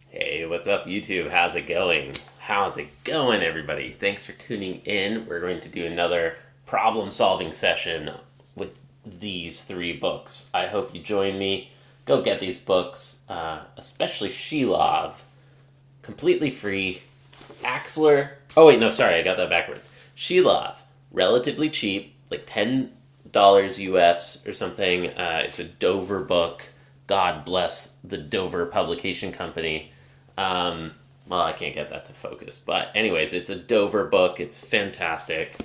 Hey, what's up, YouTube? How's it going? How's it going, everybody? Thanks for tuning in. We're going to do another problem solving session with these three books. I hope you join me. Go get these books, especially Shilov, completely free. Axler. Oh, wait, no, sorry, I got that backwards. Shilov, relatively cheap, like $10 US or something. It's a Dover book. God bless the Dover Publication Company. Well, I can't get that to focus, but anyways, it's a Dover book. It's fantastic.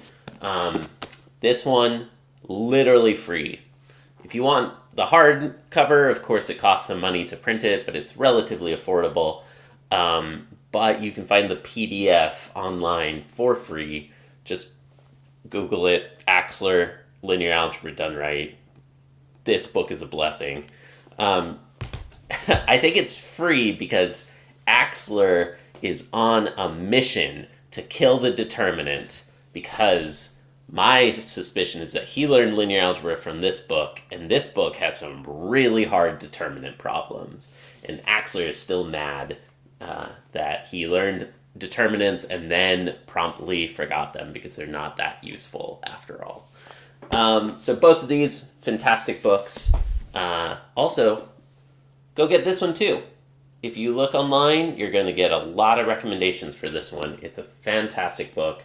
This one, literally free. If you want the hard cover, of course, it costs some money to print it, but it's relatively affordable. But you can find the PDF online for free. Just Google it, Axler, linear algebra done right. This book is a blessing. I think it's free because Axler is on a mission to kill the determinant, because my suspicion is that he learned linear algebra from this book, and this book has some really hard determinant problems. And Axler is still mad that he learned determinants and then promptly forgot them because they're not that useful after all. So both of these, fantastic books. Also, go get this one too. If you look online, you're going to get a lot of recommendations for this one. It's a fantastic book.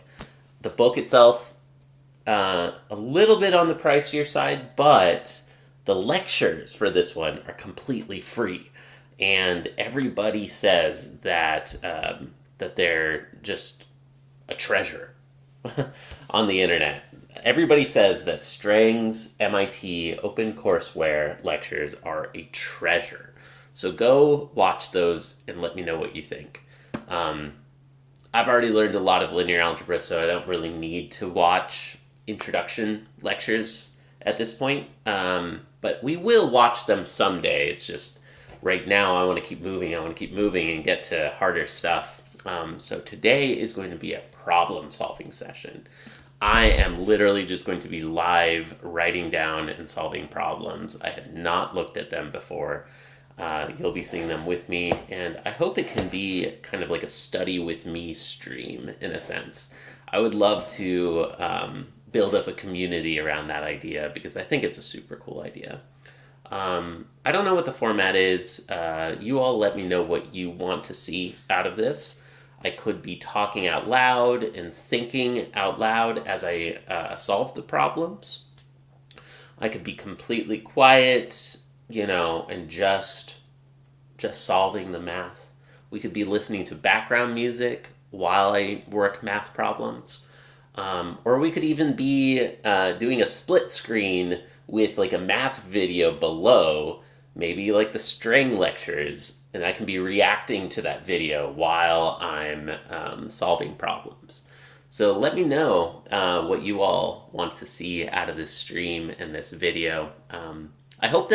The book itself, a little bit on the pricier side, but the lectures for this one are completely free. And everybody says that that they're just a treasure on the internet. Everybody says that Strang's MIT OpenCourseWare lectures are a treasure. So go watch those and let me know what you think. I've already learned a lot of linear algebra, so I don't really need to watch introduction lectures at this point. But we will watch them someday. It's just right now I want to keep moving. I want to keep moving and get to harder stuff. So today is going to be a problem solving session. I am literally just going to be live writing down and solving problems. I have not looked at them before. You'll be seeing them with me, and I hope it can be kind of like a study with me stream in a sense. I would love to build up a community around that idea because I think it's a super cool idea. I don't know what the format is. You all let me know what you want to see out of this. I could be talking out loud and thinking out loud as I solve the problems. I could be completely quiet, and just solving the math. We could be listening to background music while I work math problems. Or we could even be doing a split screen with like a math video below, maybe like the Strang lectures, and I can be reacting to that video while I'm solving problems. So let me know what you all want to see out of this stream and this video. I hope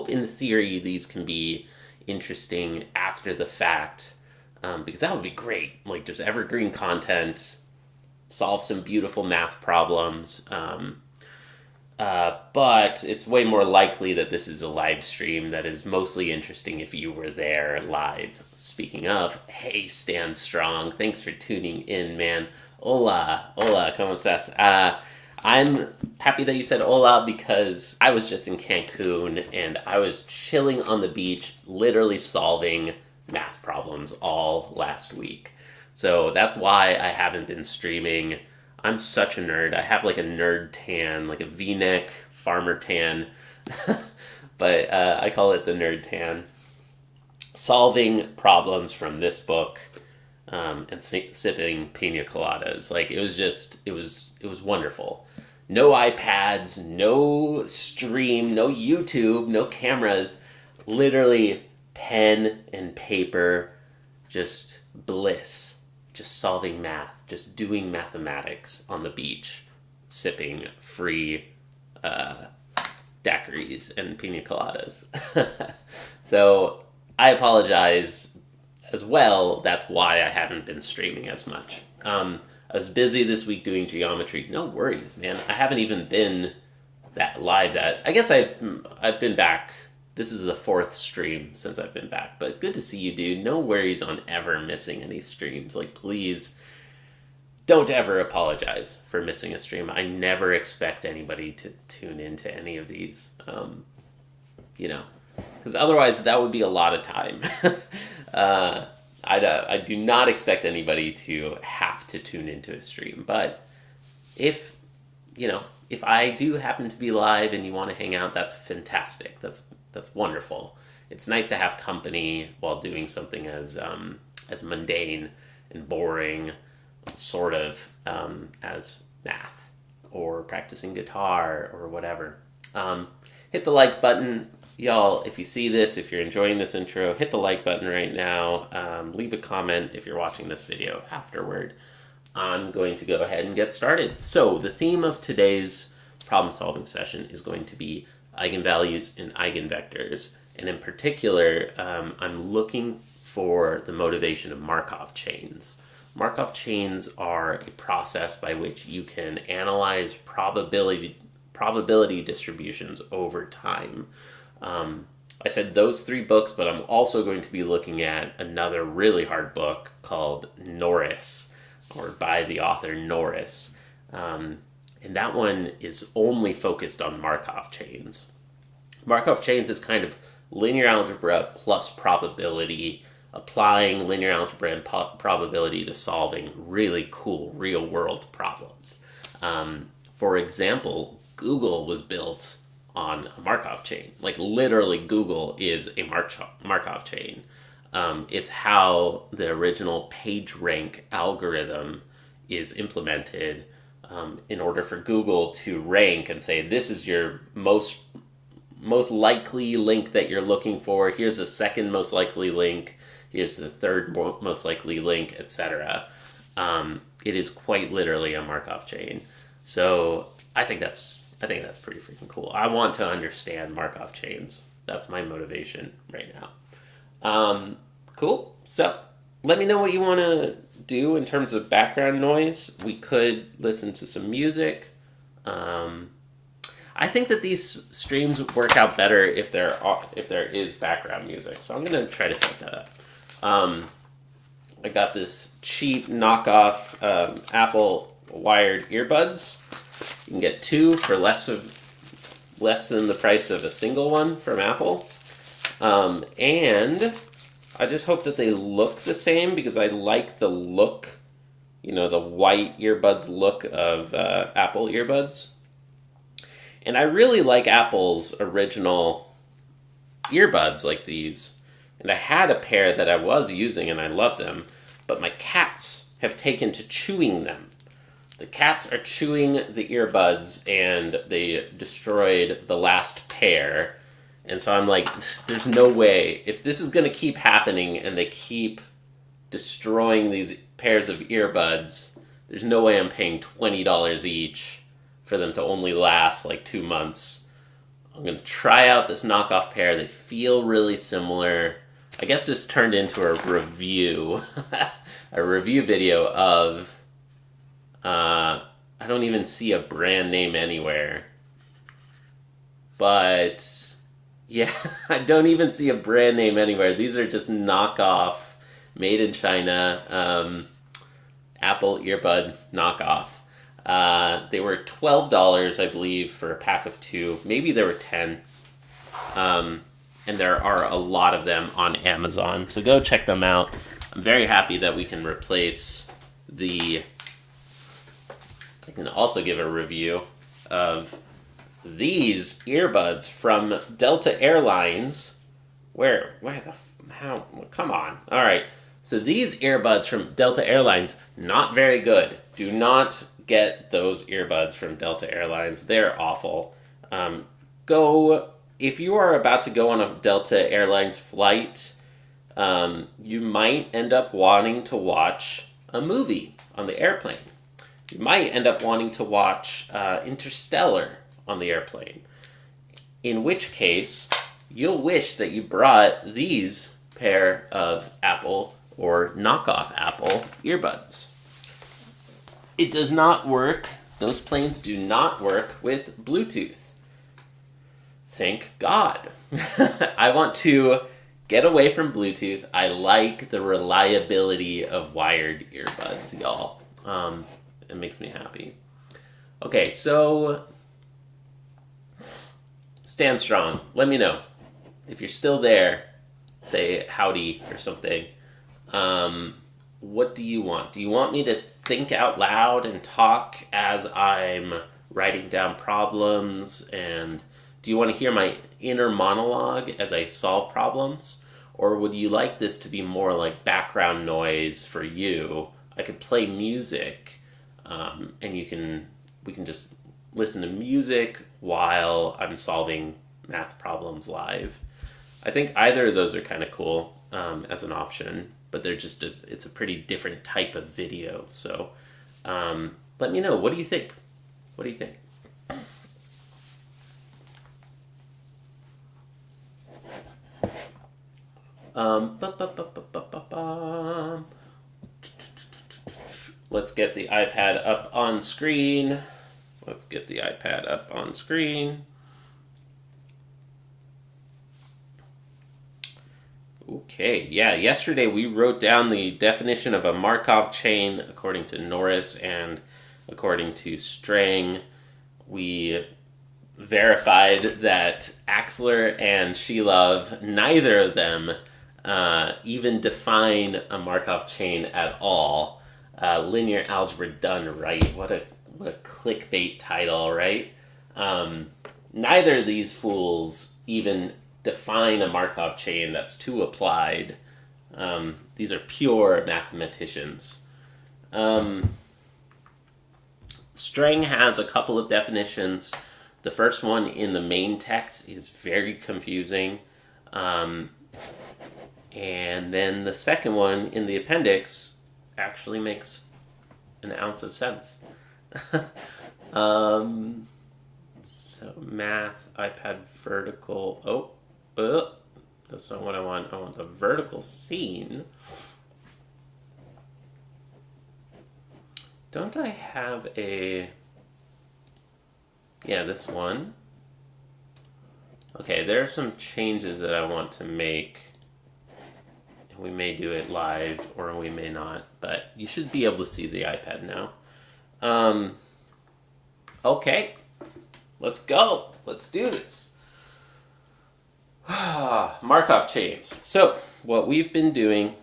in theory these can be interesting after the fact, because that would be great. Like just evergreen content, solve some beautiful math problems. But it's way more likely that this is a live stream that is mostly interesting if you were there live. Speaking of, hey Stan Strong, thanks for tuning in, man. Hola, ¿cómo estás? I'm happy that you said hola because I was just in Cancun and I was chilling on the beach, literally solving math problems all last week. So that's why I haven't been streaming. I'm such a nerd. I have like a nerd tan, like a V-neck farmer tan, but I call it the nerd tan. Solving problems from this book and sipping pina coladas. Like it was wonderful. No iPads, no stream, no YouTube, no cameras. Literally pen and paper, just bliss. Just solving math, just doing mathematics on the beach, sipping free daiquiris and pina coladas. So I apologize as well. That's why I haven't been streaming as much. I was busy this week doing geometry. No worries, man. I haven't even been that live. I guess I've been back this is the 4th stream since I've been back, but good to see you, dude. No worries on ever missing any streams. Like, please don't ever apologize for missing a stream. I never expect anybody to tune into any of these, because otherwise that would be a lot of time. I do not expect anybody to have to tune into a stream, but if I do happen to be live and you want to hang out, that's fantastic. That's wonderful. It's nice to have company while doing something as mundane and boring, sort of, as math or practicing guitar or whatever. Hit the like button, y'all. If you see this, if you're enjoying this intro, hit the like button right now. Leave a comment if you're watching this video afterward. I'm going to go ahead and get started. So the theme of today's problem-solving session is going to be eigenvalues and eigenvectors. And in particular, I'm looking for the motivation of Markov chains. Markov chains are a process by which you can analyze probability distributions over time. I said those 3 books, but I'm also going to be looking at another really hard book called Norris, or by the author Norris. And that one is only focused on Markov chains. Markov chains is kind of linear algebra plus probability, applying linear algebra and probability to solving really cool real-world problems. For example, Google was built on a Markov chain. Like, literally, Google is a Markov chain. It's how the original PageRank algorithm is implemented in order for Google to rank and say, this is your most likely link that you're looking for. Here's the second most likely link. Here's the third most likely link, etc. It is quite literally a Markov chain. So I think that's pretty freaking cool. I want to understand Markov chains. That's my motivation right now. Cool. So let me know what you want to do in terms of background noise. We could listen to some music. I think that these streams work out better if there is background music. So I'm going to try to set that up. I got this cheap knockoff Apple wired earbuds. You can get 2 for less than the price of a single one from Apple. And I just hope that they look the same, because I like the look, the white earbuds look of Apple earbuds. And I really like Apple's original earbuds like these. And I had a pair that I was using and I love them, but my cats have taken to chewing them. The cats are chewing the earbuds and they destroyed the last pair. And so I'm like, there's no way. If this is going to keep happening and they keep destroying these pairs of earbuds, there's no way I'm paying $20 each for them to only last like 2 months. I'm going to try out this knockoff pair. They feel really similar. I guess this turned into a review, a review video of, I don't even see a brand name anywhere. But yeah, I don't even see a brand name anywhere. These are just knockoff, made in China, Apple earbud knockoff. They were $12, I believe, for a pack of 2. Maybe there were 10. And there are a lot of them on Amazon. So go check them out. I'm very happy that we can replace the... I can also give a review of these earbuds from Delta Airlines. How? Come on. All right. So these earbuds from Delta Airlines, not very good. Do not get those earbuds from Delta Airlines. They're awful. If you are about to go on a Delta Airlines flight, you might end up wanting to watch a movie on the airplane. You might end up wanting to watch Interstellar on the airplane. In which case, you'll wish that you brought these pair of Apple or knockoff Apple earbuds. It does not work. Those planes do not work with Bluetooth. Thank God. I want to get away from Bluetooth. I like the reliability of wired earbuds, y'all. It makes me happy. Okay, so stand strong. Let me know. If you're still there, say howdy or something. What do you want? Do you want me to think out loud and talk as I'm writing down problems? And do you want to hear my inner monologue as I solve problems? Or would you like this to be more like background noise for you? I could play music, and we can just listen to music while I'm solving math problems live. I think either of those are kind of cool as an option, but they're just it's a pretty different type of video. So let me know. What do you think? What do you think? Let's get the iPad up on screen. Okay, yeah, yesterday we wrote down the definition of a Markov chain according to Norris and according to Strang. We verified that Axler and Shilov, neither of them even define a Markov chain at all. Linear algebra done right. What a clickbait title, right? Neither of these fools even define a Markov chain that's too applied. These are pure mathematicians. Strang has a couple of definitions. The first one in the main text is very confusing. And then the second one in the appendix actually makes an ounce of sense. So math, iPad vertical. That's not what I want. I want the vertical scene. Don't I have a... Yeah, this one. Okay, there are some changes that I want to make. We may do it live, or we may not, but you should be able to see the iPad now. Okay, let's go. Let's do this. Markov chains. So, what we've been doing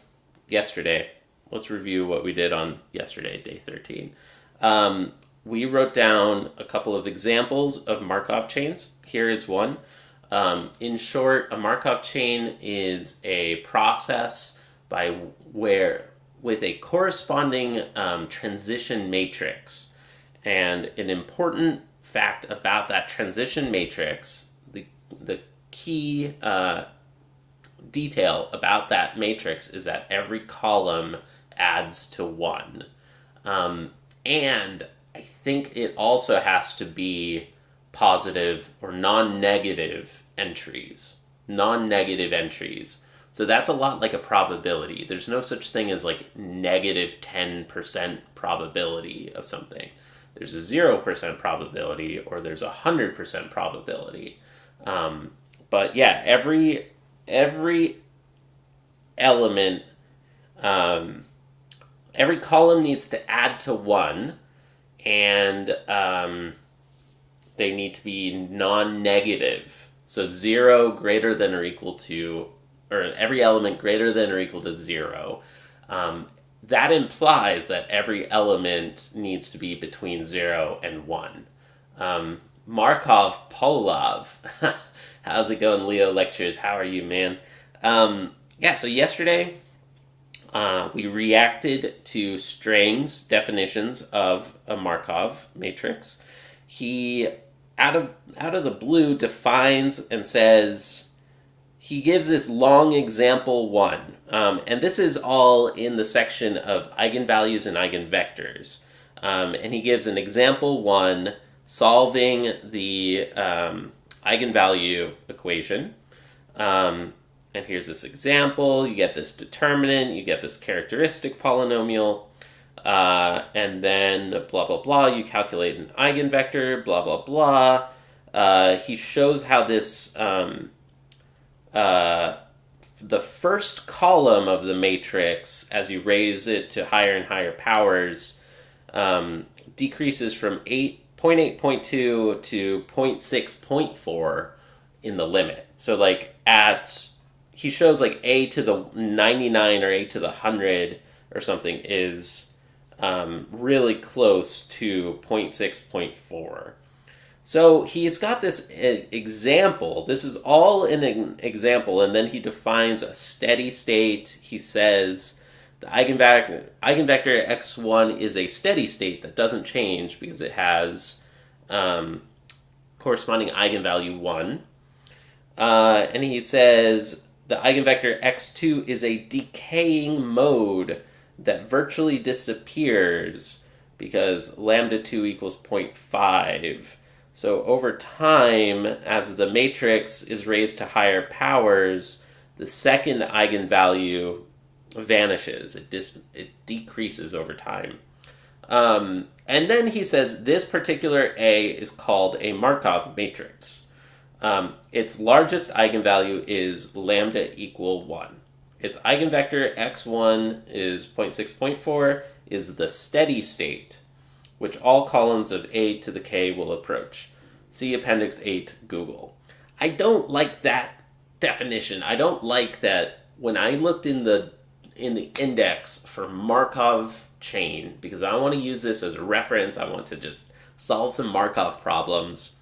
yesterday, let's review what we did on yesterday, day 13. We wrote down a couple of examples of Markov chains. Here is one. In short, a Markov chain is a process with a corresponding transition matrix. And an important fact about that transition matrix, the key detail about that matrix is that every column adds to 1. And I think it also has to be positive or non-negative entries. So that's a lot like a probability. There's no such thing as like negative 10% probability of something. There's a 0% probability or there's a 100% probability. But yeah, every element, every column needs to add to 1, and they need to be non-negative. So 0 greater than or equal to, or every element greater than or equal to 0. That implies that every element needs to be between 0 and 1. Markov Polov. How's it going, Leo Lectures? How are you, man? So yesterday we reacted to Strang's definitions of a Markov matrix. He, out of the blue, defines and says, he gives this long example 1. And this is all in the section of eigenvalues and eigenvectors. And he gives an example 1 solving the eigenvalue equation. And here's this example. You get this determinant. You get this characteristic polynomial. And then blah, blah, blah. You calculate an eigenvector, blah, blah, blah. he shows how this the first column of the matrix, as you raise it to higher and higher powers, decreases from 0.8.2 to 0.6.4 in the limit. So like he shows like a to the 99 or a to the 100 or something is really close to 0.6.4. So he's got this example. This is all an example, and then he defines a steady state. He says the eigenvector x1 is a steady state that doesn't change because it has corresponding eigenvalue 1. And he says the eigenvector x2 is a decaying mode that virtually disappears because lambda 2 equals 0.5. So over time, as the matrix is raised to higher powers, the second eigenvalue vanishes. It decreases over time. And then he says this particular A is called a Markov matrix. Its largest eigenvalue is lambda equal 1. Its eigenvector x1 is 0.6.4, is the steady state, which all columns of a to the k will approach. See Appendix 8, Google. I don't like that definition. I don't like that when I looked in the index for Markov chain, because I want to use this as a reference. I want to just solve some Markov problems.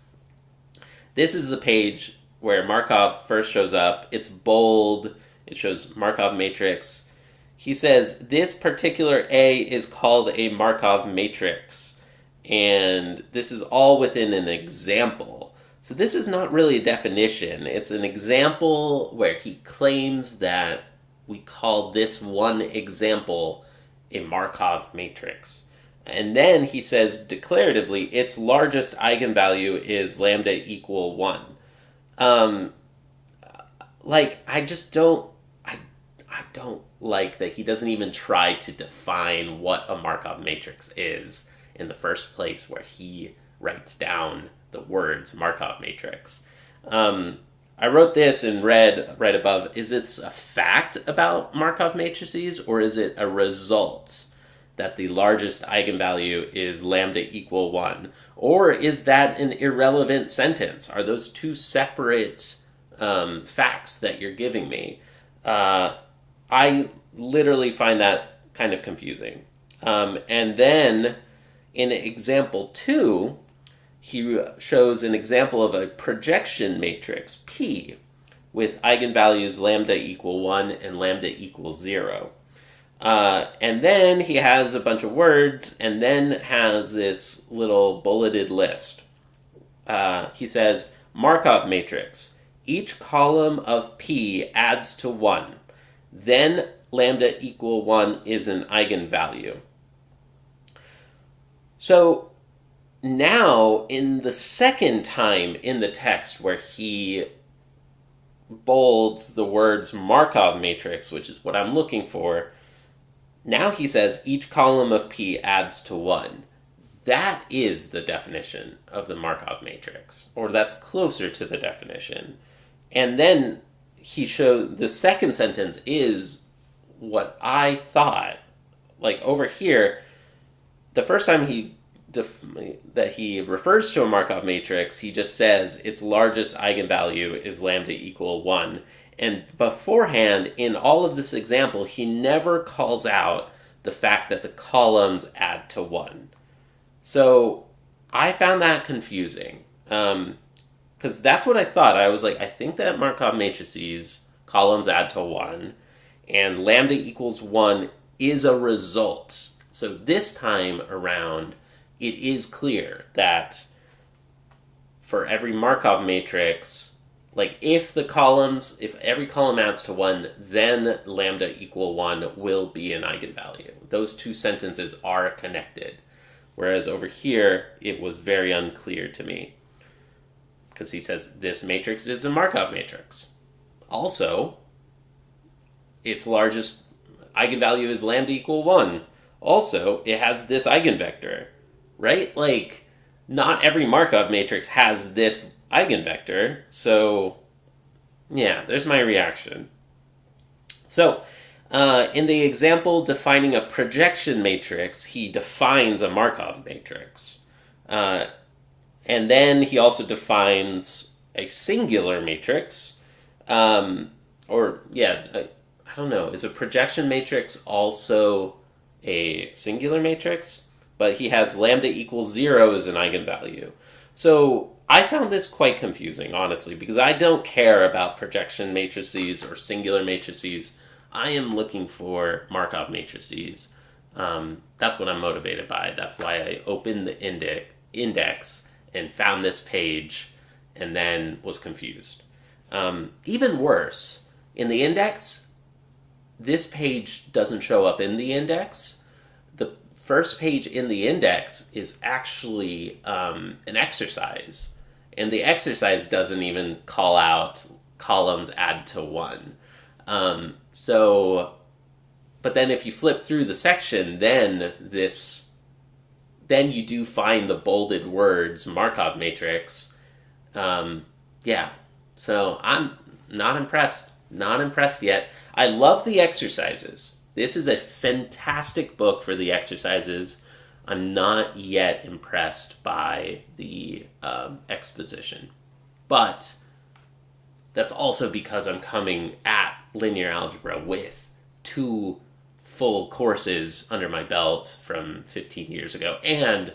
This is the page where Markov first shows up. It's bold. It shows Markov matrix. He says this particular A is called a Markov matrix, and this is all within an example. So this is not really a definition. It's an example where he claims that we call this one example a Markov matrix. And then he says declaratively its largest eigenvalue is lambda equal 1. I don't like that he doesn't even try to define what a Markov matrix is in the first place, where he writes down the words Markov matrix. I wrote this in red right above. Is it a fact about Markov matrices, or is it a result that the largest eigenvalue is lambda equal 1? Or is that an irrelevant sentence? Are those two separate facts that you're giving me? I literally find that kind of confusing. And then in example 2, he shows an example of a projection matrix, P, with eigenvalues lambda equal 1 and lambda equals 0. And then he has a bunch of words, and then has this little bulleted list. He says, Markov matrix. Each column of P adds to 1. Then lambda equal 1 is an eigenvalue. So now, in the second time in the text where he bolds the words Markov matrix, which is what I'm looking for, now he says each column of P adds to 1. That is the definition of the Markov matrix, or that's closer to the definition. And then he showed the second sentence is what I thought. Like over here, the first time that he refers to a Markov matrix, he just says its largest eigenvalue is lambda equal 1. And beforehand, in all of this example, he never calls out the fact that the columns add to 1. So I found that confusing. Because that's what I thought. I was like, I think that Markov matrices, columns add to 1, and lambda equals 1 is a result. So this time around, it is clear that for every Markov matrix, like if every column adds to 1, then lambda equal 1 will be an eigenvalue. Those two sentences are connected. Whereas over here, it was very unclear to me. Because he says this matrix is a Markov matrix. Also, its largest eigenvalue is lambda equal 1. Also, it has this eigenvector, right? Like, not every Markov matrix has this eigenvector. So, yeah, there's my reaction. So, in the example defining a projection matrix, he defines a Markov matrix. And then he also defines a singular matrix. I don't know. Is a projection matrix also a singular matrix? But he has lambda equals 0 as an eigenvalue. So I found this quite confusing, honestly, because I don't care about projection matrices or singular matrices. I am looking for Markov matrices. That's what I'm motivated by. That's why I opened the index and found this page and then was confused. Even worse, in the index, this page doesn't show up in the index. The first page in the index is actually an exercise. And the exercise doesn't even call out columns add to 1. But then if you flip through the section, then you do find the bolded words Markov matrix. So I'm not impressed yet. I love the exercises. This is a fantastic book for the exercises. I'm not yet impressed by the exposition. But that's also because I'm coming at linear algebra with 2 full courses under my belt from 15 years ago and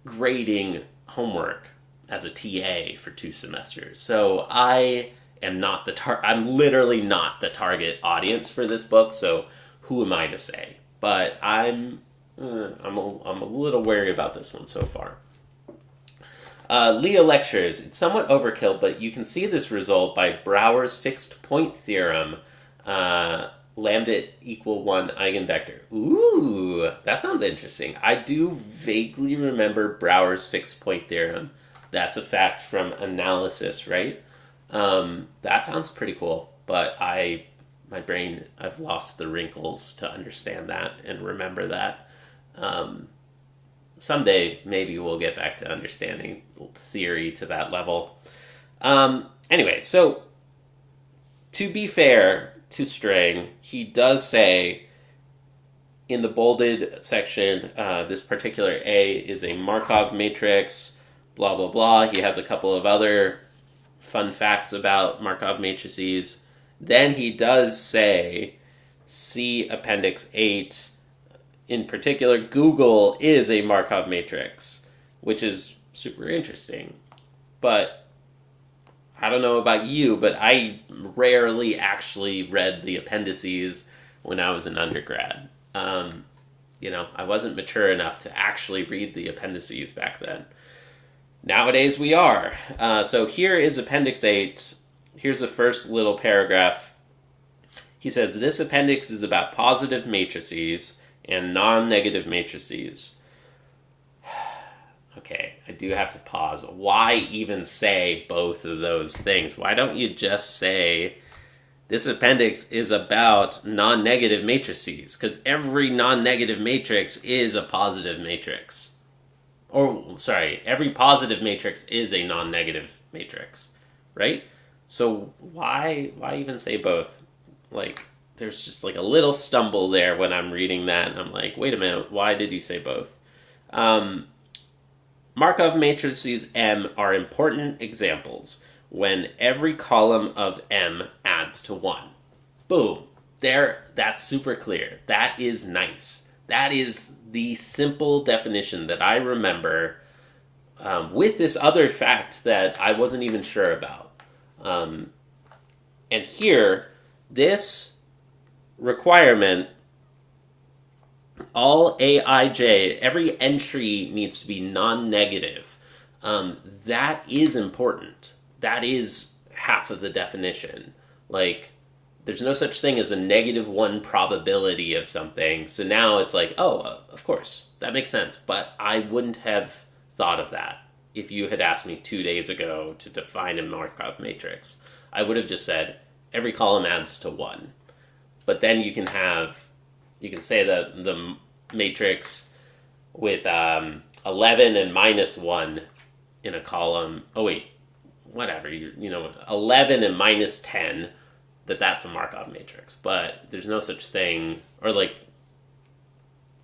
grading homework as a TA for 2 semesters. So I am not I'm literally not the target audience for this book, so who am I to say? But I'm a little wary about this one so far. Leah lectures, it's somewhat overkill, but you can see this result by Brouwer's fixed point theorem, lambda equal 1 eigenvector. Ooh, that sounds interesting. I do vaguely remember Brouwer's fixed point theorem. That's a fact from analysis, right? That sounds pretty cool, but I've lost the wrinkles to understand that and remember that. Someday, maybe we'll get back to understanding theory to that level. Anyway, so to be fair to Strang, he does say in the bolded section, this particular A is a Markov matrix, blah, blah, blah. He has a couple of other fun facts about Markov matrices. Then he does say, see Appendix 8. In particular, Google is a Markov matrix, which is super interesting. But I don't know about you, but I rarely actually read the appendices when I was an undergrad. I wasn't mature enough to actually read the appendices back then. Nowadays we are. So here is Appendix 8. Here's the first little paragraph. He says, this appendix is about positive matrices and non-negative matrices. Okay, I do have to pause. Why even say both of those things? Why don't you just say this appendix is about non-negative matrices? Because every non-negative matrix is a positive matrix. Every positive matrix is a non-negative matrix, right? So why even say both? There's just a little stumble there when I'm reading that. And I'm like, wait a minute, why did you say both? Markov matrices M are important examples when every column of M adds to 1. Boom. That's super clear. That is nice. That is the simple definition that I remember with this other fact that I wasn't even sure about. And here, this requirement, all Aij, every entry needs to be non-negative. That is important. That is half of the definition. There's no such thing as a -1 probability of something. So now it's of course, that makes sense. But I wouldn't have thought of that if you had asked me 2 days ago to define a Markov matrix. I would have just said, every column adds to 1. But then you can say that the matrix with 11 and -1 in a column. Oh wait, whatever, 11 and minus 10, that's a Markov matrix. But there's no such thing, or like,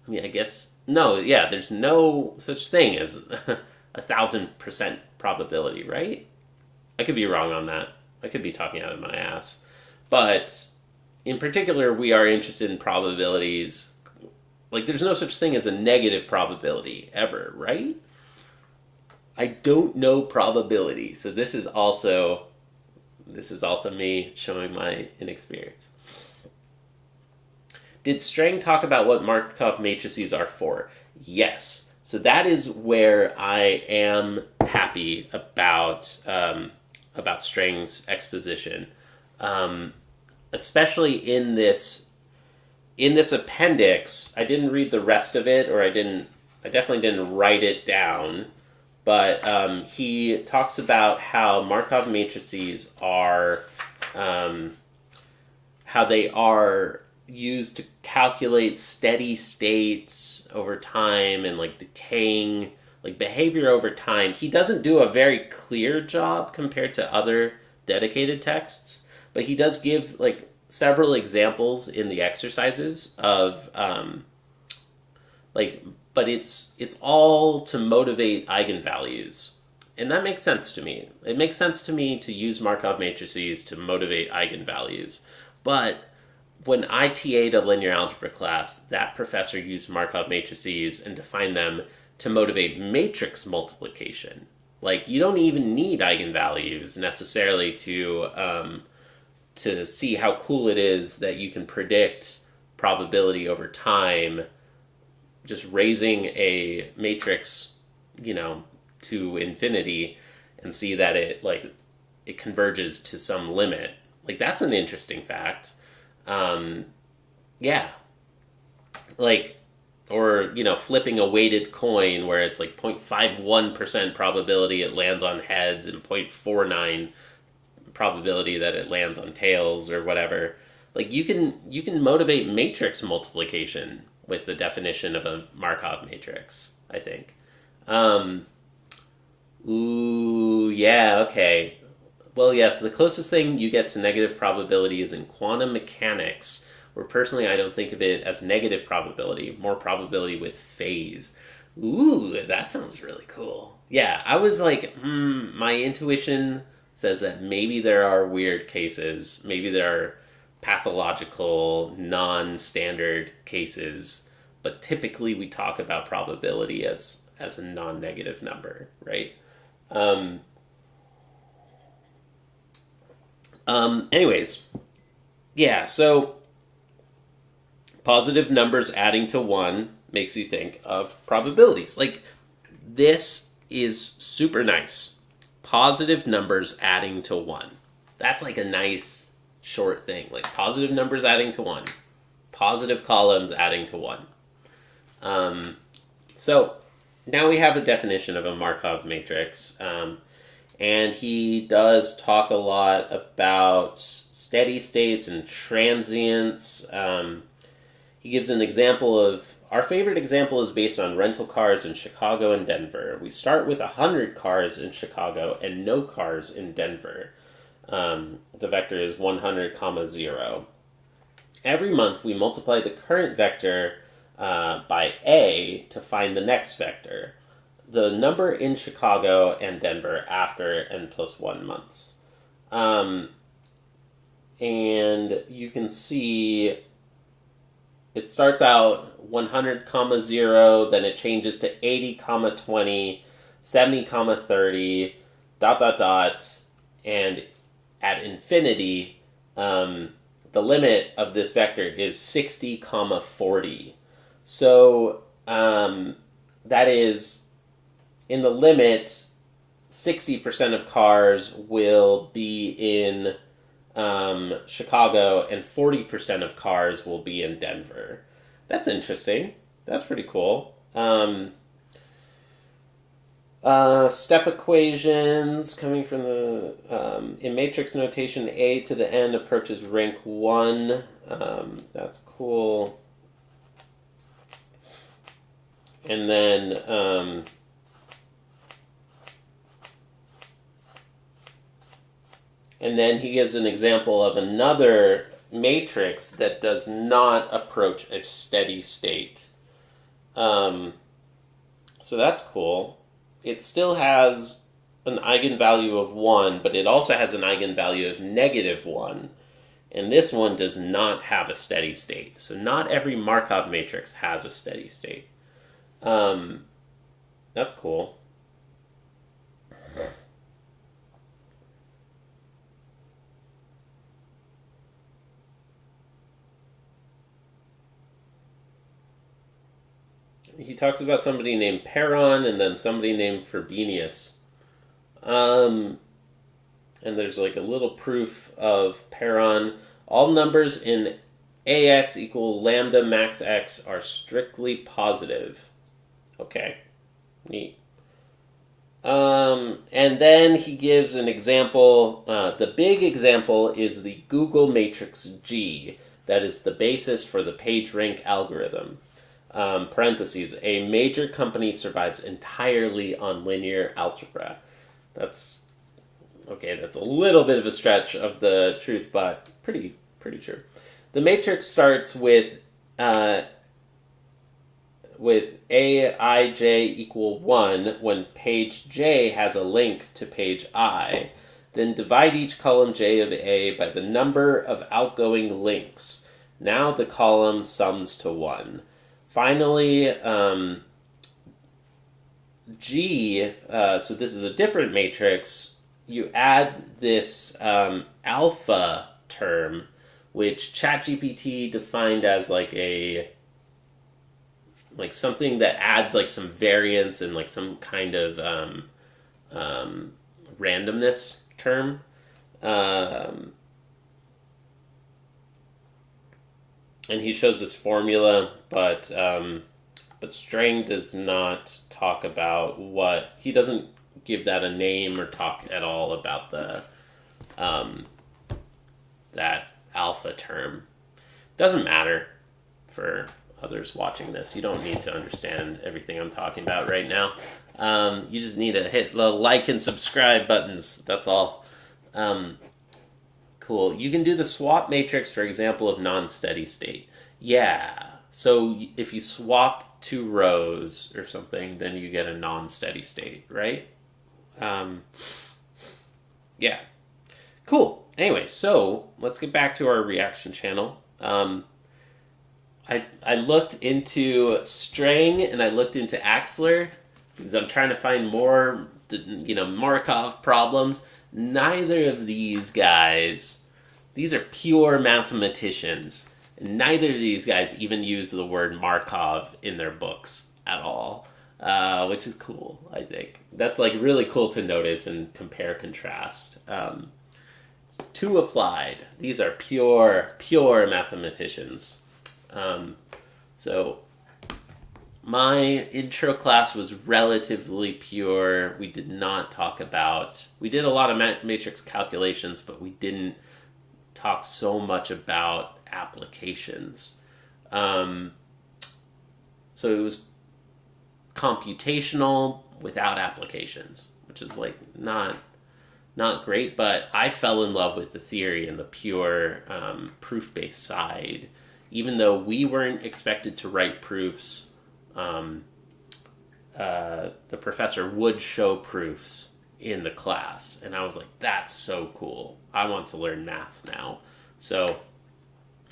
I mean, I guess, no, yeah, there's no such thing as 1,000% probability, right? I could be wrong on that. I could be talking out of my ass. But in particular, we are interested in probabilities. Like, there's no such thing as a negative probability ever, right? I don't know probability, so this is also me showing my inexperience. Did Strang talk about what Markov matrices are for? Yes. So that is where I am happy about Strang's exposition, especially in this appendix. I didn't read the rest of it, or I definitely didn't write it down. But he talks about how Markov matrices are, how they are used to calculate steady states over time and like decaying, like behavior over time. He doesn't do a very clear job compared to other dedicated texts, but he does give like several examples in the exercises of but it's all to motivate eigenvalues. And that makes sense to me. It makes sense to me to use Markov matrices to motivate eigenvalues. But when I TA'd a linear algebra class, that professor used Markov matrices and defined them to motivate matrix multiplication. Like, you don't even need eigenvalues necessarily to see how cool it is that you can predict probability over time, just raising a matrix, to infinity and see that it converges to some limit. Like, that's an interesting fact. Yeah. Like, or, flipping a weighted coin where it's like 0.51% probability it lands on heads and 0.49 probability that it lands on tails or whatever. Like, you can motivate matrix multiplication with the definition of a Markov matrix, I think. Ooh, yeah, okay. Well, yes, the closest thing you get to negative probability is in quantum mechanics, where personally I don't think of it as negative probability, more probability with phase. Ooh, that sounds really cool. Yeah, I was like, my intuition says that maybe there are weird cases, maybe there are pathological, non-standard cases, but typically we talk about probability as a non-negative number, right? Anyways, yeah, so positive numbers adding to 1 makes you think of probabilities. Like, this is super nice. Positive numbers adding to 1. That's like a nice short thing. Like, positive numbers adding to 1. Positive columns adding to 1. So now we have a definition of a Markov matrix. And he does talk a lot about steady states and transients. He gives an example of, our favorite example is based on rental cars in Chicago and Denver. We start with 100 cars in Chicago and no cars in Denver. The vector is 100, 0. Every month we multiply the current vector by A to find the next vector. The number in Chicago and Denver after n plus 1 months. And you can see it starts out 100, 0, then it changes to 80, 20, 70, 30, ... and at infinity, the limit of this vector is 60, 40. So that is, in the limit, 60% of cars will be in Chicago and 40% of cars will be in Denver. That's interesting. That's pretty cool. Step equations coming from the in matrix notation, A to the n approaches rank 1. That's cool. And then And then he gives an example of another matrix that does not approach a steady state. So that's cool. It still has an eigenvalue of 1, but it also has an eigenvalue of -1. And this one does not have a steady state. So not every Markov matrix has a steady state. That's cool. He talks about somebody named Peron and then somebody named Frobenius. And there's like a little proof of Peron. All numbers in AX equal lambda max X are strictly positive. Okay, neat. And then he gives an example. The big example is the Google matrix G. That is the basis for the PageRank algorithm. Parentheses, a major company survives entirely on linear algebra. That's okay, that's a little bit of a stretch of the truth, but pretty true. The matrix starts with Aij equal 1 when page J has a link to page I. Then divide each column J of A by the number of outgoing links. Now the column sums to 1. Finally, G, so this is a different matrix. You add this alpha term, which ChatGPT defined as like something that adds like some variance and like some kind of randomness term. And he shows this formula, but Strang does not talk about what... He doesn't give that a name or talk at all about the that alpha term. Doesn't matter for others watching this. You don't need to understand everything I'm talking about right now. You just need to hit the like and subscribe buttons. That's all. Cool. You can do the swap matrix, for example, of non-steady state. Yeah. So if you swap 2 rows or something, then you get a non-steady state, right? Yeah. Cool. Anyway, so let's get back to our reaction channel. I looked into Strang and I looked into Adler because I'm trying to find more, Markov problems. Neither of these guys, these are pure mathematicians. Neither of these guys even use the word Markov in their books at all, which is cool, I think. That's like really cool to notice and compare contrast. To applied, these are pure mathematicians. So my intro class was relatively pure. We did not talk about... We did a lot of matrix calculations, but we didn't talk so much about applications. So it was computational without applications, which is like not great, but I fell in love with the theory and the pure proof-based side. Even though we weren't expected to write proofs, the professor would show proofs in the class. And I was like, that's so cool. I want to learn math now. So,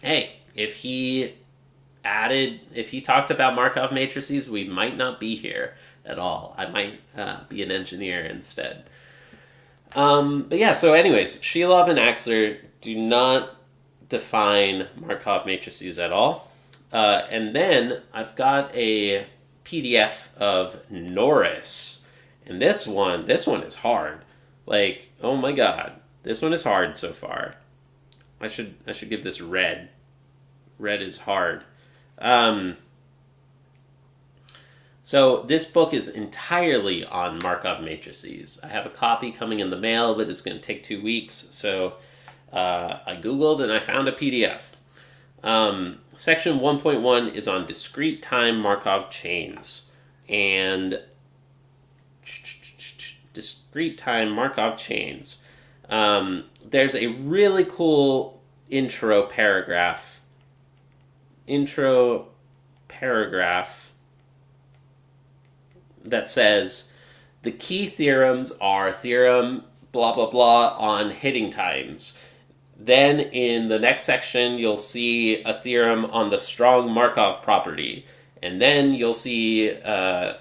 hey, if he talked about Markov matrices, we might not be here at all. I might be an engineer instead. But yeah, so anyways, Shilov and Adler do not define Markov matrices at all. And then I've got a PDF of Norris. And this one is hard. Like, oh my god, this one is hard so far. I should give this red. Red is hard. So this book is entirely on Markov matrices. I have a copy coming in the mail, but it's going to take 2 weeks. So I Googled and I found a PDF. Section 1.1 is on discrete time Markov chains. And discrete time Markov chains. There's a really cool intro paragraph that says the key theorems are theorem blah blah blah on hitting times. Then in the next section you'll see a theorem on the strong Markov property, and then you'll see a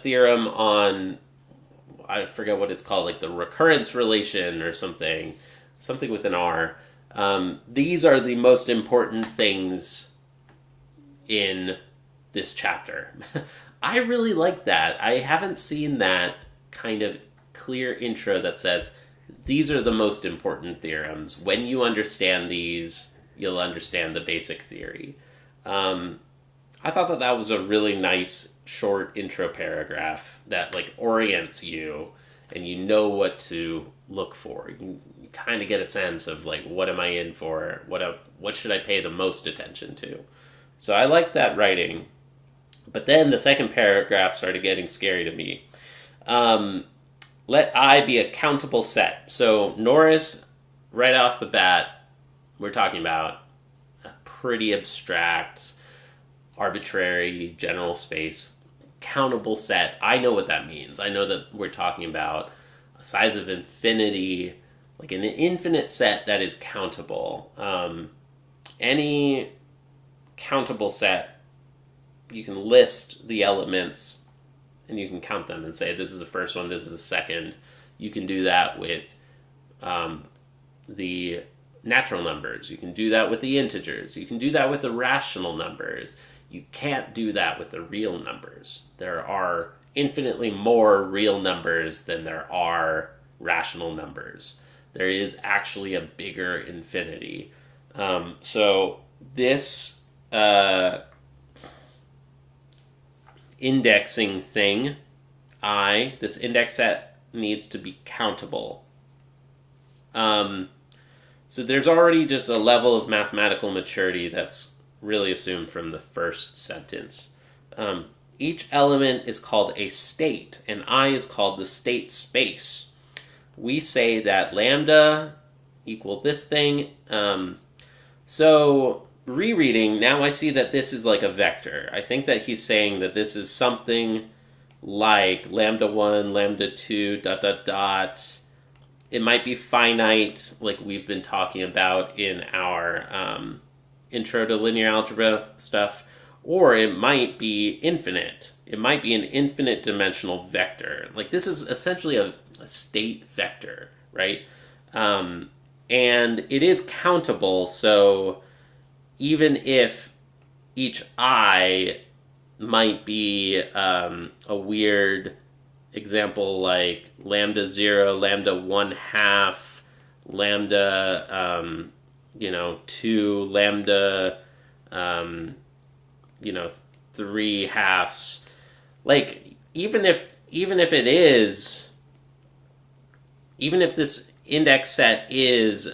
theorem on, I forget what it's called, like the recurrence relation or something with an R. These are the most important things in this chapter. I really like that. I haven't seen that kind of clear intro that says these are the most important theorems. When you understand these, you'll understand the basic theory. I thought that was a really nice short intro paragraph that like orients you, and you know what to look for. You kind of get a sense of like, what am I in for? What should I pay the most attention to? So I like that writing. But then the second paragraph started getting scary to me. Let I be a countable set. So Norris, right off the bat, we're talking about a pretty abstract, arbitrary, general space, countable set. I know what that means. I know that we're talking about a size of infinity, like an infinite set that is countable. Any countable set, you can list the elements and you can count them and say this is the first one, this is the second. You can do that with the natural numbers. You can do that with the integers. You can do that with the rational numbers. You can't do that with the real numbers. There are infinitely more real numbers than there are rational numbers. There is actually a bigger infinity. So this indexing thing, this index set needs to be countable. So there's already just a level of mathematical maturity that's really assumed from the first sentence. Each element is called a state, and I is called the state space. We say that lambda equal this thing. So rereading, now I see that this is like a vector. I think that he's saying that this is something like lambda 1, lambda 2, ... It might be finite, like we've been talking about in our intro to linear algebra stuff, or it might be infinite. It might be an infinite dimensional vector. Like this is essentially a state vector, right? And it is countable, so even if each I might be a weird example like lambda 0, lambda 1/2, lambda 2, lambda 3/2, like even if this index set is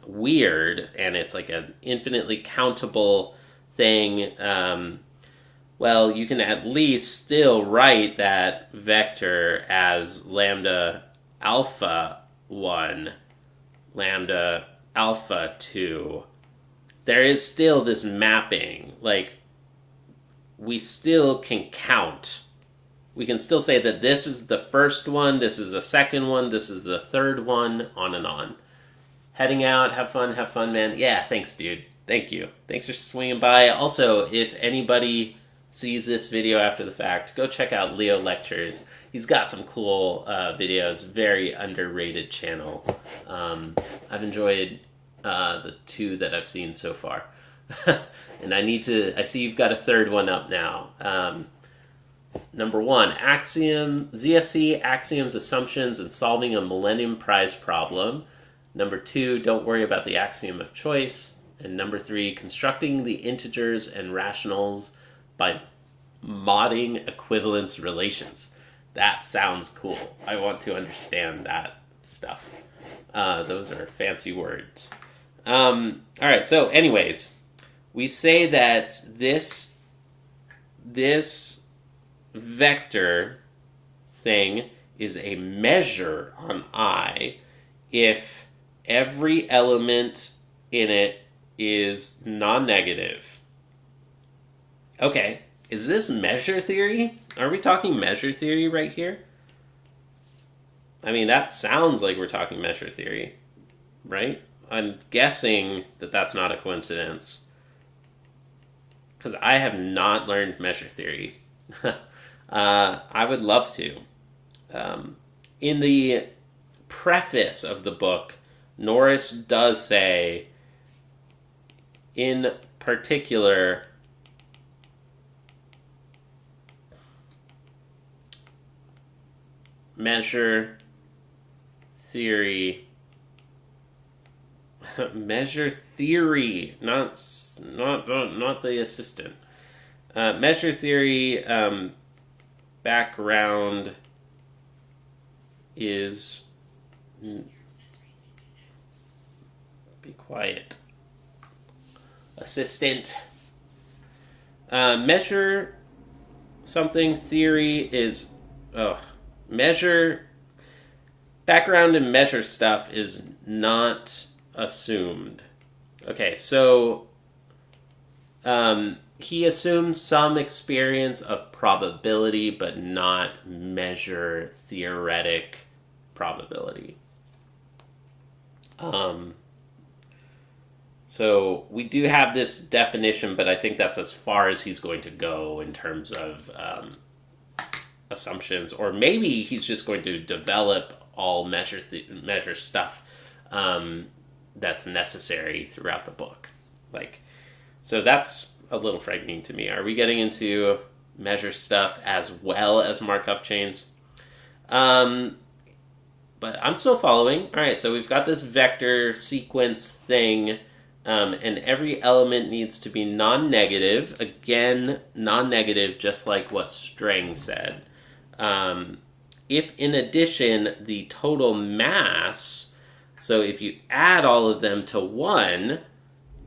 weird and it's like an infinitely countable thing, well, you can at least still write that vector as lambda alpha 1, lambda alpha 2. There is still this mapping. Like, we still can count. We can still say that this is the first one, this is the second one, this is the third one, on and on. Heading out, have fun, man. Yeah, thanks, dude. Thank you. Thanks for swinging by. Also, if anybody sees this video after the fact, go check out Leo Lectures. He's got some cool videos, very underrated channel. I've enjoyed the two that I've seen so far. And I see you've got a third one up now. Number 1, ZFC, axioms, assumptions, and solving a Millennium Prize problem. Number 2, don't worry about the axiom of choice. And number 3, constructing the integers and rationals by modding equivalence relations. That sounds cool. I want to understand that stuff. Those are fancy words. All right, so anyways, we say that this vector thing is a measure on I if every element in it is non-negative. Okay, is this measure theory? Are we talking measure theory right here? I mean, that sounds like we're talking measure theory, right? I'm guessing that that's not a coincidence, because I have not learned measure theory. I would love to. In the preface of the book, Norris does say, in particular, measure theory, measure theory, not the assistant. Measure theory background is... Be quiet. Assistant. Measure something theory is... measure... Background and measure stuff is not assumed. Okay, so... he assumes some experience of probability, but not measure theoretic probability. So we do have this definition, but I think that's as far as he's going to go in terms of assumptions, or maybe he's just going to develop all measure stuff that's necessary throughout the book. So that's a little frightening to me. Are we getting into measure stuff as well as Markov chains? But I'm still following. All right, so we've got this vector sequence thing, and every element needs to be non-negative. Again, non-negative, just like what Strang said. If, in addition, the total mass, so if you add all of them to 1,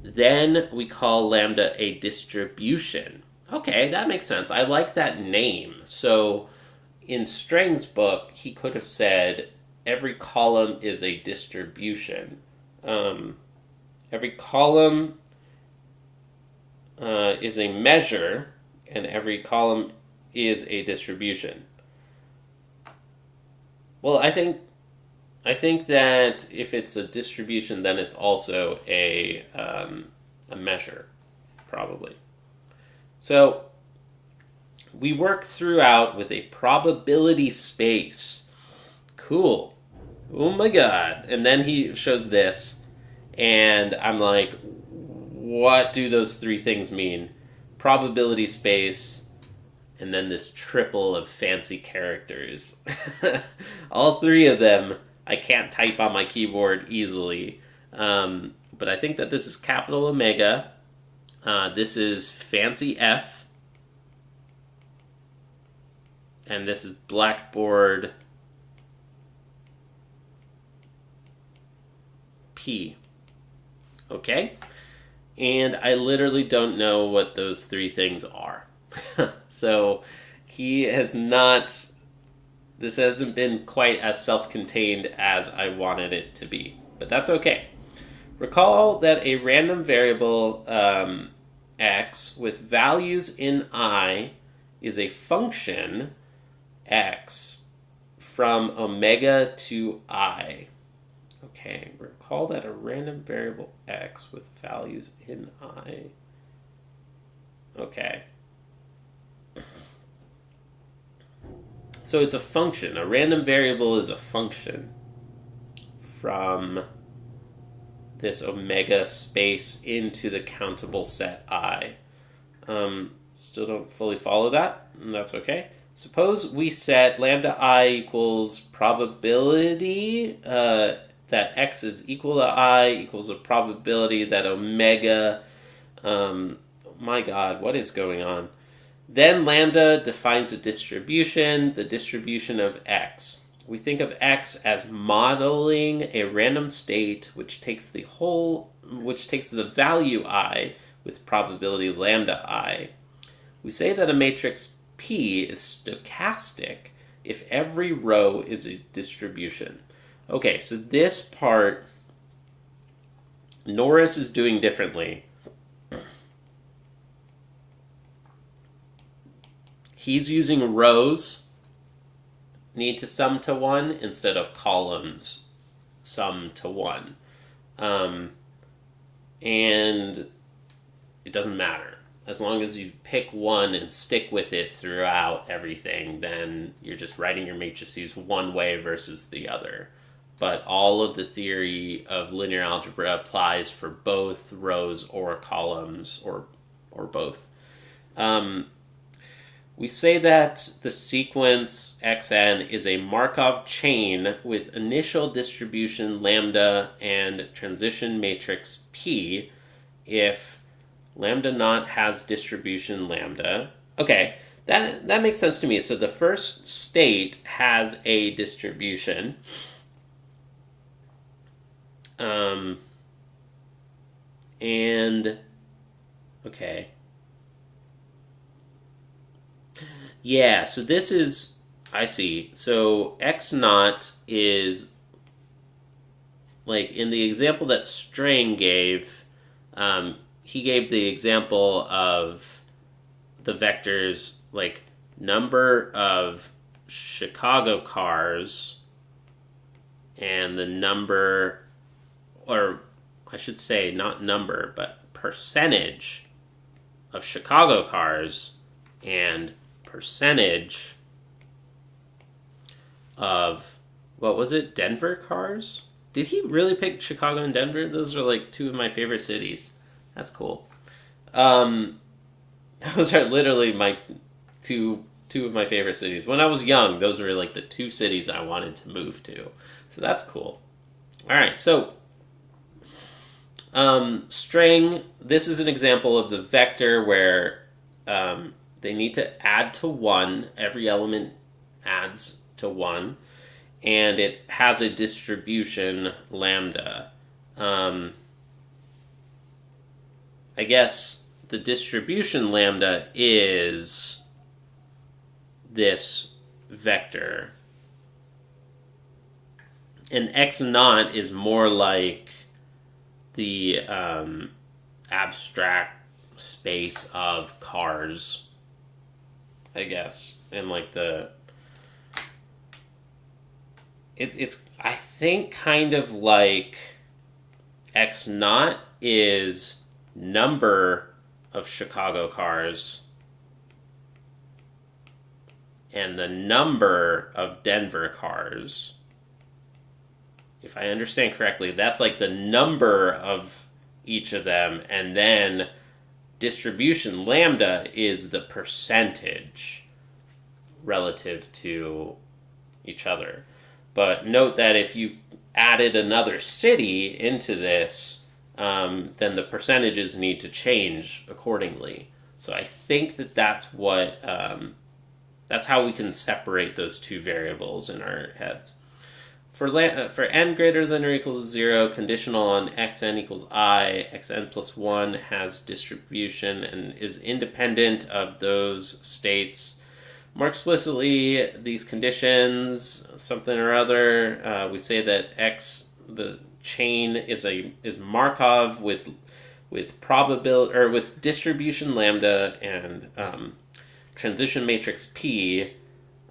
then we call lambda a distribution. Okay, that makes sense. I like that name. So in Strang's book, he could have said every column is a distribution. Every column is a measure, and every column is a distribution. Well, I think that if it's a distribution, then it's also a measure, probably. So we work throughout with a probability space. Cool. Oh my god. And then he shows this, and I'm like, what do those three things mean? Probability space, and then this triple of fancy characters. All three of them I can't type on my keyboard easily. But I think that this is capital Omega. This is fancy F. And this is blackboard P. Okay? And I literally don't know what those three things are. So he has not... This hasn't been quite as self-contained as I wanted it to be. But that's okay. Recall that a random variable x with values in I is a function x from omega to I. Okay, recall that a random variable x with values in I. Okay. So it's a function. A random variable is a function from this omega space into the countable set I. Still don't fully follow that, and that's okay. Suppose we set lambda I equals probability that x is equal to I equals a probability that omega... my god, what is going on? Then lambda defines a distribution, the distribution of x. We think of x as modeling a random state which takes the value I with probability lambda I. We say that a matrix P is stochastic if every row is a distribution. Okay, so this part, Norris is doing differently. He's using rows need to sum to 1 instead of columns sum to 1. And it doesn't matter. As long as you pick one and stick with it throughout everything, then you're just writing your matrices one way versus the other. But all of the theory of linear algebra applies for both rows or columns or both. We say that the sequence xn is a Markov chain with initial distribution lambda and transition matrix p if lambda naught has distribution lambda. Okay, that makes sense to me. So the first state has a distribution. And okay. Yeah, so this is, I see. So x naught is, like in the example that Strang gave, he gave the example of the vectors like number of Chicago cars and the number, or I should say not number, but percentage of Chicago cars and percentage of, what was it, Denver cars? Did he really pick Chicago and Denver? Those are like two of my favorite cities. That's cool. Those are literally my two of my favorite cities. When I was young, those were like the two cities I wanted to move to. So that's cool. All right, so string, this is an example of the vector where they need to add to 1. Every element adds to 1. And it has a distribution lambda. I guess the distribution lambda is this vector. And x naught is more like the abstract space of cars, I guess. And like it's I think kind of like x naught is number of Chicago cars and the number of Denver cars. If I understand correctly, that's like the number of each of them, and then distribution lambda is the percentage relative to each other. But note that if you added another city into this, then the percentages need to change accordingly. So I think that that's what that's how we can separate those two variables in our heads. For n greater than or equal to 0, conditional on xn equals I, xn plus 1 has distribution and is independent of those states. More explicitly, these conditions, something or other, we say that x, the chain, is Markov with probability, or with distribution lambda and transition matrix P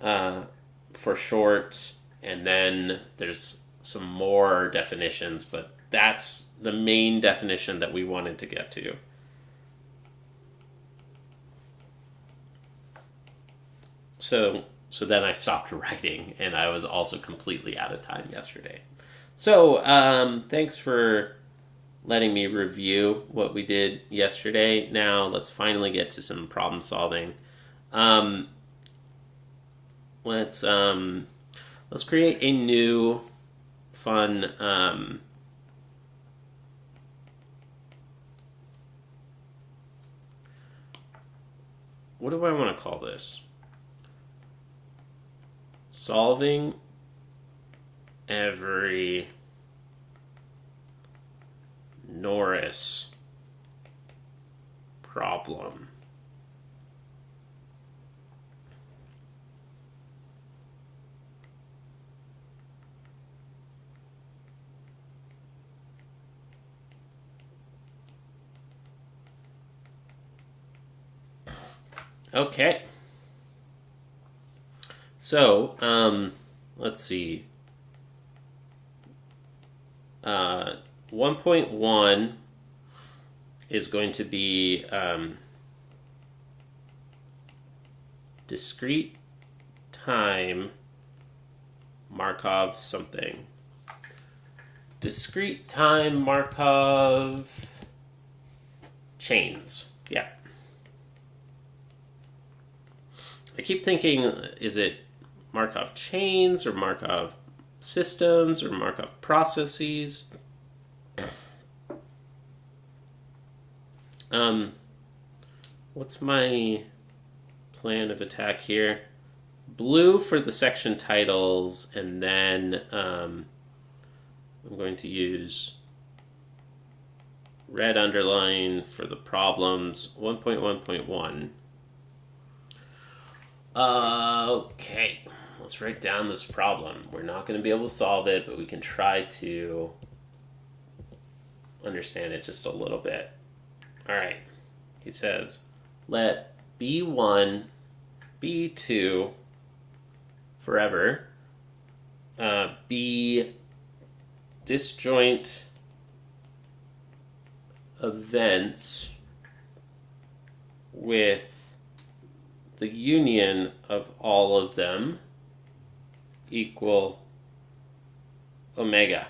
for short. And then there's some more definitions, but that's the main definition that we wanted to get to. So then I stopped writing, and I was also completely out of time yesterday. So thanks for letting me review what we did yesterday. Now let's finally get to some problem solving. Let's create a new fun what do I want to call this? Solving every Norris problem. Okay. So, let's see. 1.1 is going to be discrete time Markov something. Discrete time Markov chains. Yeah. I keep thinking, is it Markov chains or Markov systems or Markov processes? What's my plan of attack here? Blue for the section titles, and then I'm going to use red underline for the problems. 1.1.1. Okay, let's write down this problem. We're not going to be able to solve it, but we can try to understand it just a little bit. All right, he says, let B1, B2 forever be disjoint events with the union of all of them equal omega.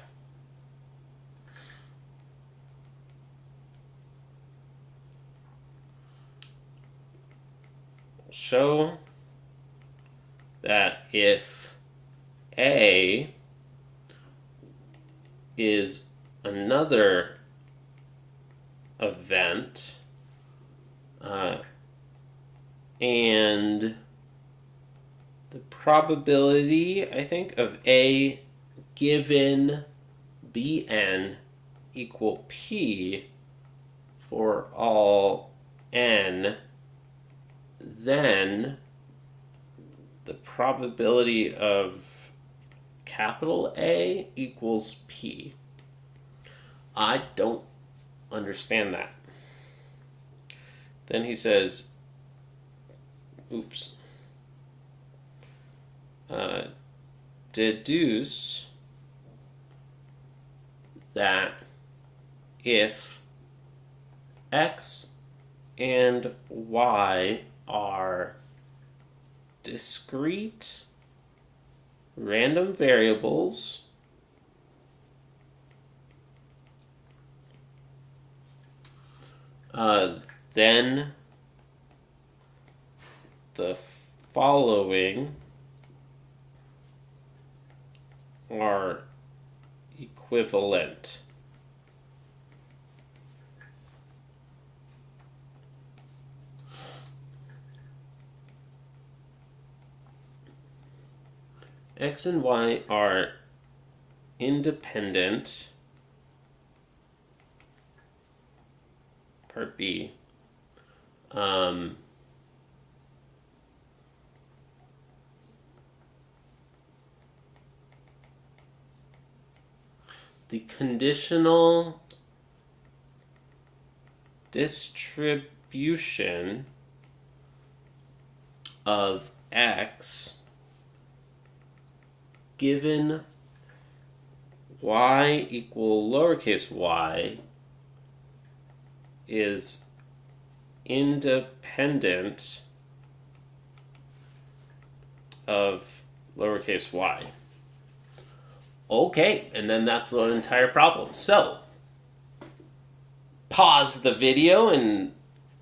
Show that if A is another event and the probability, I think, of A given Bn equal P for all n, then the probability of capital A equals P. I don't understand that. Then he says, deduce that if X and Y are discrete random variables, then the following are equivalent. X and Y are independent, part B, the conditional distribution of X given Y equal lowercase y is independent of lowercase y. Okay, and then that's the entire problem. So, pause the video and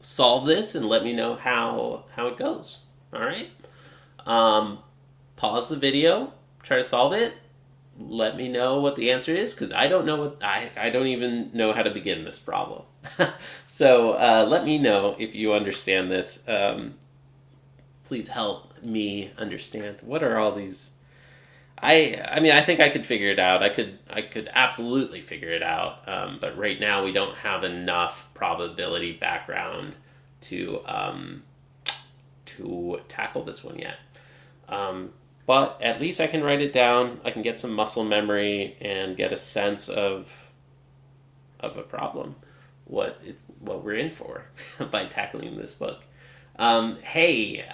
solve this and let me know how it goes. All right? Pause the video, try to solve it. Let me know what the answer is, because I don't know I don't even know how to begin this problem. So let me know if you understand this. Please help me understand. What are all these? I mean, I think I could figure it out. I could absolutely figure it out. But right now we don't have enough probability background to tackle this one yet. But at least I can write it down. I can get some muscle memory and get a sense of a problem, what we're in for by tackling this book. Hey,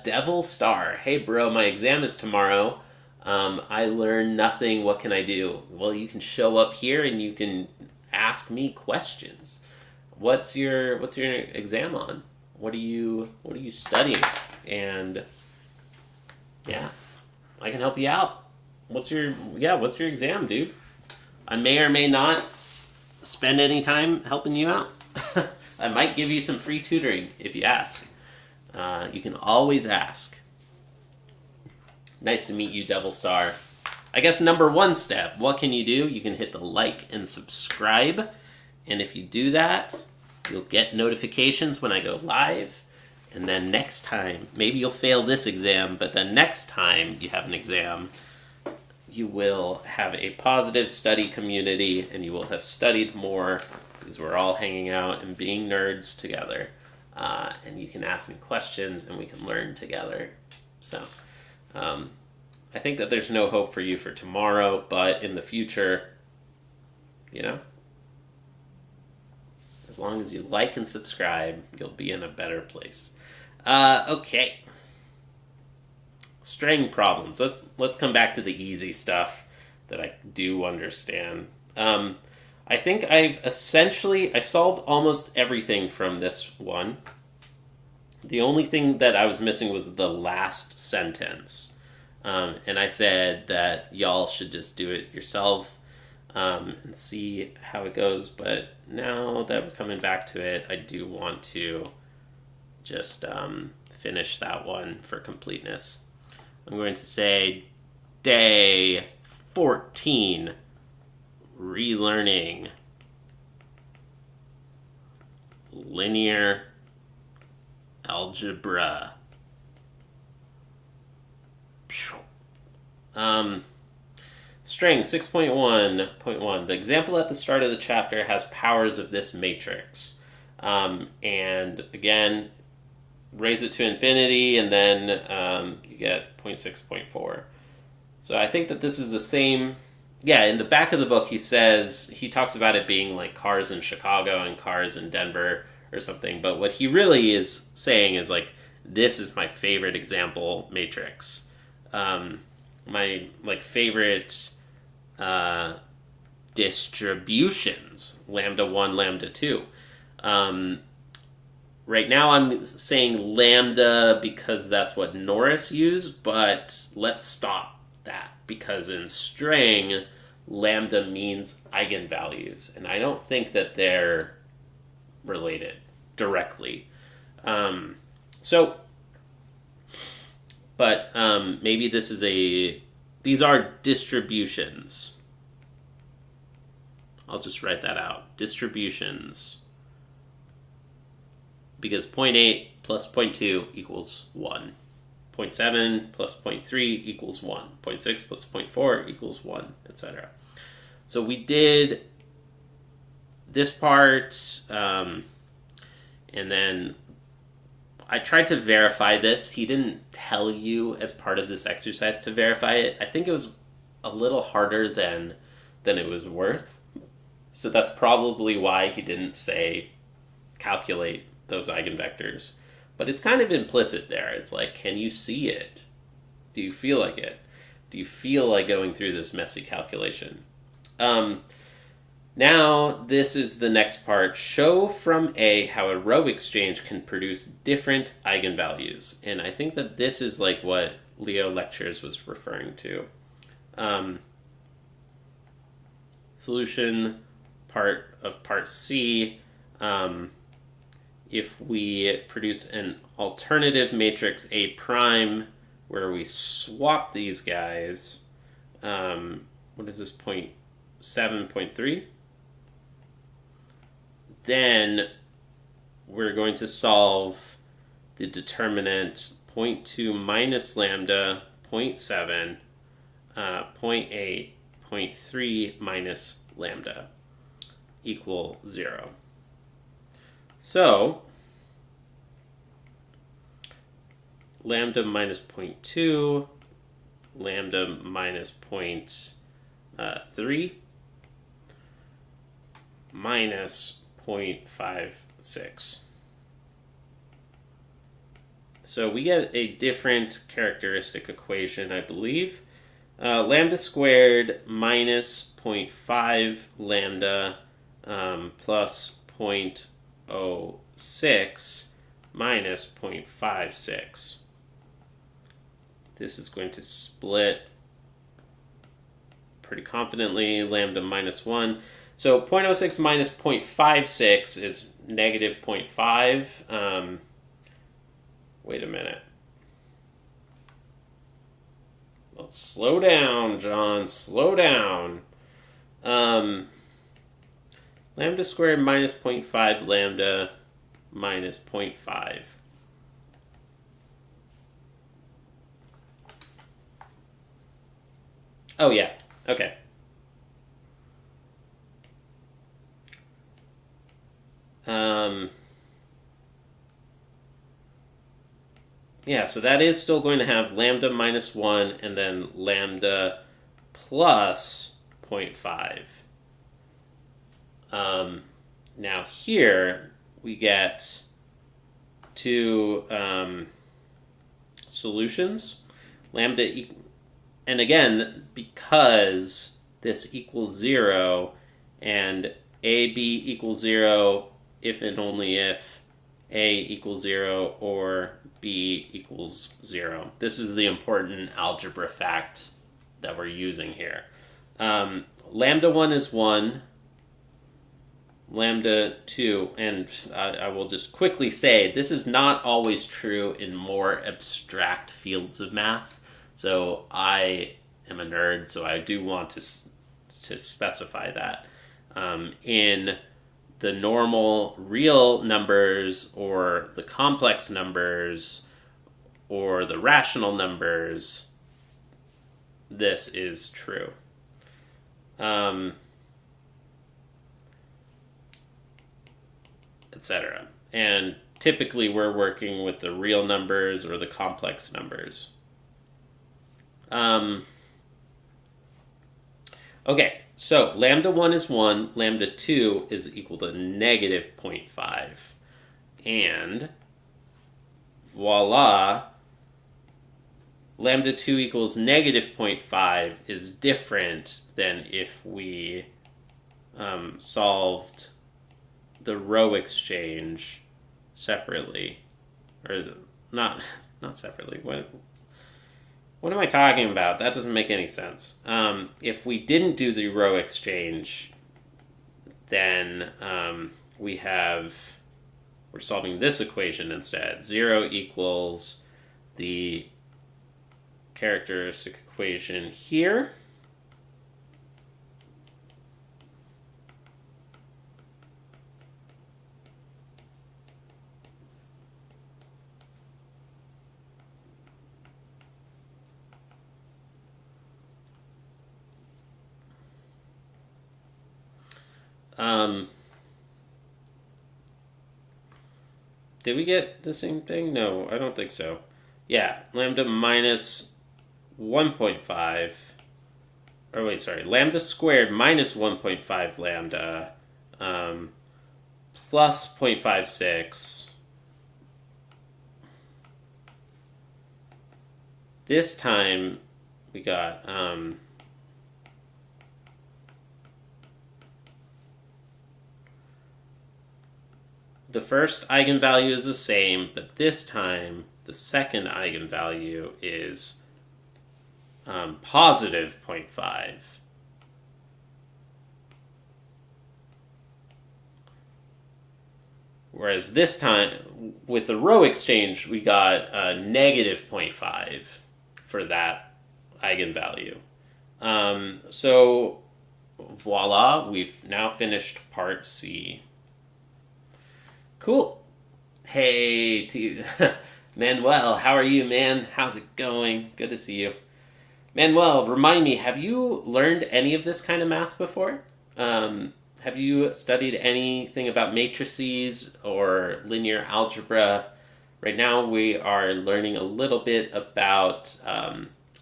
Devil Star. Hey, bro, my exam is tomorrow. I learned nothing. What can I do? Well, you can show up here and you can ask me questions. What's your exam on? What are you studying? And yeah, I can help you out. What's your exam, dude? I may or may not spend any time helping you out. I might give you some free tutoring if you ask. You can always ask. Nice to meet you, Devil Star. I guess number one step, what can you do? You can hit the like and subscribe. And if you do that, you'll get notifications when I go live. And then next time, maybe you'll fail this exam, but then next time you have an exam, you will have a positive study community and you will have studied more because we're all hanging out and being nerds together. And you can ask me questions and we can learn together. So I think that there's no hope for you for tomorrow, but in the future, as long as you like and subscribe, you'll be in a better place. Okay. Strang problems. Let's come back to the easy stuff that I do understand. I think I solved almost everything from this one. The only thing that I was missing was the last sentence. And I said that y'all should just do it yourself and see how it goes. But now that we're coming back to it, I do want to just finish that one for completeness. I'm going to say day 14, relearning linear algebra. Strang 6.1.1. The example at the start of the chapter has powers of this matrix. And again, raise it to infinity, and then you get 0.6.4. So I think that this is the same. Yeah, in the back of the book, he talks about it being like cars in Chicago and cars in Denver or something. But what he really is saying is like, this is my favorite example matrix. My favorite distributions, lambda 1, lambda 2. Right now I'm saying lambda because that's what Norris used, but let's stop that because in Strang, lambda means eigenvalues, and I don't think that they're related directly. But maybe these are distributions. I'll just write that out. Distributions. Because 0.8 plus 0.2 equals 1. 0.7 plus 0.3 equals 1. 0.6 plus 0.4 equals 1, etc. So we did this part, and then I tried to verify this. He didn't tell you as part of this exercise to verify it. I think it was a little harder than it was worth. So that's probably why he didn't say calculate those eigenvectors. But it's kind of implicit there. It's like, can you see it? Do you feel like it? Do you feel like going through this messy calculation? Now, this is the next part. Show from A how a row exchange can produce different eigenvalues. And I think that this is like what Leo Lectures was referring to. Solution part of part C. If we produce an alternative matrix A prime where we swap these guys, what is this, 0.7.3? Then we're going to solve the determinant 0.2 minus lambda, 0.7, 0.8, 0.3 minus lambda equal 0. So lambda minus 0.2, lambda minus 0.3 minus 0.56. so we get a different characteristic equation, I believe. Lambda squared minus 0.5 lambda plus 0.06 minus 0.56. This is going to split pretty confidently, lambda minus 1. So 0.06 minus 0.56 is negative 0.5. Wait a minute. Let's slow down, John. Slow down. Lambda squared minus 0.5 lambda minus 0.5. Oh, yeah. Okay. Yeah, so that is still going to have lambda minus 1 and then lambda plus 0.5. Now here we get two solutions. Lambda, and again, because this equals 0 and AB equals 0 if and only if A equals 0 or B equals 0. This is the important algebra fact that we're using here. Lambda 1 is 1, lambda 2, and I will just quickly say this is not always true in more abstract fields of math. So I am a nerd, so I do want to specify that. In the normal real numbers or the complex numbers or the rational numbers, this is true. Etc. And typically we're working with the real numbers or the complex numbers. Okay, so lambda 1 is 1, lambda 2 is equal to negative 0.5. And voila, lambda 2 equals negative 0.5 is different than if we solved the row exchange separately. Or not separately. What am I talking about? That doesn't make any sense. If we didn't do the row exchange, then we're solving this equation instead. 0 equals the characteristic equation here. Did we get the same thing? No, I don't think so. Yeah, lambda minus 1.5. Or wait, sorry. Lambda squared minus 1.5 lambda plus 0.56. This time we got the first eigenvalue is the same, but this time the second eigenvalue is positive 0.5. Whereas this time, with the row exchange, we got negative 0.5 for that eigenvalue. So voila, we've now finished part C. Cool. Hey, Manuel, how are you, man? How's it going? Good to see you. Manuel, remind me, have you learned any of this kind of math before? Have you studied anything about matrices or linear algebra? Right now we are learning a little bit about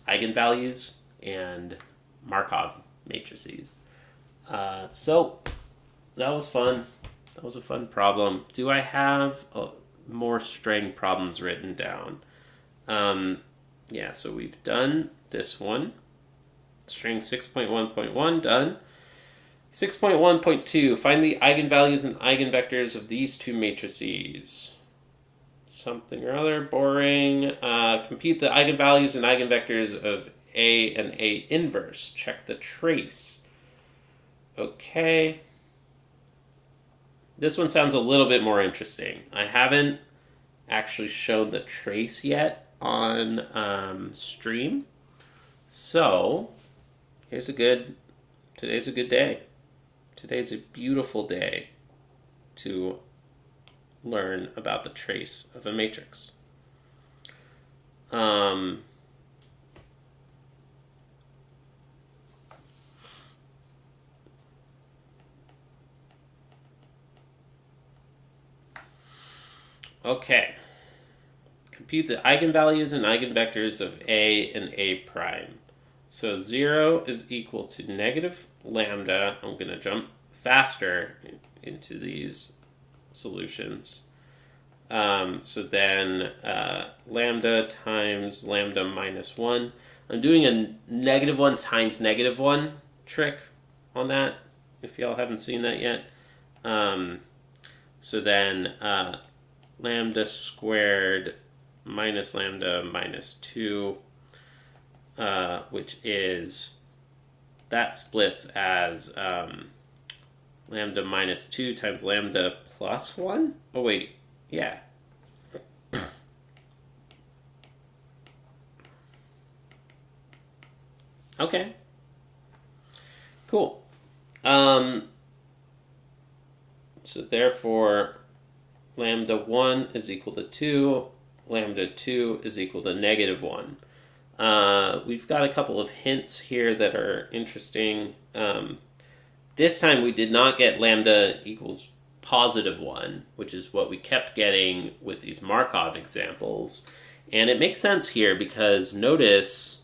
eigenvalues and Markov matrices. So that was fun. That was a fun problem. Do I have more Strang problems written down. Yeah, so we've done this one. Strang 6.1.1 done. 6.1.2, find the eigenvalues and eigenvectors of these two matrices. Something or other, boring. Compute the eigenvalues and eigenvectors of A and A inverse. Check the trace. Okay. This one sounds a little bit more interesting. I haven't actually shown the trace yet on stream. So, today's a good day. Today's a beautiful day to learn about the trace of a matrix. Okay. Compute the eigenvalues and eigenvectors of A and A prime. So 0 is equal to negative lambda. I'm going to jump faster into these solutions. So then lambda times lambda minus 1. I'm doing a negative 1 times negative 1 trick on that, if y'all haven't seen that yet. So then lambda squared minus lambda minus 2, which is, that splits as lambda minus 2 times lambda plus 1? Oh, wait. Yeah. Okay. Cool. So therefore, lambda 1 is equal to 2. Lambda 2 is equal to negative 1. We've got a couple of hints here that are interesting. This time we did not get lambda equals positive 1, which is what we kept getting with these Markov examples. And it makes sense here because notice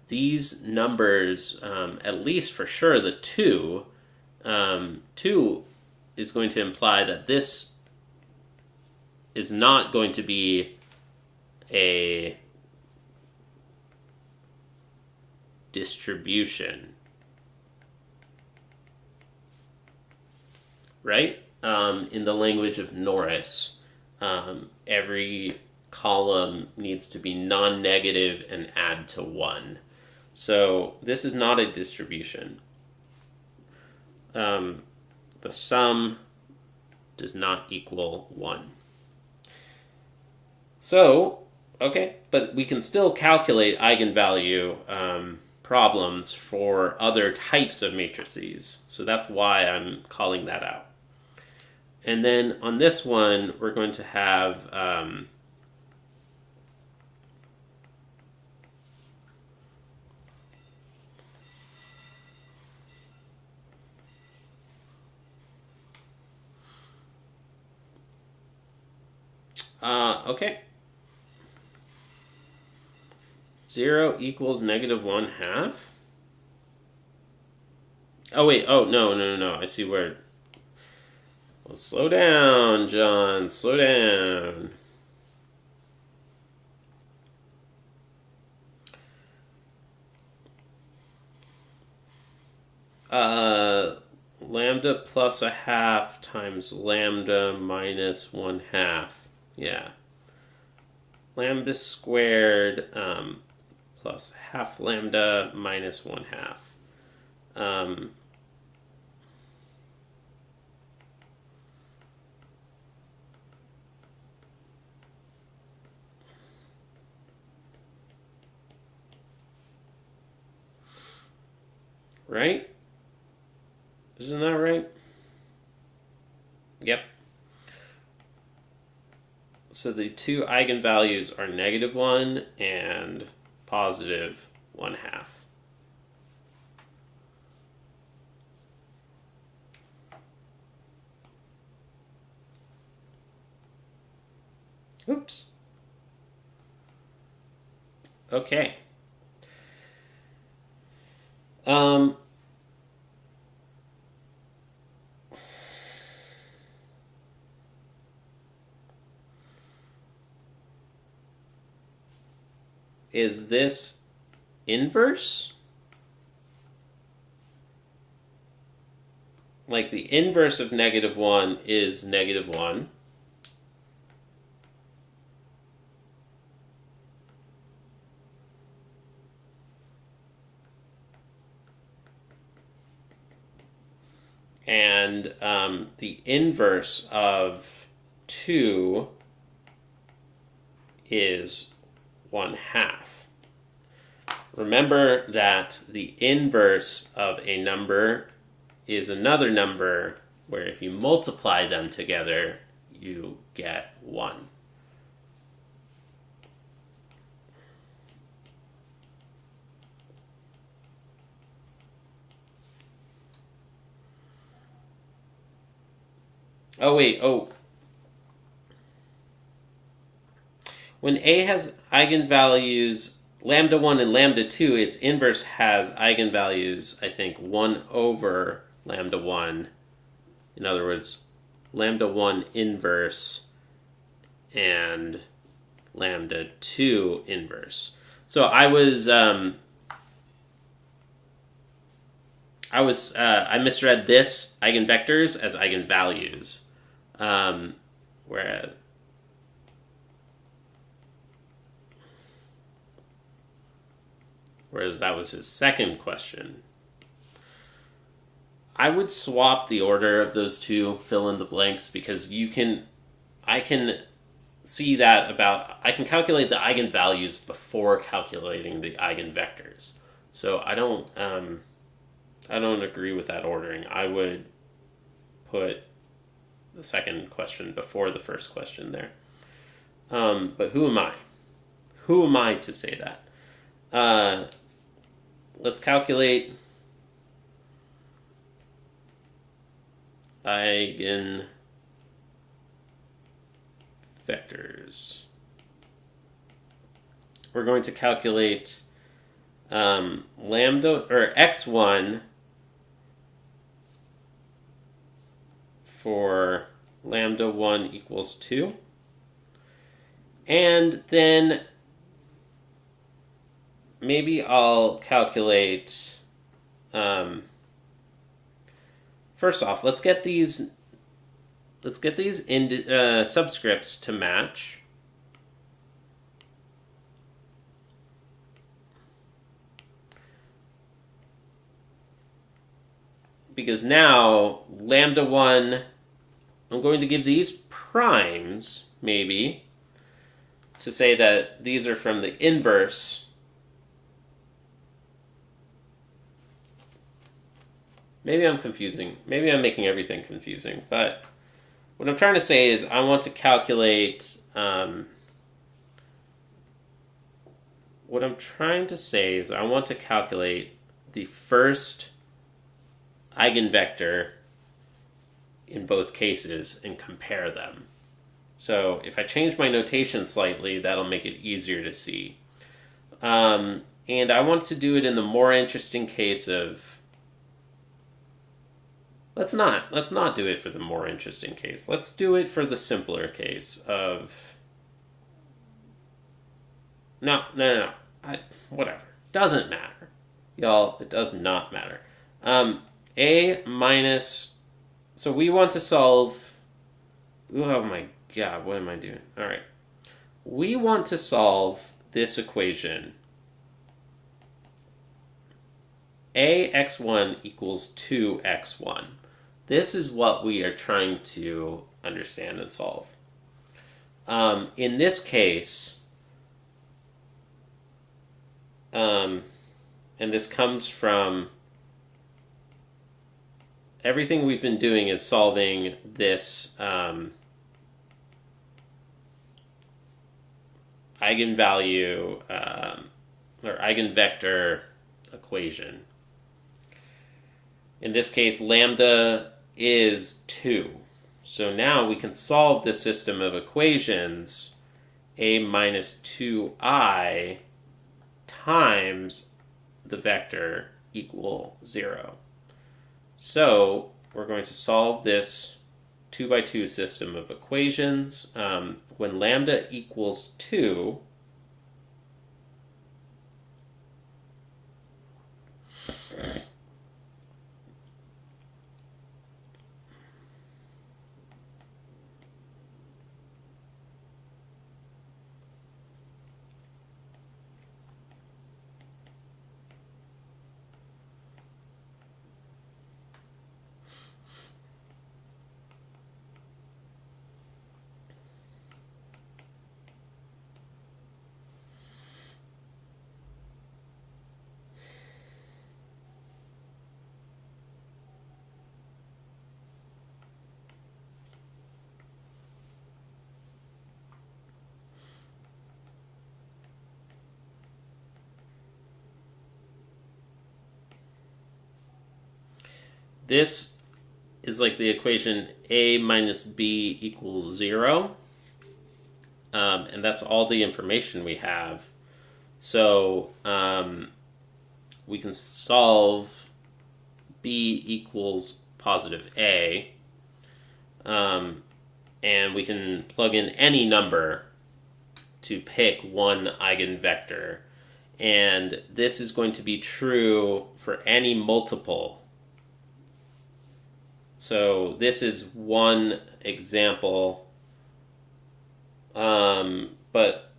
these numbers, at least for sure the 2, 2 is going to imply that this is not going to be a distribution, right? In the language of Norris, every column needs to be non-negative and add to 1. So this is not a distribution. The sum does not equal 1. So, okay, but we can still calculate eigenvalue problems for other types of matrices. So that's why I'm calling that out. And then on this one, we're going to have okay. 0 equals negative 1/2. Oh, wait. Oh, no. I see where... Well, slow down, John. Slow down. Lambda plus 1/2 times lambda minus 1/2. Yeah. Lambda squared plus half lambda minus 1/2. Right? Isn't that right? Yep. So the two eigenvalues are negative 1 and positive 1/2. Oops. Okay. is this inverse? Like the inverse of -1 is -1. And the inverse of 2 is 1/2. Remember that the inverse of a number is another number where if you multiply them together, you get 1. Oh, wait. Oh. When A has eigenvalues lambda 1 and lambda 2, its inverse has eigenvalues, I think, 1 over lambda 1. In other words, lambda 1 inverse and lambda 2 inverse. So I misread this eigenvectors as eigenvalues. Whereas that was his second question. I would swap the order of those two fill in the blanks because I can see that I can calculate the eigenvalues before calculating the eigenvectors. So I don't agree with that ordering. I would put the second question before the first question there. But who am I? Who am I to say that? Let's calculate eigenvectors. We're going to calculate lambda or x1 for lambda 1 equals 2. And then maybe I'll calculate, first off, let's get these subscripts to match. Because now, lambda 1, I'm going to give these primes, maybe, to say that these are from the inverse. Maybe I'm confusing. Maybe I'm making everything confusing. But what I'm trying to say is I want to calculate... the first eigenvector in both cases and compare them. So if I change my notation slightly, that'll make it easier to see. And I want to do it in the more interesting case of... Let's not do it for the more interesting case. Let's do it for the simpler case of... No. Whatever. Doesn't matter. Y'all, it does not matter. A minus... So we want to solve... Oh my god, what am I doing? All right. We want to solve this equation. Ax1 equals 2x1. This is what we are trying to understand and solve. In this case, and this comes from everything we've been doing is solving this eigenvalue or eigenvector equation. In this case, lambda is 2. So now we can solve this system of equations a minus 2I times the vector equal 0. So we're going to solve this 2 by 2 system of equations. When lambda equals 2, this is like the equation a minus b equals 0. And that's all the information we have. So we can solve b equals positive a. And we can plug in any number to pick one eigenvector. And this is going to be true for any multiple. So this is one example, but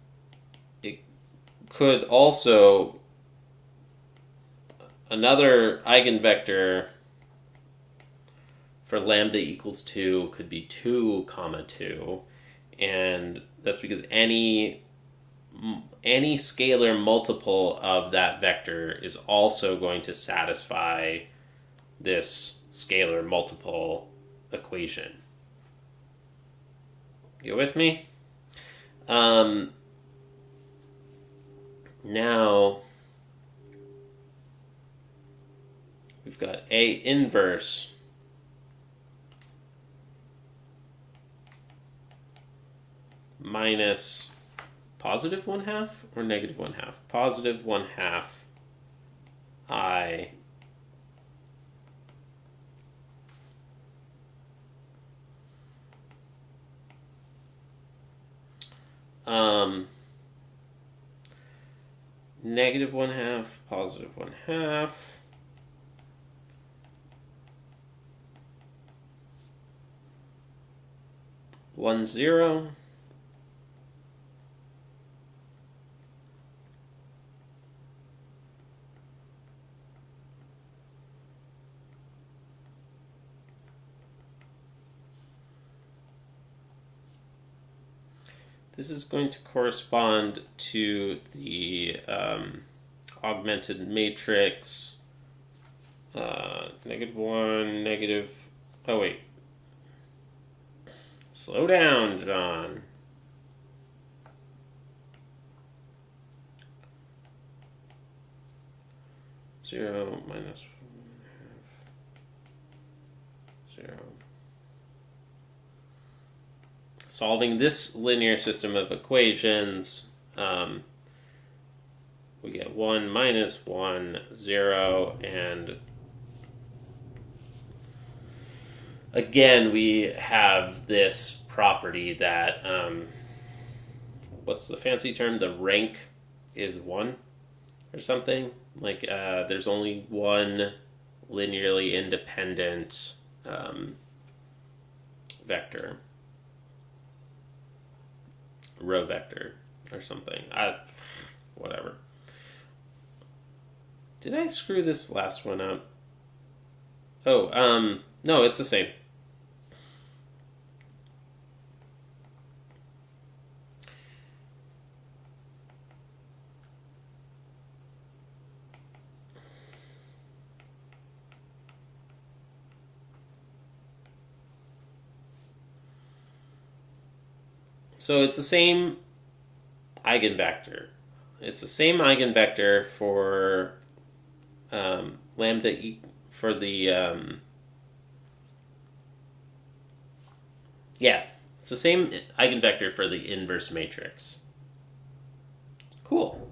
it could also, another eigenvector for lambda equals 2 could be 2 comma 2, and that's because any scalar multiple of that vector is also going to satisfy this scalar multiple equation. You with me? Now we've got A inverse minus positive 1/2 or negative 1/2? Positive 1/2 I negative 1/2, positive 1/2, one 0, this is going to correspond to the augmented matrix, -1, negative, oh wait, slow down, John. Zero minus 1/2, 0. Solving this linear system of equations, we get 1 minus 1, 0, and again we have this property that, what's the fancy term? The rank is 1 or something. Like there's only one linearly independent vector. Row vector or something. Whatever. Did I screw this last one up? Oh, no, it's the same. So it's the same eigenvector. It's the same eigenvector for lambda for the it's the same eigenvector for the inverse matrix. Cool.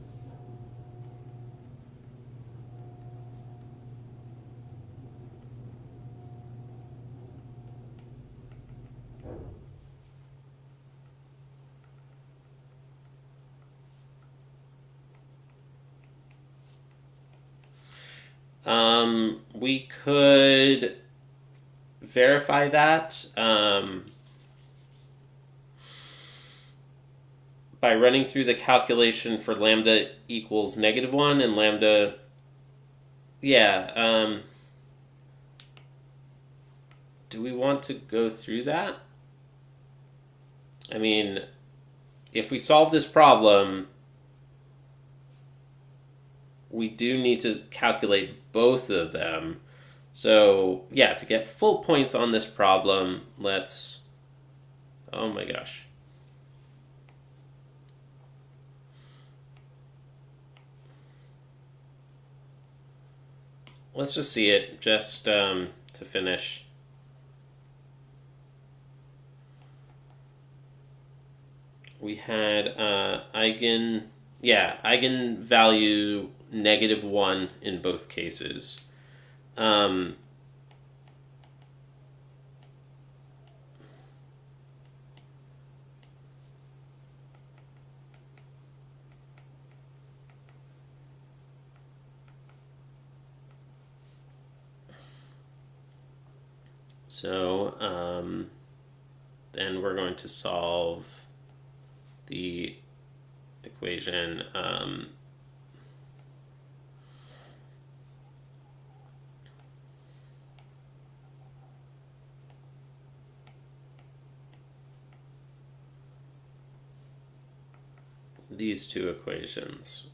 We could verify that by running through the calculation for lambda equals -1 and lambda, do we want to go through that? I mean, if we solve this problem, we do need to calculate both of them. So, yeah, to get full points on this problem, let's... Oh my gosh. Let's just see it. Just to finish. We had eigenvalue -1 in both cases. So then we're going to solve the equation these two equations.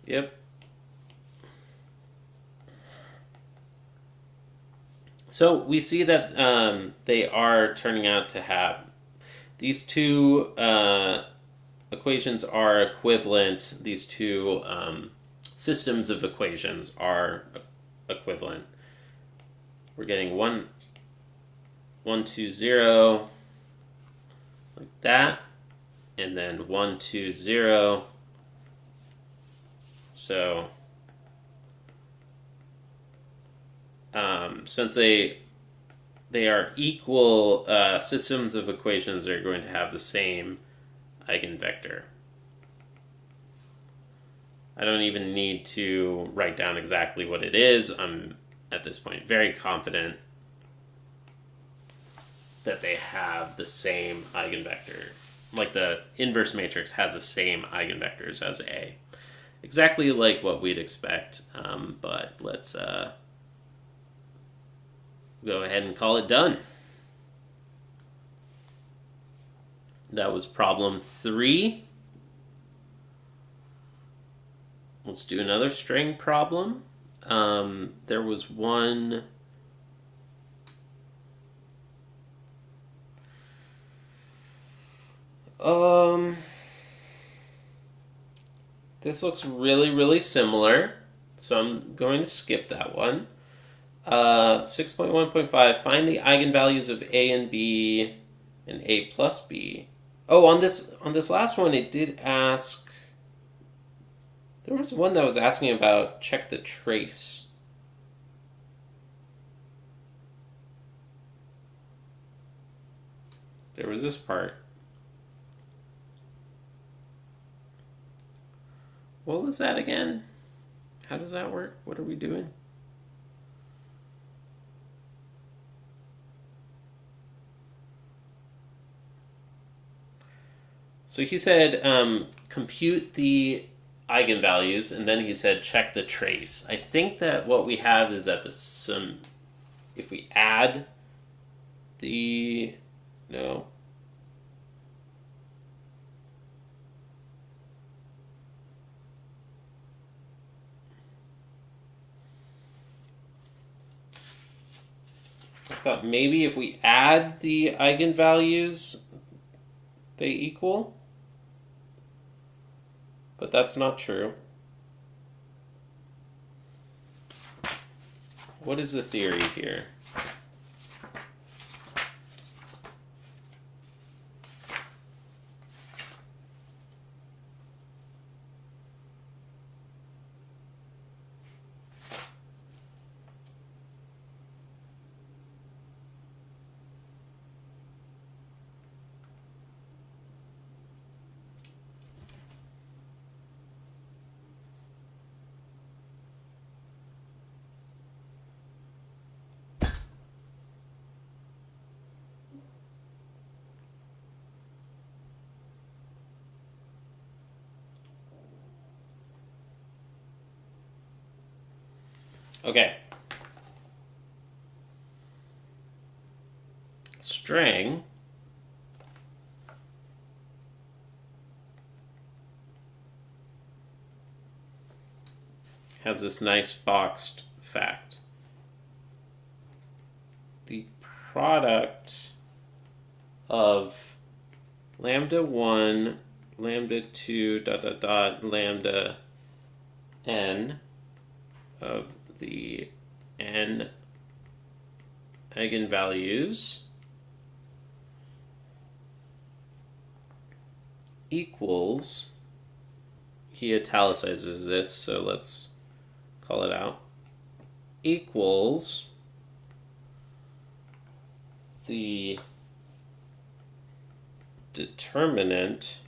Yep. So we see that they are turning out to have these two equations are equivalent. These two systems of equations are equivalent. We're getting 1, 1, 2, 0 like that, and then 1, 2, 0. So since they are equal systems of equations, they're going to have the same eigenvector. I don't even need to write down exactly what it is. I'm, at this point, very confident that they have the same eigenvector. Like the inverse matrix has the same eigenvectors as A. Exactly like what we'd expect, but let's go ahead and call it done. That was problem 3. Let's do another string problem. There was one. This looks really, really similar, so I'm going to skip that one. 6.1.5, find the eigenvalues of A and B and A plus B. Oh, on this last one, it did ask. There was one that was asking about check the trace. There was this part. What was that again? How does that work? What are we doing? So he said compute the eigenvalues, and then he said check the trace. I think that what we have is that the sum, if we add the, no. I thought maybe if we add the eigenvalues, they equal. But that's not true. What is the theory here? Okay. Strang has this nice boxed fact. The product of lambda 1, lambda 2, dot, dot, dot, lambda n of the n eigenvalues equals, he italicizes this, so let's call it out, equals the determinant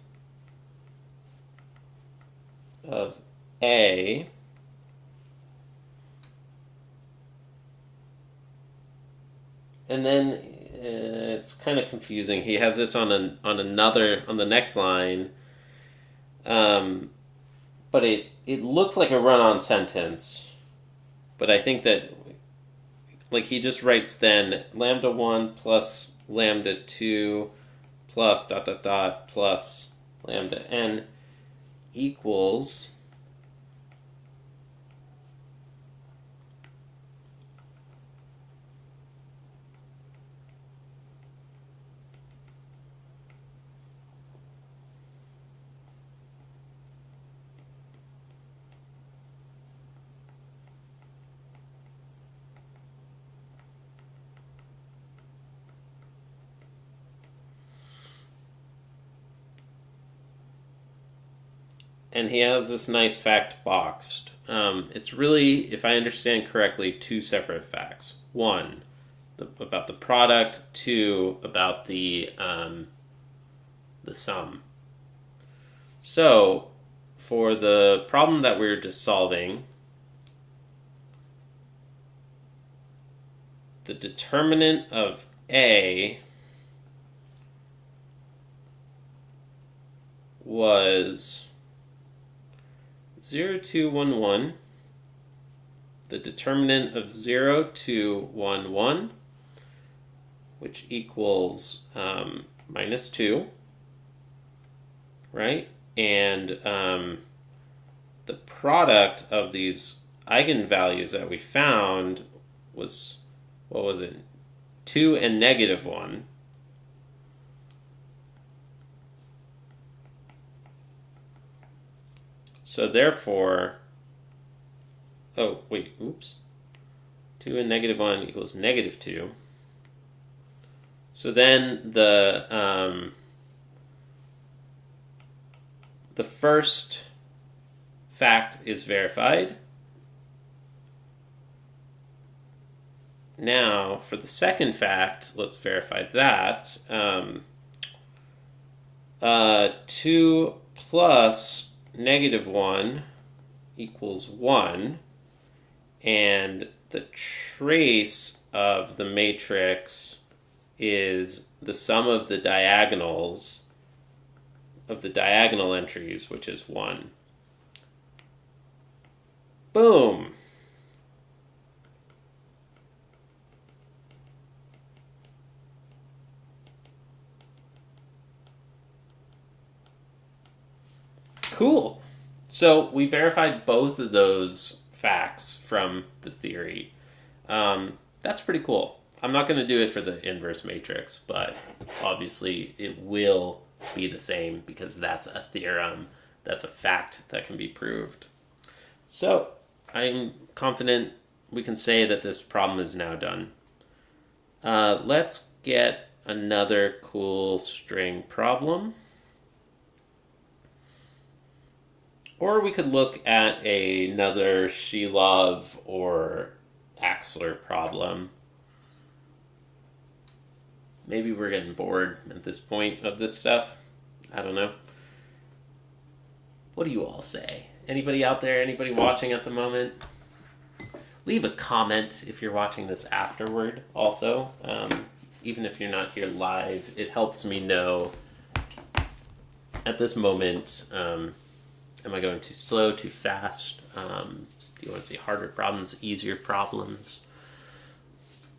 of A and then it's kind of confusing. He has this on the next line, but it looks like a run-on sentence. But I think that like he just writes then lambda 1 plus lambda 2 plus dot dot dot plus lambda n equals and he has this nice fact boxed. It's really, if I understand correctly, two separate facts. One, about the product. Two, about the sum. So, for the problem that we're just solving, the determinant of A was 0, 2, 1, 1. The determinant of 0, 2, 1, 1, which equals minus 2, right? And the product of these eigenvalues that we found was, what was it? 2 and negative 1. So therefore, oh, wait, oops. 2 and negative 1 equals negative 2. So then the first fact is verified. Now, for the second fact, let's verify that. 2 plus negative 1 equals 1, and the trace of the matrix is the sum of the diagonals of the diagonal entries, which is 1. Boom! Cool. So we verified both of those facts from the theory. That's pretty cool. I'm not going to do it for the inverse matrix, but obviously it will be the same because that's a theorem. That's a fact that can be proved. So I'm confident we can say that this problem is now done. Let's get another cool string problem. Or we could look at another Shilov or Adler problem. Maybe we're getting bored at this point of this stuff. I don't know. What do you all say? Anybody out there? Anybody watching at the moment? Leave a comment if you're watching this afterward also. Even if you're not here live, it helps me know at this moment, am I going too slow, too fast? Do you want to see harder problems, easier problems?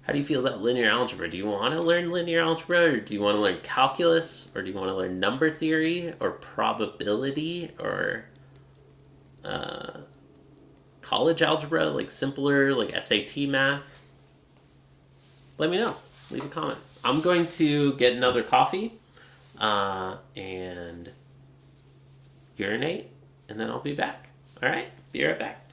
How do you feel about linear algebra? Do you want to learn linear algebra, or do you want to learn calculus, or do you want to learn number theory, or probability, or college algebra, like simpler, like SAT math? Let me know. Leave a comment. I'm going to get another coffee. and urinate, and then I'll be back. All right? Be right back.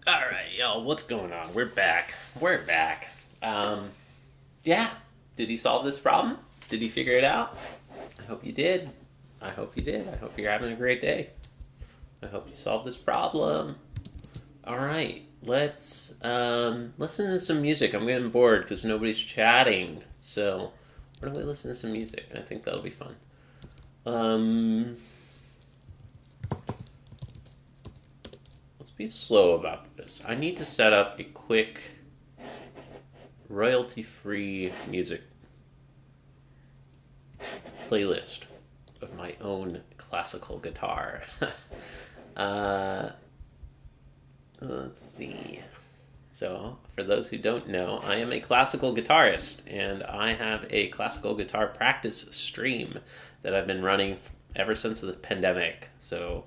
All right, y'all, what's going on? We're back. We're back. Yeah. Did he solve this problem? Did he figure it out? I hope you did. I hope you did. I hope you're having a great day. I hope you solved this problem. All right, let's listen to some music. I'm getting bored because nobody's chatting. So why don't we listen to some music? I think that'll be fun. Let's be slow about this. I need to set up a quick royalty-free music playlist of my own classical guitar. Let's see. So, for those who don't know, I am a classical guitarist, and I have a classical guitar practice stream that I've been running ever since the pandemic. So,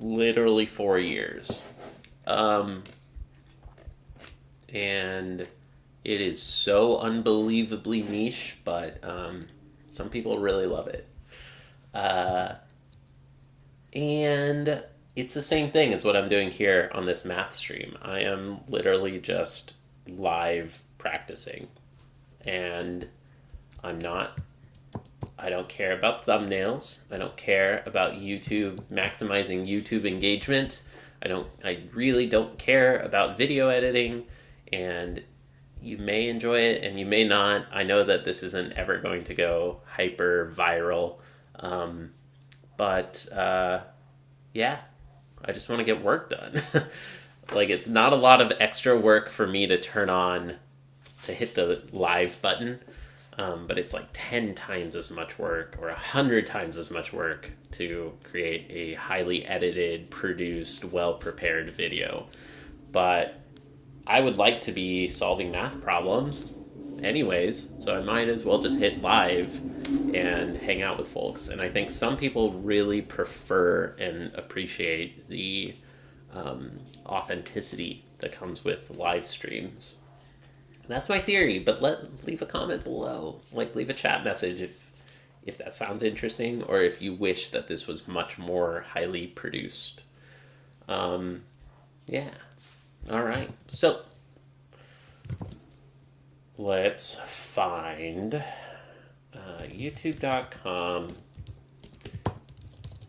literally 4 years. And it is so unbelievably niche, but some people really love it. And it's the same thing as what I'm doing here on this math stream. I am literally just live practicing. And I don't care about thumbnails. I don't care about YouTube, maximizing YouTube engagement. I really don't care about video editing, and you may enjoy it and you may not. I know that this isn't ever going to go hyper viral. But yeah, I just want to get work done. Like, it's not a lot of extra work for me to turn on, to hit the live button. But it's like 10 times as much work or 100 times as much work to create a highly edited, produced, well-prepared video. But I would like to be solving math problems anyways, so I might as well just hit live and hang out with folks. And I think some people really prefer and appreciate the authenticity that comes with live streams. That's my theory, but leave a comment below. Like, leave a chat message if that sounds interesting, or if you wish that this was much more highly produced. Yeah. All right. So let's find youtube.com.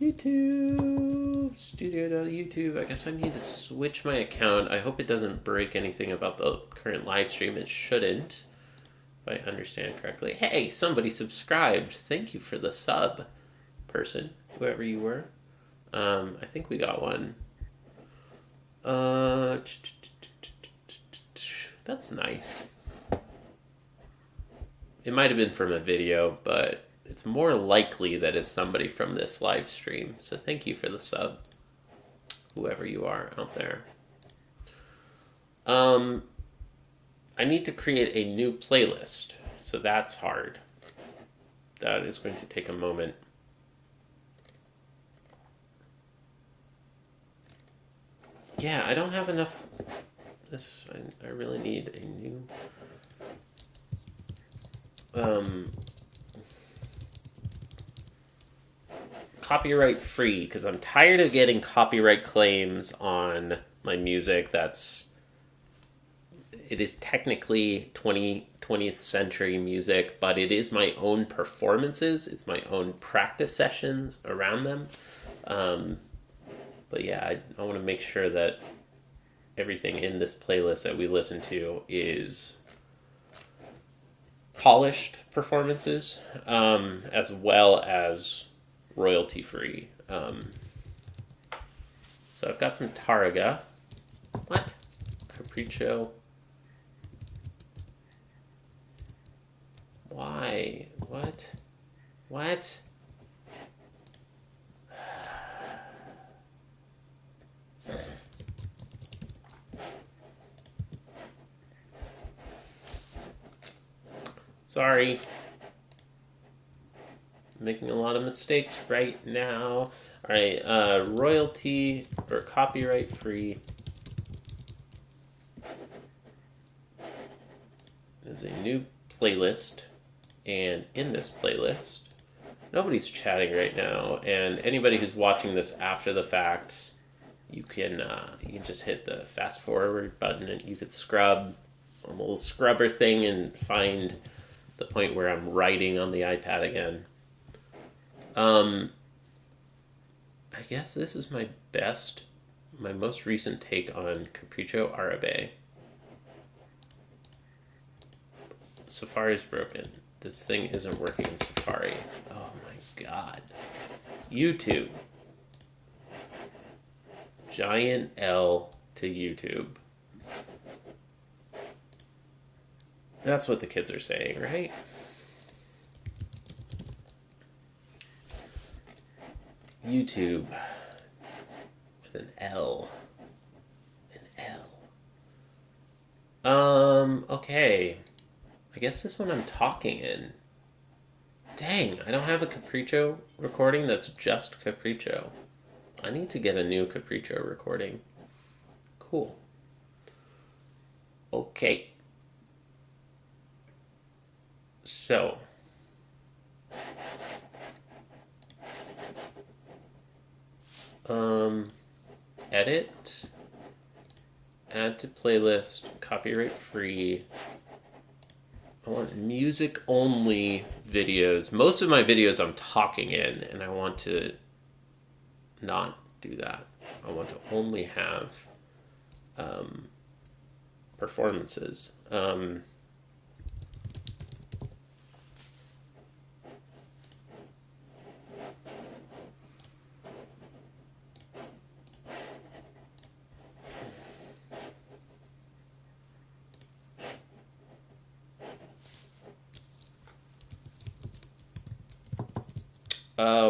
YouTube, studio.youtube. I guess I need to switch my account. I hope it doesn't break anything about the current live stream. It shouldn't, if I understand correctly. Hey, somebody subscribed. Thank you for the sub, person, whoever you were. I think we got one. That's nice. It might have been from a video, but it's more likely that it's somebody from this live stream. So thank you for the sub, whoever you are out there. I need to create a new playlist, so that's hard. That is going to take a moment. Yeah, I don't have enough. I really need a new copyright free, because I'm tired of getting copyright claims on my music. It is technically 20th century music, but it is my own performances. It's my own practice sessions around them. But yeah, I want to make sure that everything in this playlist that we listen to is polished performances, as well as royalty free. So I've got some Targa. What? Capriccio. Why? What? What? Sorry. Making a lot of mistakes right now. All right, royalty or copyright free is a new playlist, and in this playlist, nobody's chatting right now, and anybody who's watching this after the fact you can just hit the fast forward button and you could scrub a little scrubber thing and find the point where I'm writing on the iPad again. I guess this is my most recent take on Capriccio Arabe. Safari's broken. This thing isn't working in Safari. Oh my god. YouTube. Giant L to YouTube. That's what the kids are saying, right? YouTube with an L. An L. Okay. I guess this one I'm talking in. Dang, I don't have a Capriccio recording that's just Capriccio. I need to get a new Capriccio recording. Cool. Okay. So. Edit. Add to playlist. Copyright free. I want music only videos. Most of my videos I'm talking in, and I want to not do that. I want to only have performances.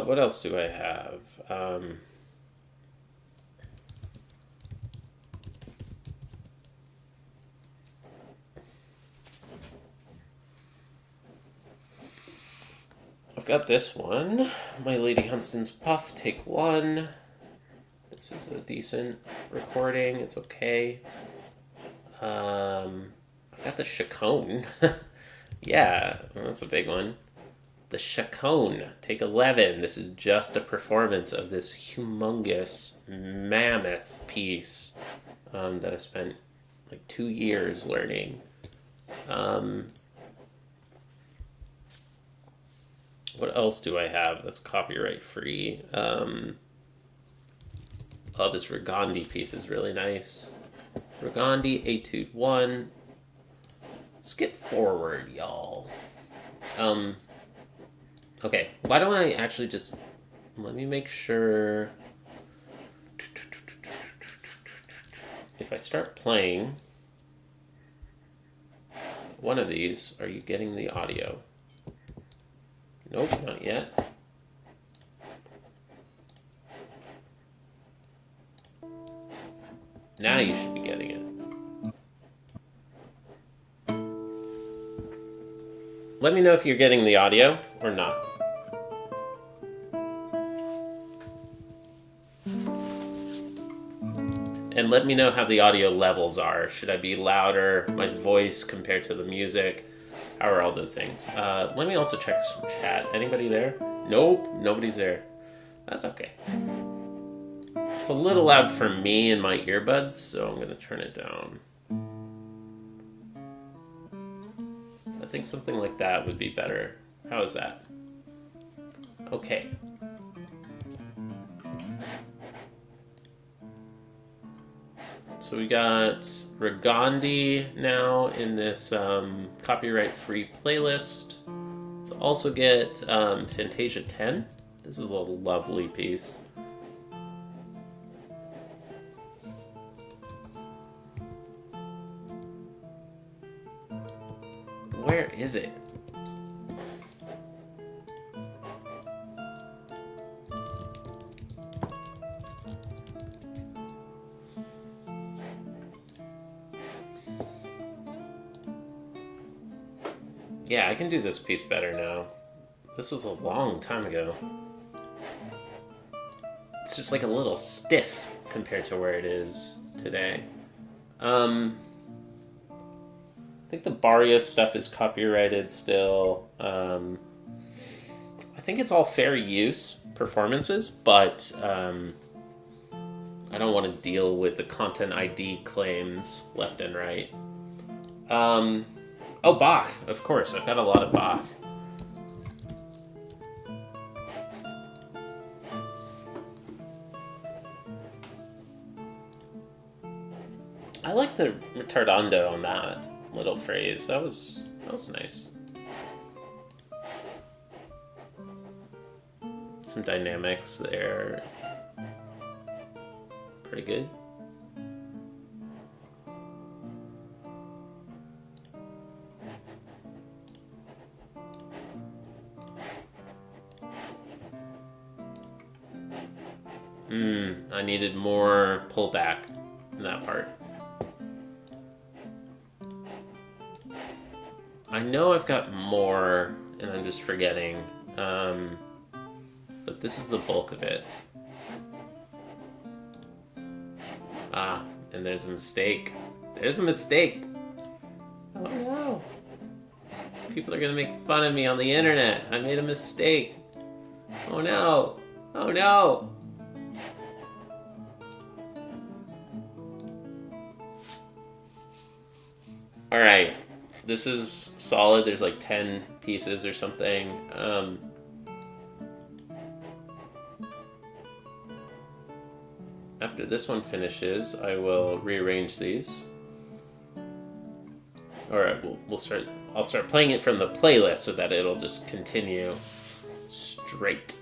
What else do I have? I've got this one. My Lady Hunstan's Puff, take one. This is a decent recording. It's okay. I've got the Chacon. Yeah, that's a big one. The Chacon, take 11. This is just a performance of this humongous mammoth piece that I spent like 2 years learning. What else do I have that's copyright free? Oh, this Regandi piece is really nice. Regandi, Etude 1. Skip forward, y'all. Okay, why don't I actually just... Let me make sure... If I start playing one of these, are you getting the audio? Nope, not yet. Now you should be getting it. Let me know if you're getting the audio or not. And let me know how the audio levels are. Should I be louder, my voice compared to the music? How are all those things? Let me also check some chat. Anybody there? Nope, nobody's there. That's okay. It's a little loud for me in my earbuds, so I'm gonna turn it down. I think something like that would be better. How is that? Okay. So we got Regandi now in this copyright-free playlist. Let's also get Fantasia 10. This is a lovely piece. Where is it? Yeah, I can do this piece better now. This was a long time ago. It's just like a little stiff compared to where it is today. I think the Barrio stuff is copyrighted still. I think it's all fair use performances, but I I don't want to deal with the content ID claims left and right. Oh, Bach, of course. I've got a lot of Bach. I like the retardando on that little phrase. That was nice. Some dynamics there. Pretty good. I needed more pullback in that part. I know I've got more, and I'm just forgetting. But this is the bulk of it. Ah, and there's a mistake. There's a mistake! Oh no! People are gonna make fun of me on the internet. I made a mistake. Oh no! Oh no! Alright. This is solid. There's like 10 pieces or something. After this one finishes, I will rearrange these. Or I'll start playing it from the playlist so that it'll just continue straight.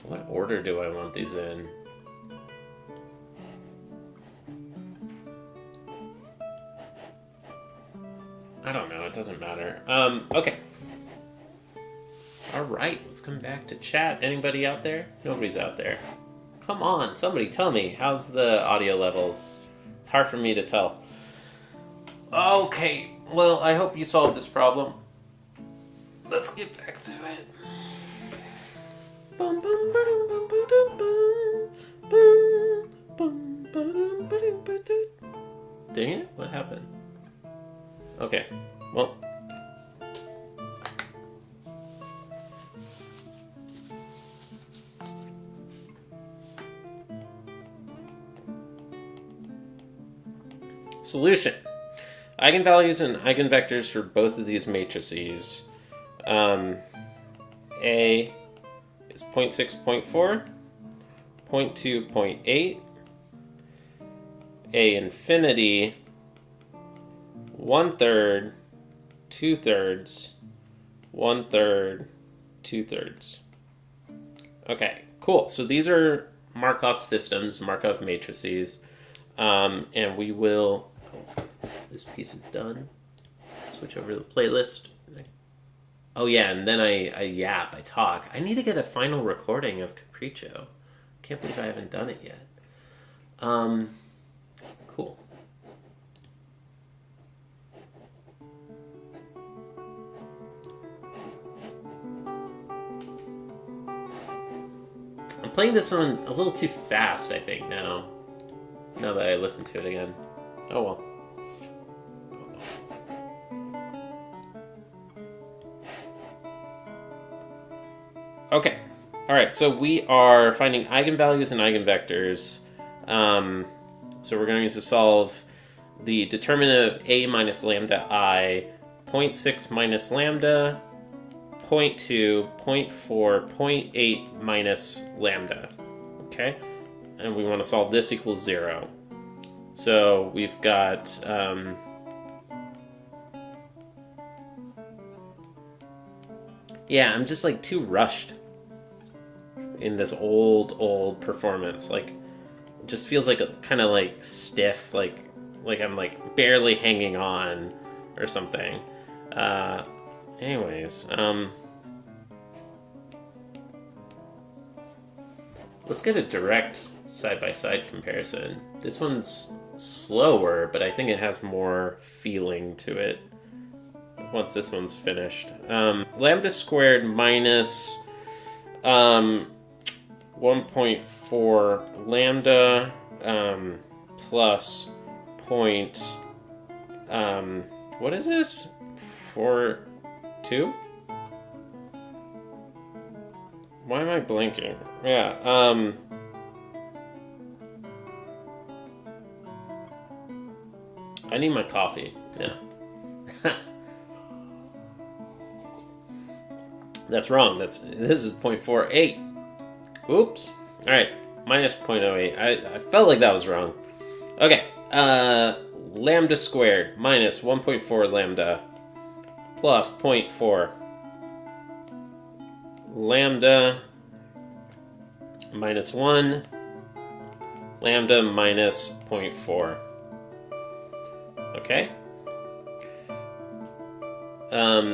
What order do I want these in? I don't know, it doesn't matter. Okay. Alright, let's come back to chat. Anybody out there? Nobody's out there. Come on, somebody tell me. How's the audio levels? It's hard for me to tell. Okay, well, I hope you solved this problem. Let's get back to it. Dang it, what happened? Okay, well. Solution. Eigenvalues and eigenvectors for both of these matrices. A is 0.6, 0.4, 0.2, 0.8, A infinity, 1/3, 2/3, 1/3, 2/3. Okay, cool. So these are Markov systems, Markov matrices, and we will. Oh, this piece is done. Switch over to the playlist. Oh yeah, and then I talk. I need to get a final recording of Capriccio. Can't believe I haven't done it yet. Cool. I'm playing this one a little too fast, I think, now that I listen to it again. Oh well. Okay, alright, so we are finding eigenvalues and eigenvectors. So we're going to solve the determinant of A minus lambda I, 0.6 minus lambda, 0.2, 0.4, 0.8 minus lambda. Okay, and we want to solve this equals 0. So we've got... yeah, I'm just like too rushed in this old performance. Like, it just feels like kind of like stiff, like I'm like barely hanging on or something. Anyways, let's get a direct side-by-side comparison. This one's slower, but I think it has more feeling to it once this one's finished. Lambda squared minus 1.4 lambda plus point, what is this? 4.2? Why am I blanking? Yeah, I need my coffee. Yeah. That's wrong. This is 0.48. Oops. All right, minus 0.08. I felt like that was wrong. Okay. Lambda squared minus 1.4 lambda plus 0.4 lambda minus 1 lambda minus 0.4. Okay.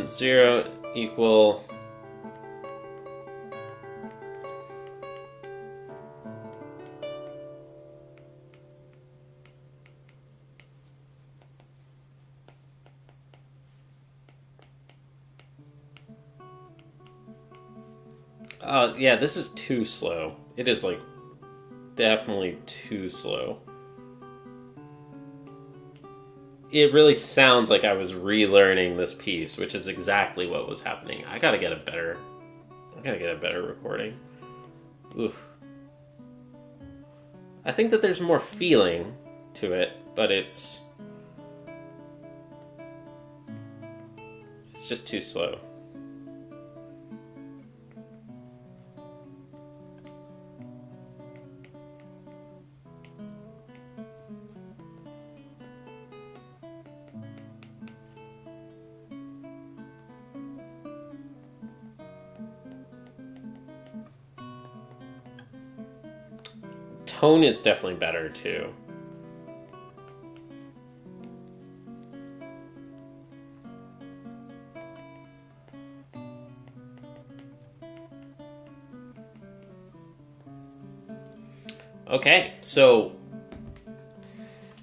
0 equal yeah, this is too slow. It is, like, definitely too slow. It really sounds like I was relearning this piece, which is exactly what was happening. I gotta get a better recording. Oof. I think that there's more feeling to it, but it's just too slow. Tone is definitely better too. Okay, so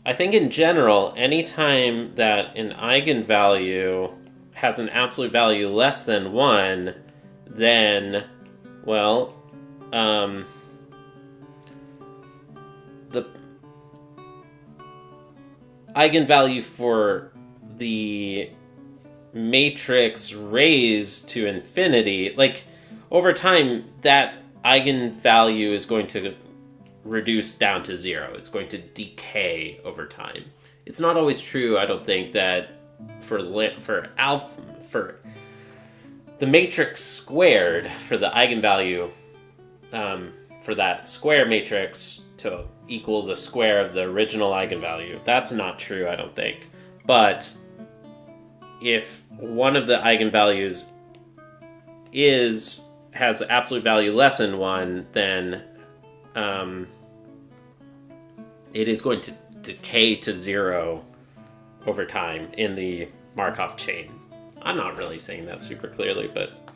I think in general, anytime that an eigenvalue has an absolute value less than 1, then, well, the eigenvalue for the matrix raised to infinity, like, over time, that eigenvalue is going to reduce down to 0. It's going to decay over time. It's not always true, I don't think, that for the matrix squared, for the eigenvalue for that square matrix to equal the square of the original eigenvalue. That's not true, I don't think. But if one of the eigenvalues has absolute value less than 1, then it is going to decay to 0 over time in the Markov chain. I'm not really saying that super clearly, but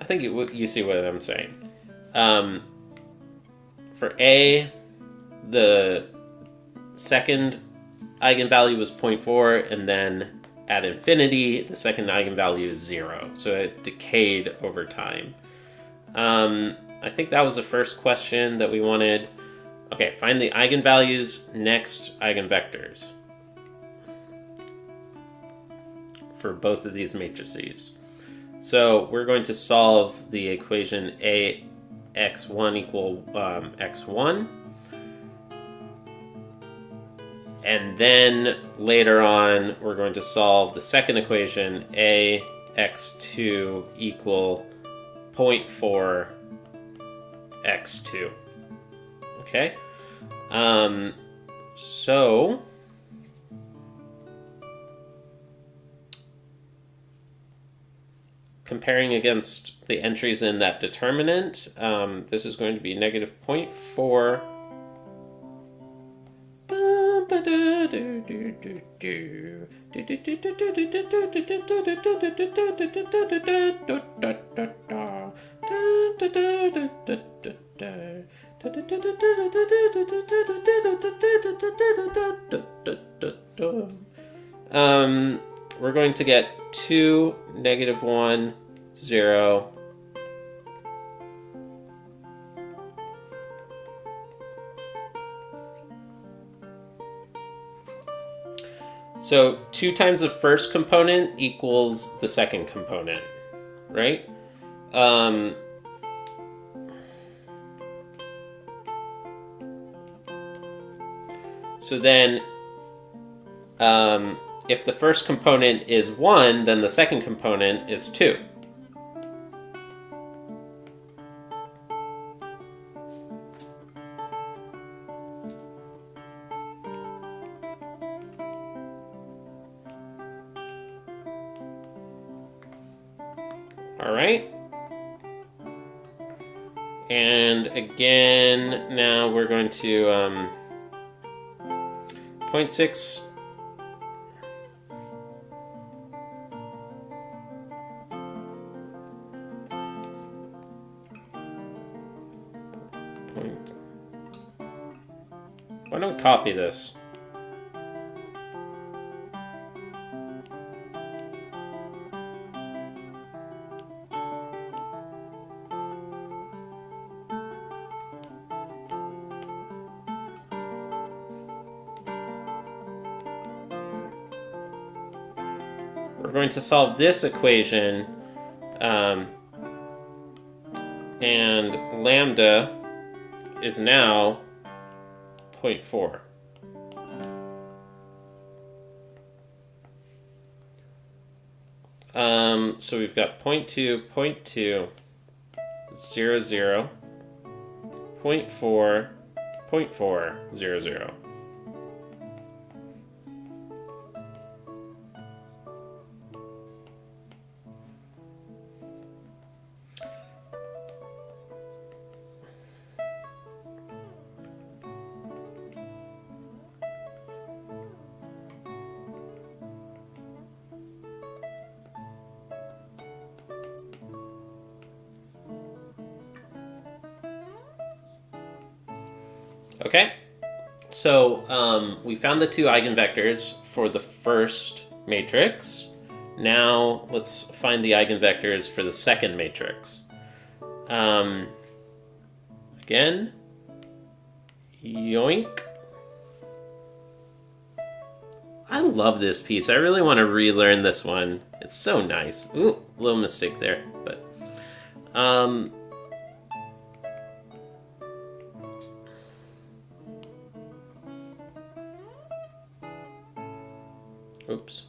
I think you see what I'm saying. For A, the second eigenvalue was 0.4, and then at infinity, the second eigenvalue is 0. So it decayed over time. I think that was the first question that we wanted. Okay, find the eigenvalues, next eigenvectors for both of these matrices. So we're going to solve the equation ax1 equal x1. And then later on, we're going to solve the second equation, ax2 equal 0.4 x2. Okay? So comparing against the entries in that determinant, this is going to be negative 0.4 We're going to get 2, -1, 0. So 2 times the first component equals the second component, right? So then, if the first component is 1, then the second component is 2. All right. And again, now we're going to 0.6 Why don't we copy this? We're going to solve this equation, and lambda is now 0.4. So we've got 0.2, 0.2, 0, 0, 0.4, 0.4, 0, 0. Okay, so we found the 2 eigenvectors for the first matrix. Now let's find the eigenvectors for the second matrix. Again, yoink. I love this piece. I really want to relearn this one. It's so nice. Ooh, little mistake there, but oops.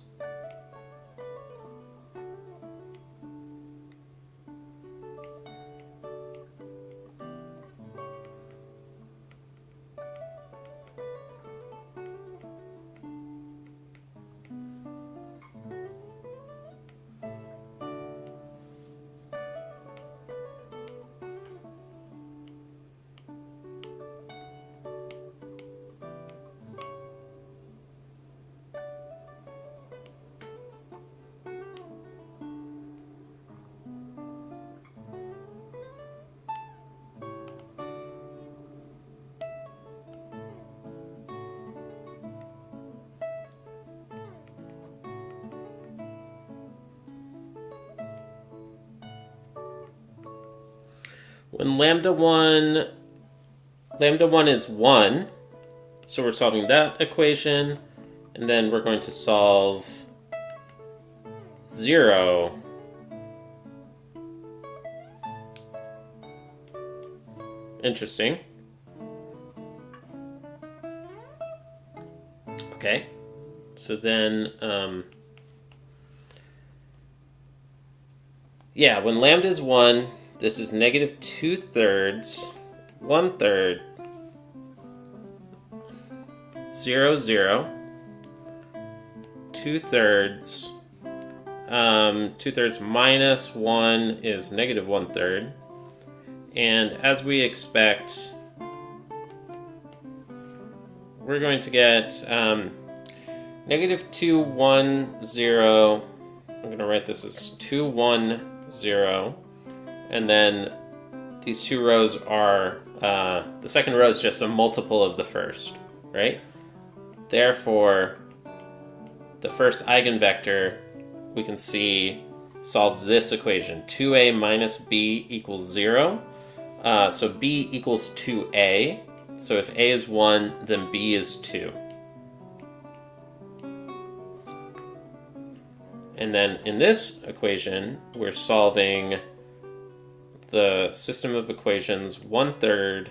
When lambda 1 is 1, so we're solving that equation, and then we're going to solve 0. Interesting. Okay, so then, yeah, when lambda is 1, this is -2/3, 1/3, 0, 0, 2/3, 2/3 minus 1 is -1/3, and as we expect, we're going to get Negative 2, 1, 0. I'm going to write this as 2, 1, 0. And then these two rows are, the second row is just a multiple of the first, right? Therefore, the first eigenvector, we can see, solves this equation. 2a minus b equals 0. So b equals 2a. So if a is 1, then b is 2. And then in this equation, we're solving the system of equations 1/3,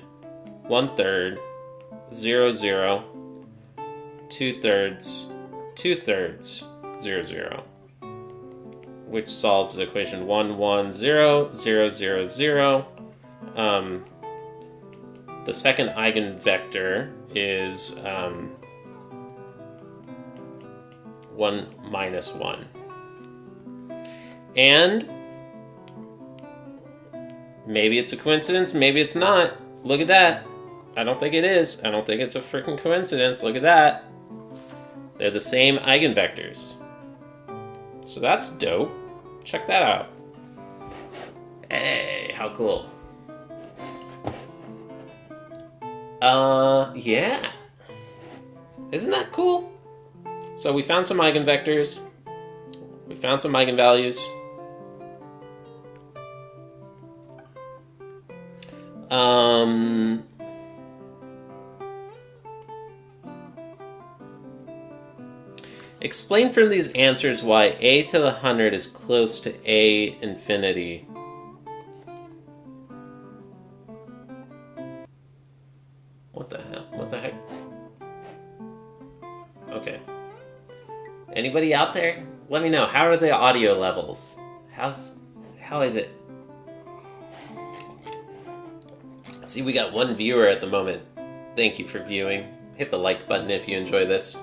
1/3, 0, 0, 2/3, 2/3, 0, 0, which solves the equation 1, 1, 0, 0, 0, 0. The second eigenvector is 1 minus 1. And maybe it's a coincidence, maybe it's not. Look at that. I don't think it is. I don't think it's a freaking coincidence. Look at that. They're the same eigenvectors. So that's dope. Check that out. Hey, how cool. Yeah. Isn't that cool? So we found some eigenvectors. We found some eigenvalues. Explain from these answers why a to the 100 is close to a infinity. What the hell? What the heck? Okay. Anybody out there? Let me know. How are the audio levels? How is it? See, we got one viewer at the moment. Thank you for viewing. Hit the like button if you enjoy this.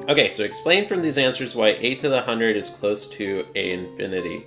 Okay, so explain from these answers why a to the 100 is close to a infinity.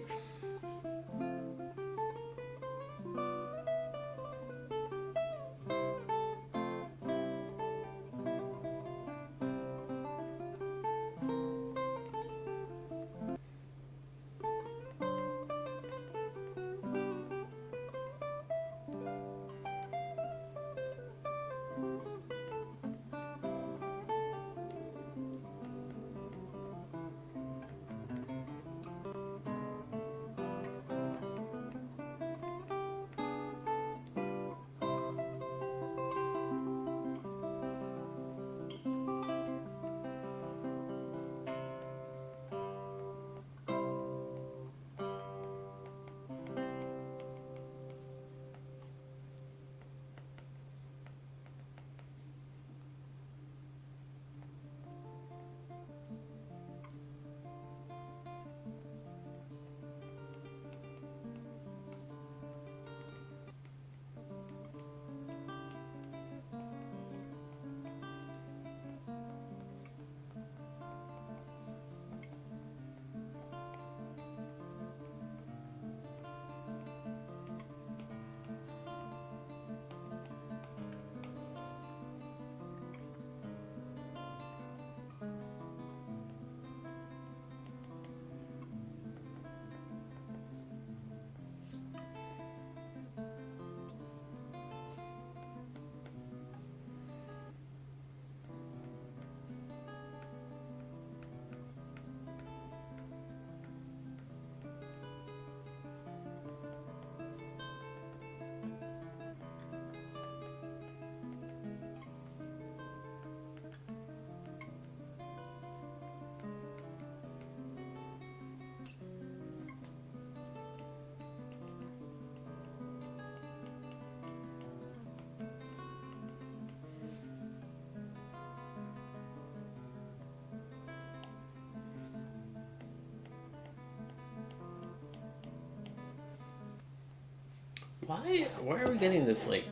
Why are we getting this, like,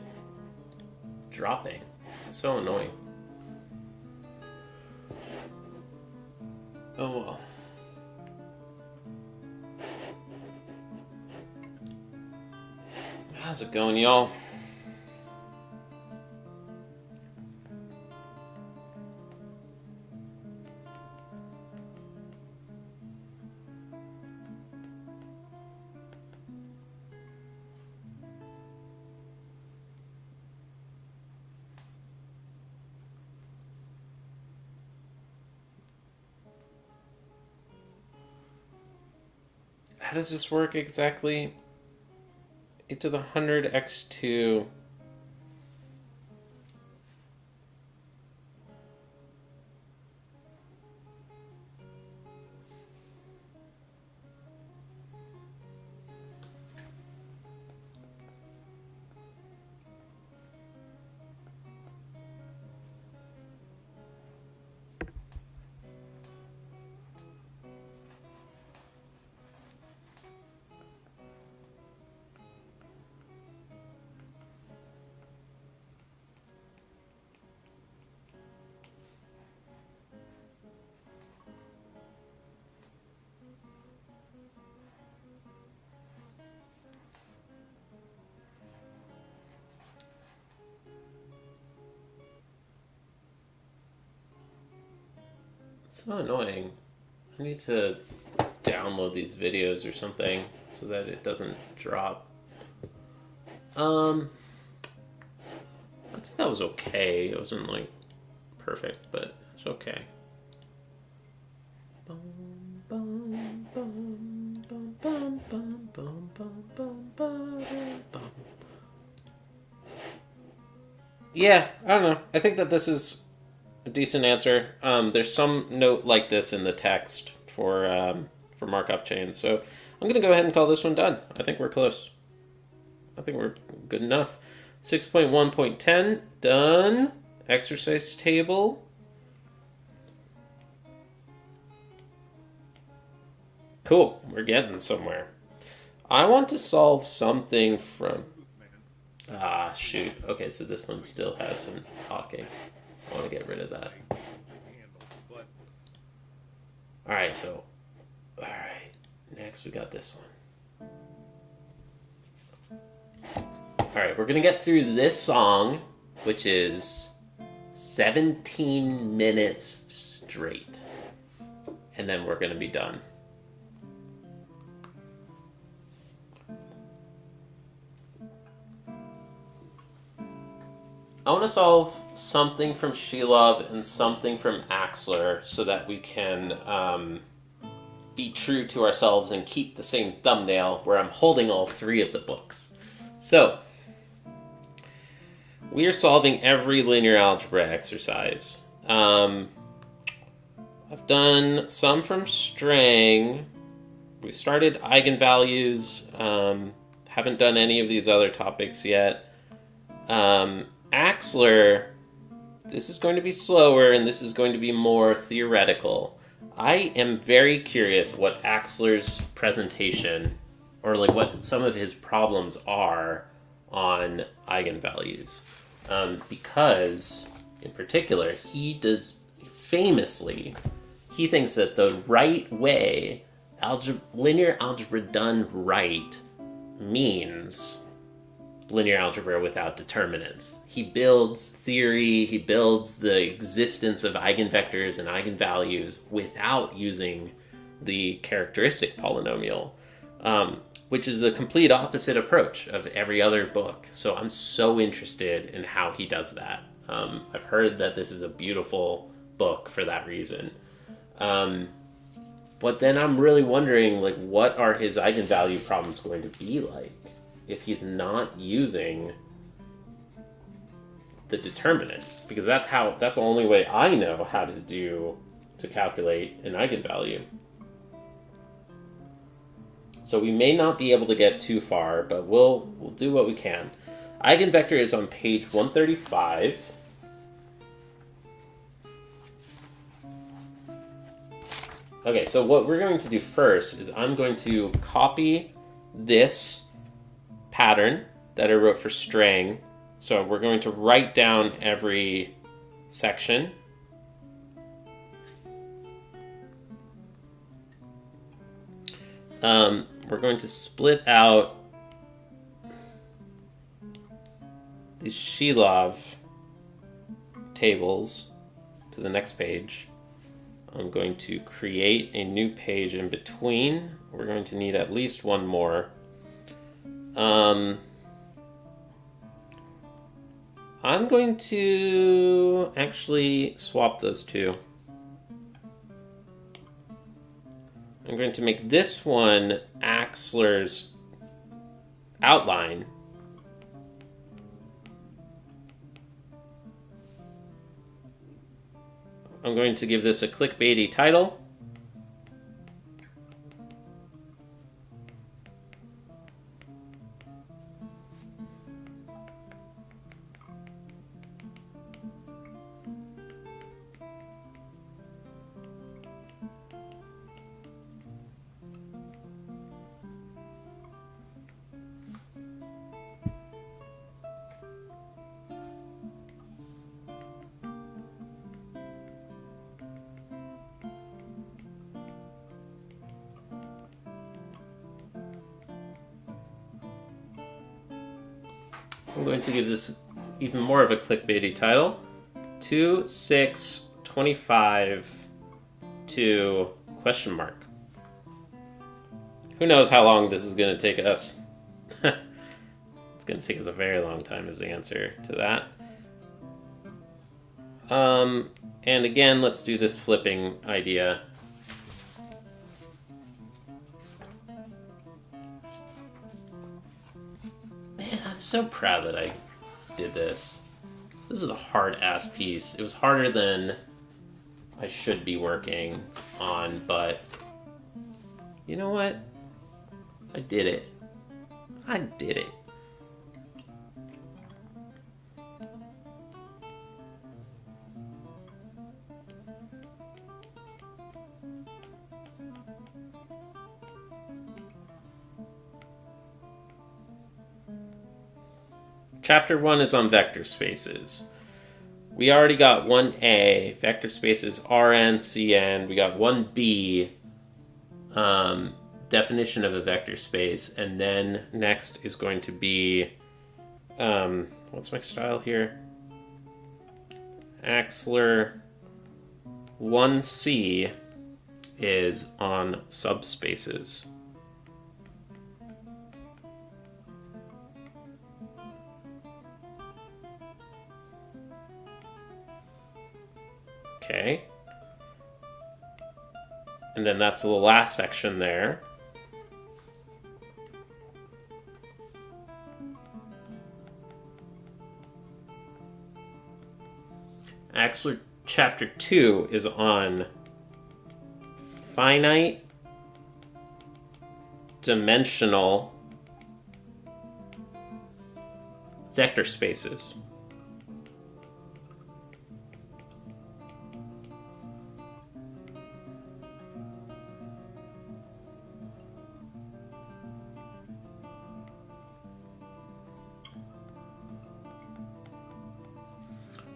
dropping? It's so annoying. Oh well. How's it going, y'all? how does this work exactly? E to the 100 x2. It's so annoying. I need to download these videos or something so that it doesn't drop. I think that was okay. It wasn't like perfect, but it's okay. Yeah, I don't know. I think that this is a decent answer. There's some note like this in the text for Markov chains, so I'm going to go ahead and call this one done. I think we're close. I think we're good enough. 6.1.10, done. Exercise table. Cool, we're getting somewhere. I want to solve something from... Ah, shoot. Okay, so this one still has some talking. I want to get rid of that. Alright, so... Alright, next we got this one. Alright, we're going to get through this song, which is 17 minutes straight. And then we're going to be done. I want to solve something from Shilov and something from Adler so that we can be true to ourselves and keep the same thumbnail where I'm holding all three of the books. So, we are solving every linear algebra exercise. I've done some from Strang. We started Eigenvalues. Haven't done any of these other topics yet. Adler, this is going to be slower and this is going to be more theoretical. I am very curious what Adler's presentation, or like what some of his problems are on eigenvalues. Because, in particular, he does famously, he thinks that the right way, linear algebra done right, means linear algebra without determinants. He builds theory, he builds the existence of eigenvectors and eigenvalues without using the characteristic polynomial, which is the complete opposite approach of every other book. So I'm so interested in how he does that. I've heard that this is a beautiful book for that reason. But then I'm really wondering, like, what are his eigenvalue problems going to be like if he's not using the determinant? Because that's the only way I know how to calculate an eigenvalue. So we may not be able to get too far, but we'll do what we can. Eigenvector is on page 135. Okay, so what we're going to do first is I'm going to copy this pattern that I wrote for Strang. So we're going to write down every section. We're going to split out these Shilov tables to the next page. I'm going to create a new page in between. We're going to need at least one more. I'm going to actually swap those two. I'm going to make this one Axler's outline. I'm going to give this a clickbaity title. I'm going to give this even more of a clickbaity title. 2, 6, 25 to question mark. Who knows how long this is going to take us? It's going to take us a very long time is the answer to that. And again, let's do this flipping idea. Man, I'm so proud that I did this. This is a hard-ass piece. It was harder than I should be working on, but you know what? I did it. I did it. Chapter 1 is on vector spaces. We already got 1A, vector spaces Rn, Cn. We got 1B, definition of a vector space. And then next is going to be, what's my style here? Axler 1C is on subspaces. Okay. And then that's the last section there. Axler chapter 2 is on finite dimensional vector spaces.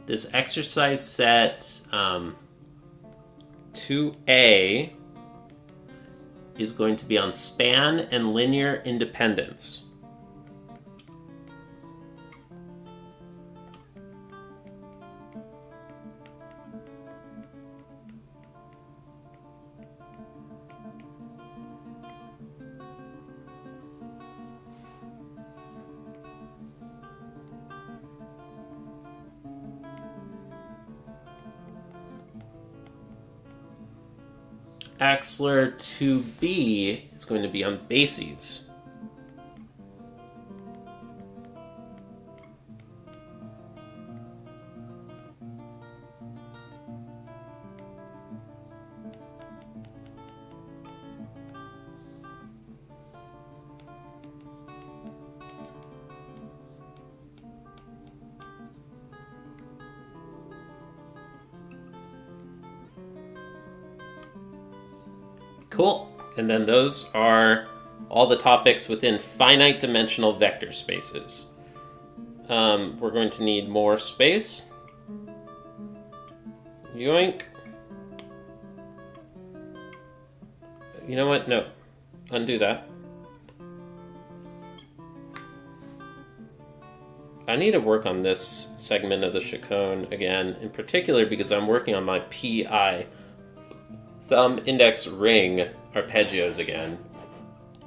This exercise set 2A is going to be on span and linear independence. Axler 2B is going to be on bases. Cool. And then those are all the topics within finite dimensional vector spaces. We're going to need more space. Yoink. You know what? No. Undo that. I need to work on this segment of the chaconne again, in particular because I'm working on my PI thumb index ring arpeggios again,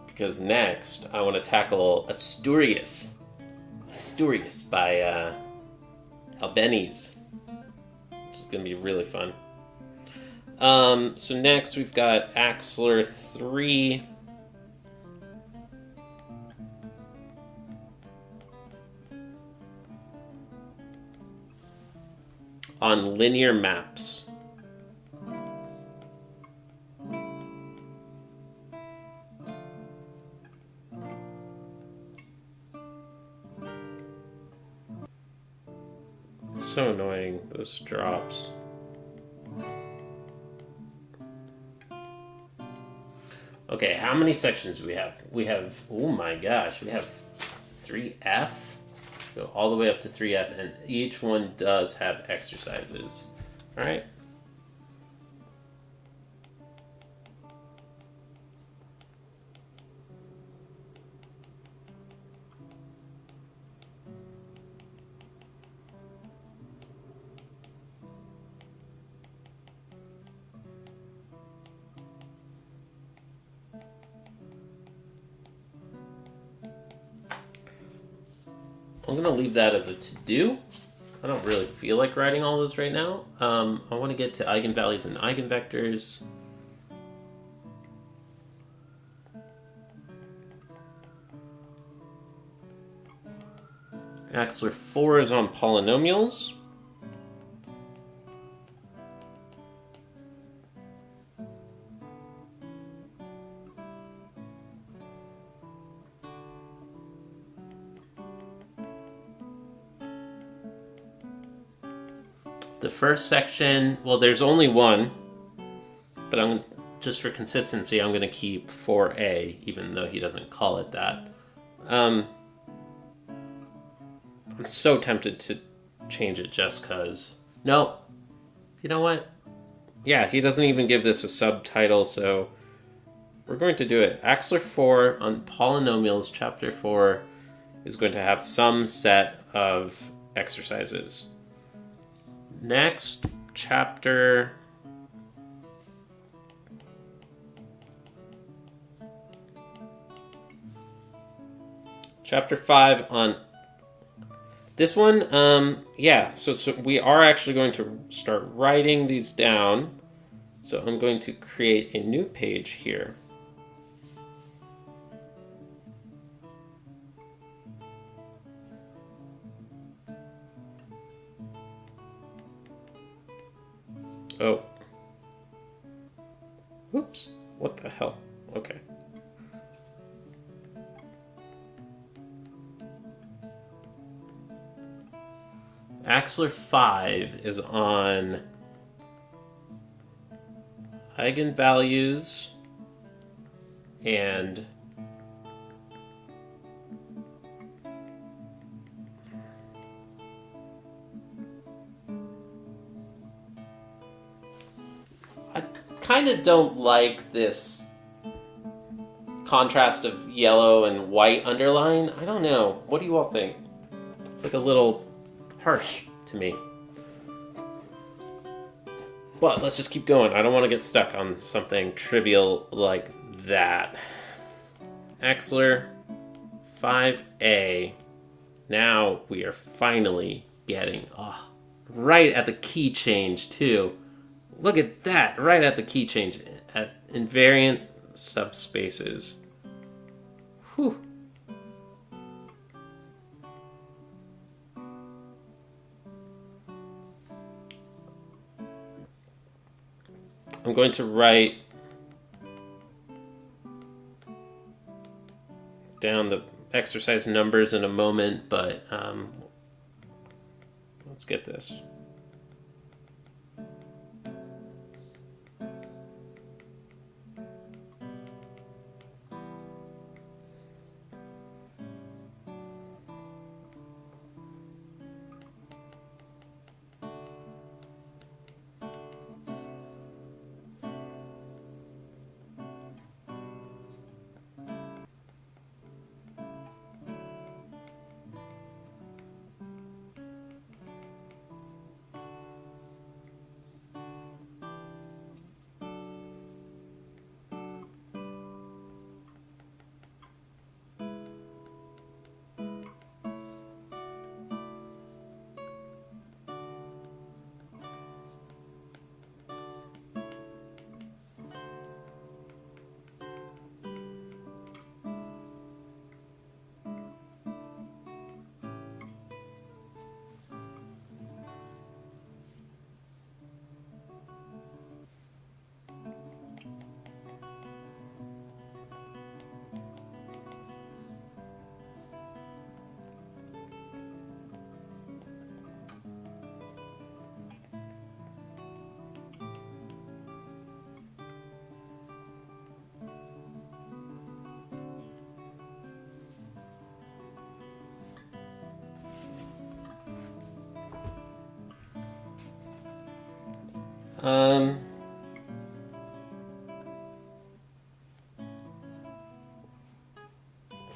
because next I want to tackle Asturias by Albanese, which is going to be really fun. So next we've got Axler 3. On linear maps. So annoying, those drops. Okay, how many sections do we have? We have, oh my gosh, we have 3F. Go all the way up to 3F, and each one does have exercises. All right. I'm going to leave that as a to-do. I don't really feel like writing all those right now. I want to get to eigenvalues and eigenvectors. Axler 4 is on polynomials. The first section, well, there's only one, but just for consistency, I'm going to keep 4A, even though he doesn't call it that. I'm so tempted to change it just because. No, you know what? Yeah, he doesn't even give this a subtitle, so we're going to do it. Axler 4 on polynomials, chapter 4, is going to have some set of exercises. Next, chapter 5 on this one. Yeah, so we are actually going to start writing these down. So I'm going to create a new page here. Oh. Whoops. What the hell? Okay. Axler 5 is on eigenvalues and I kind of don't like this contrast of yellow and white underline. I don't know. What do you all think? It's like a little harsh to me. But let's just keep going. I don't want to get stuck on something trivial like that. Axler 5A. Now we are finally getting right at the key change too. Look at that, right at the key change at invariant subspaces. Whew. I'm going to write down the exercise numbers in a moment, but let's get this.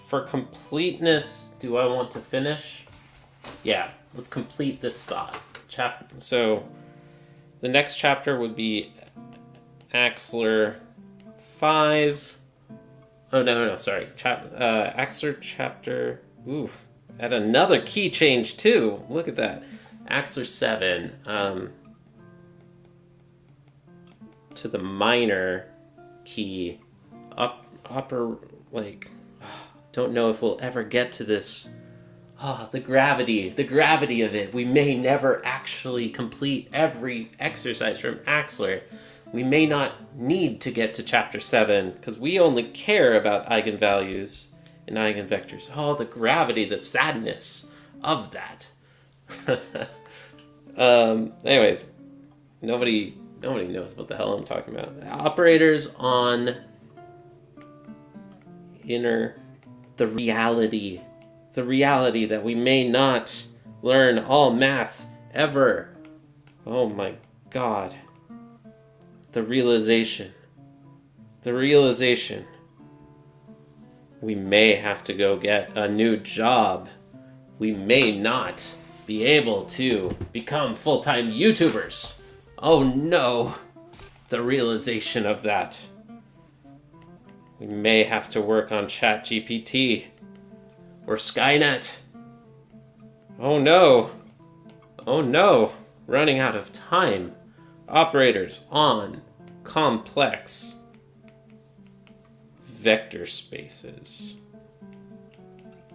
For completeness, do I want to finish? Yeah, let's complete this thought. So the next chapter would be Axler 5. Oh, no, sorry. Axler chapter... Ooh, at another key change, too. Look at that. Axler 7. To the minor key. Upper, like... Don't know if we'll ever get to this. The gravity of it. We may never actually complete every exercise from Axler. We may not need to get to chapter 7 because we only care about eigenvalues and eigenvectors. The gravity, the sadness of that. Anyways, nobody knows what the hell I'm talking about. Operators on the reality that we may not learn all math ever. Oh my God. The realization. We may have to go get a new job. We may not be able to become full-time YouTubers. Oh no. The realization of that. We may have to work on ChatGPT or Skynet. Oh no. Running out of time. Operators on complex vector spaces.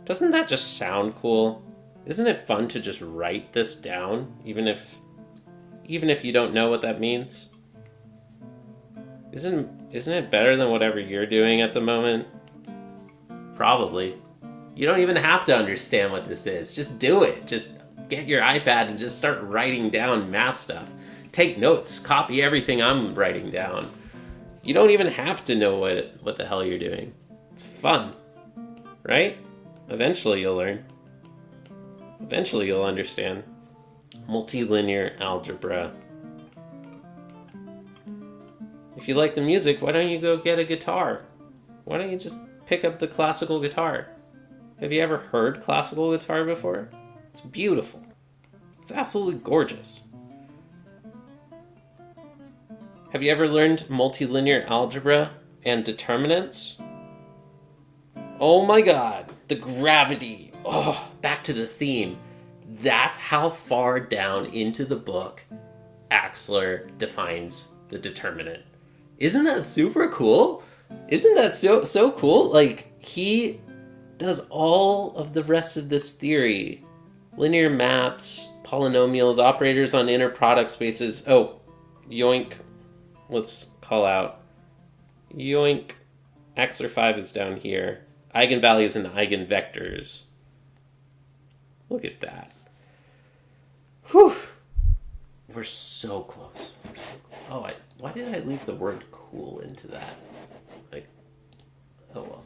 Doesn't that just sound cool? Isn't it fun to just write this down, even if you don't know what that means? Isn't it better than whatever you're doing at the moment? Probably. You don't even have to understand what this is. Just do it. Just get your iPad and just start writing down math stuff. Take notes. Copy everything I'm writing down. You don't even have to know what the hell you're doing. It's fun. Right? Eventually you'll learn. Eventually you'll understand. Multilinear algebra. If you like the music, why don't you go get a guitar? Why don't you just pick up the classical guitar? Have you ever heard classical guitar before? It's beautiful. It's absolutely gorgeous. Have you ever learned multilinear algebra and determinants? Oh my God, the gravity. Back to the theme. That's how far down into the book Axler defines the determinant. Isn't that super cool? Isn't that so cool? Like, he does all of the rest of this theory. Linear maps, polynomials, operators on inner product spaces. Oh, yoink. Let's call out. Yoink. Axler 5 is down here. Eigenvalues and eigenvectors. Look at that. Whew. We're so close. Why did I leave the word cool into that? Oh well.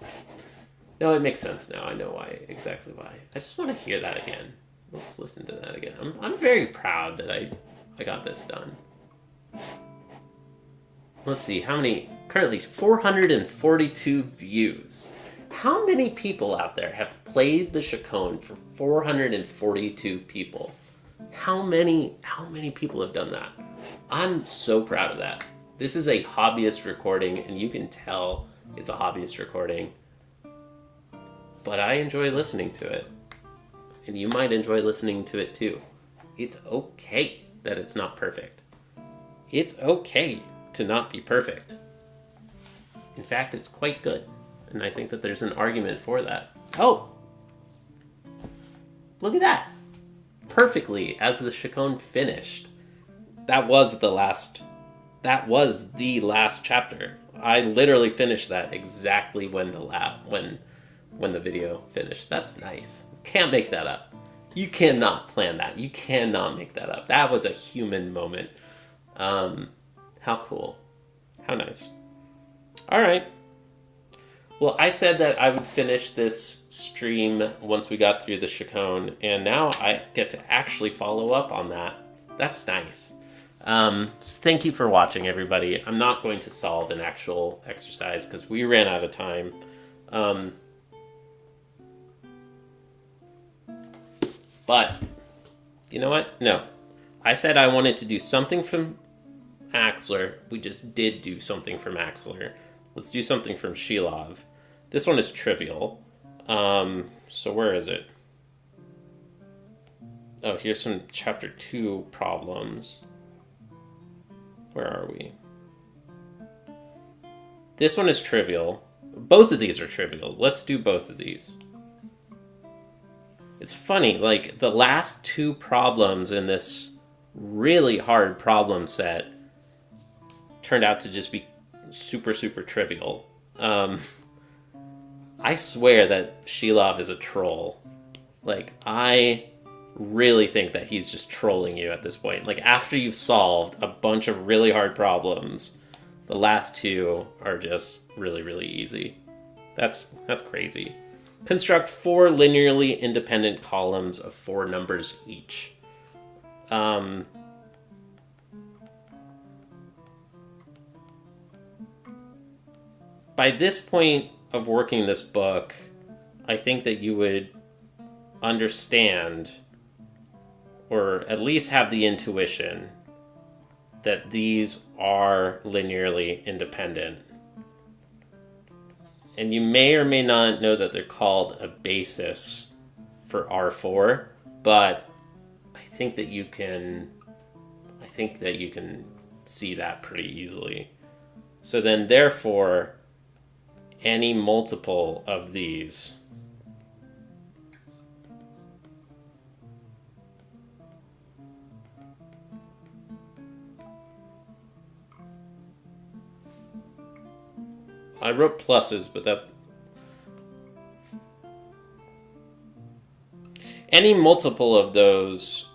No, it makes sense now. I know exactly why. I just want to hear that again. Let's listen to that again. I'm very proud that I got this done. Let's see, how many? Currently 442 views. How many people out there have played the Chaconne for 442 people? How many people have done that? I'm so proud of that. This is a hobbyist recording, and you can tell it's a hobbyist recording. But I enjoy listening to it. And you might enjoy listening to it too. It's okay that it's not perfect. It's okay to not be perfect. In fact, it's quite good. And I think that there's an argument for that. Oh! Look at that! Perfectly as the Chaconne finished. That was the last chapter. I literally finished that exactly when the video finished. That's nice. Can't make that up. You cannot plan that. You cannot make that up. That was a human moment. How cool. How nice. All right. Well, I said that I would finish this stream once we got through the Chaconne, and now I get to actually follow up on that. That's nice. Thank you for watching, everybody. I'm not going to solve an actual exercise because we ran out of time. But, you know what? No. I said I wanted to do something from Axler. We just did do something from Axler. Let's do something from Shilov. This one is trivial. So where is it? Oh, here's some chapter 2 problems. Where are we? This one is trivial. Both of these are trivial. Let's do both of these. It's funny, like, the last 2 problems in this really hard problem set turned out to just be super, super trivial. I swear that Shilov is a troll. Like, I really think that he's just trolling you at this point. Like, after you've solved a bunch of really hard problems, the last 2 are just really, really easy. That's crazy. Construct 4 linearly independent columns of 4 numbers each. By this point of working this book, I think that you would understand, or at least have the intuition, that these are linearly independent. And you may or may not know that they're called a basis for R4, but I think that you can see that pretty easily. So then therefore, any multiple of these I wrote pluses, but that any multiple of those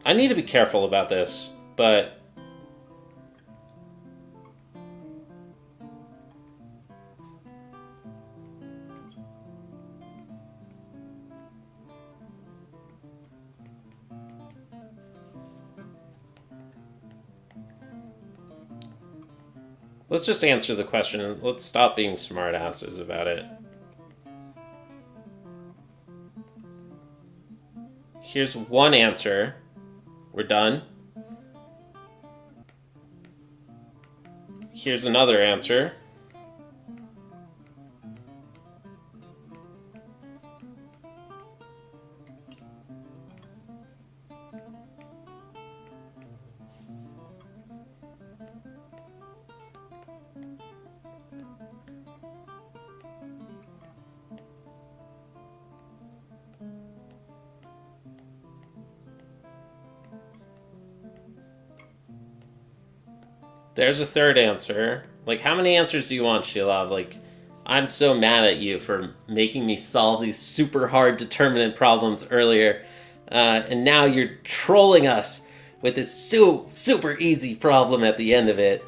I need to be careful about this, but let's just answer the question. Let's stop being smartasses about it. Here's one answer. We're done. Here's another answer. There's a third answer. Like, how many answers do you want, Shilov? Like, I'm so mad at you for making me solve these super hard determinant problems earlier. And now you're trolling us with this super easy problem at the end of it.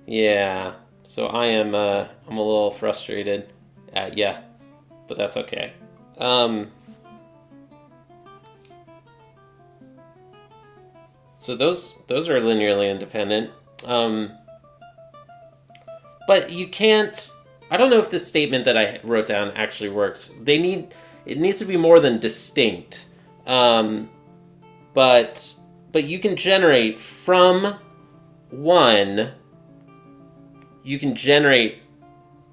Yeah. So I'm a little frustrated at you, but that's okay. So those are linearly independent. But you can't... I don't know if this statement that I wrote down actually works. It needs to be more than distinct. But you can generate from one... You can generate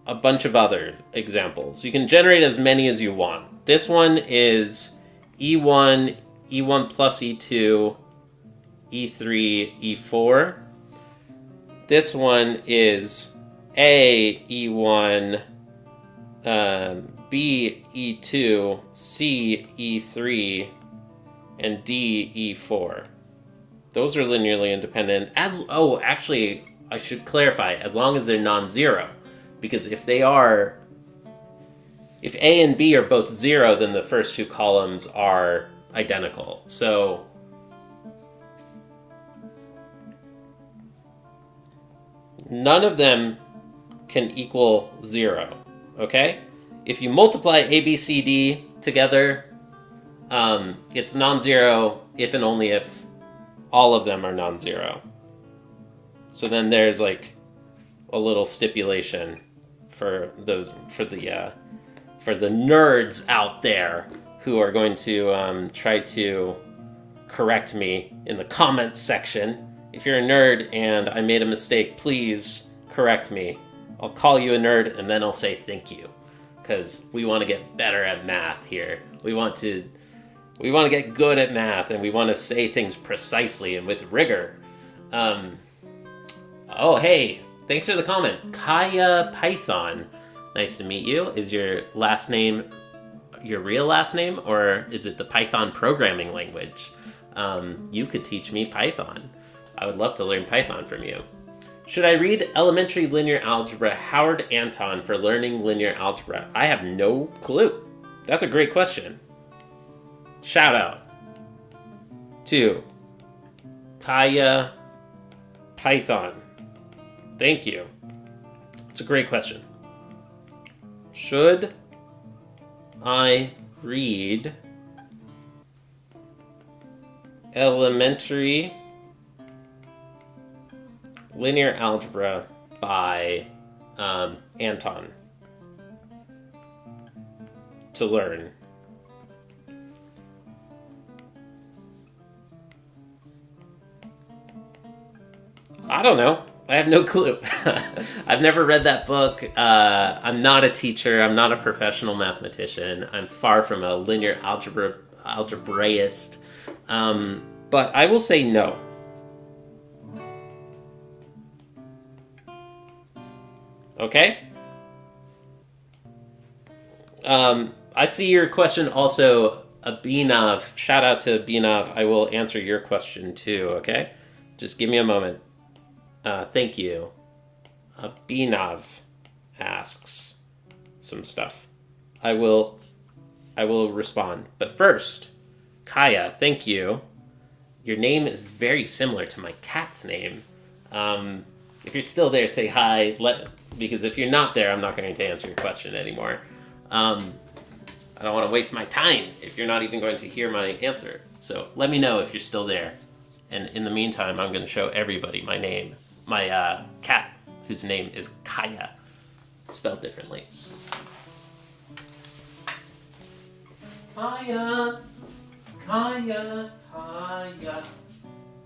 a bunch of other examples. You can generate as many as you want. This one is E1, E1 plus E2... E3, E4. This one is A, E1, B, E2, C, E3, and D, E4. Those are linearly independent. Actually, I should clarify, as long as they're non-zero. Because if they are if A and B are both 0, then the first two columns are identical. So none of them can equal 0, okay? If you multiply A, B, C, D together, it's non-zero if and only if all of them are non-zero. So then there's like a little stipulation for those for the nerds out there who are going to try to correct me in the comments section. If you're a nerd and I made a mistake, please correct me. I'll call you a nerd and then I'll say thank you, because we want to get better at math here. We want to get good at math, and we want to say things precisely and with rigor. Oh, hey, thanks for the comment. Kaya Python. Nice to meet you. Is your last name your real last name, or is it the Python programming language? You could teach me Python. I would love to learn Python from you. Should I read Elementary Linear Algebra, Howard Anton for Learning Linear Algebra? I have no clue. That's a great question. Shout out to Kaya Python. Thank you. It's a great question. Should I read Elementary Linear Algebra by Anton to learn? I don't know. I have no clue. I've never read that book. I'm not a teacher. I'm not a professional mathematician. I'm far from a linear algebraist. But I will say no. Okay? I see your question also, Abhinav. Shout out to Abhinav. I will answer your question too, okay? Just give me a moment. Thank you. Abhinav asks some stuff. I will respond. But first, Kaya, thank you. Your name is very similar to my cat's name. If you're still there, say hi. Because if you're not there, I'm not going to answer your question anymore. I don't want to waste my time if you're not even going to hear my answer. So let me know if you're still there. And in the meantime, I'm going to show everybody my name. My cat, whose name is Kaya, spelled differently. Kaya, Kaya, Kaya,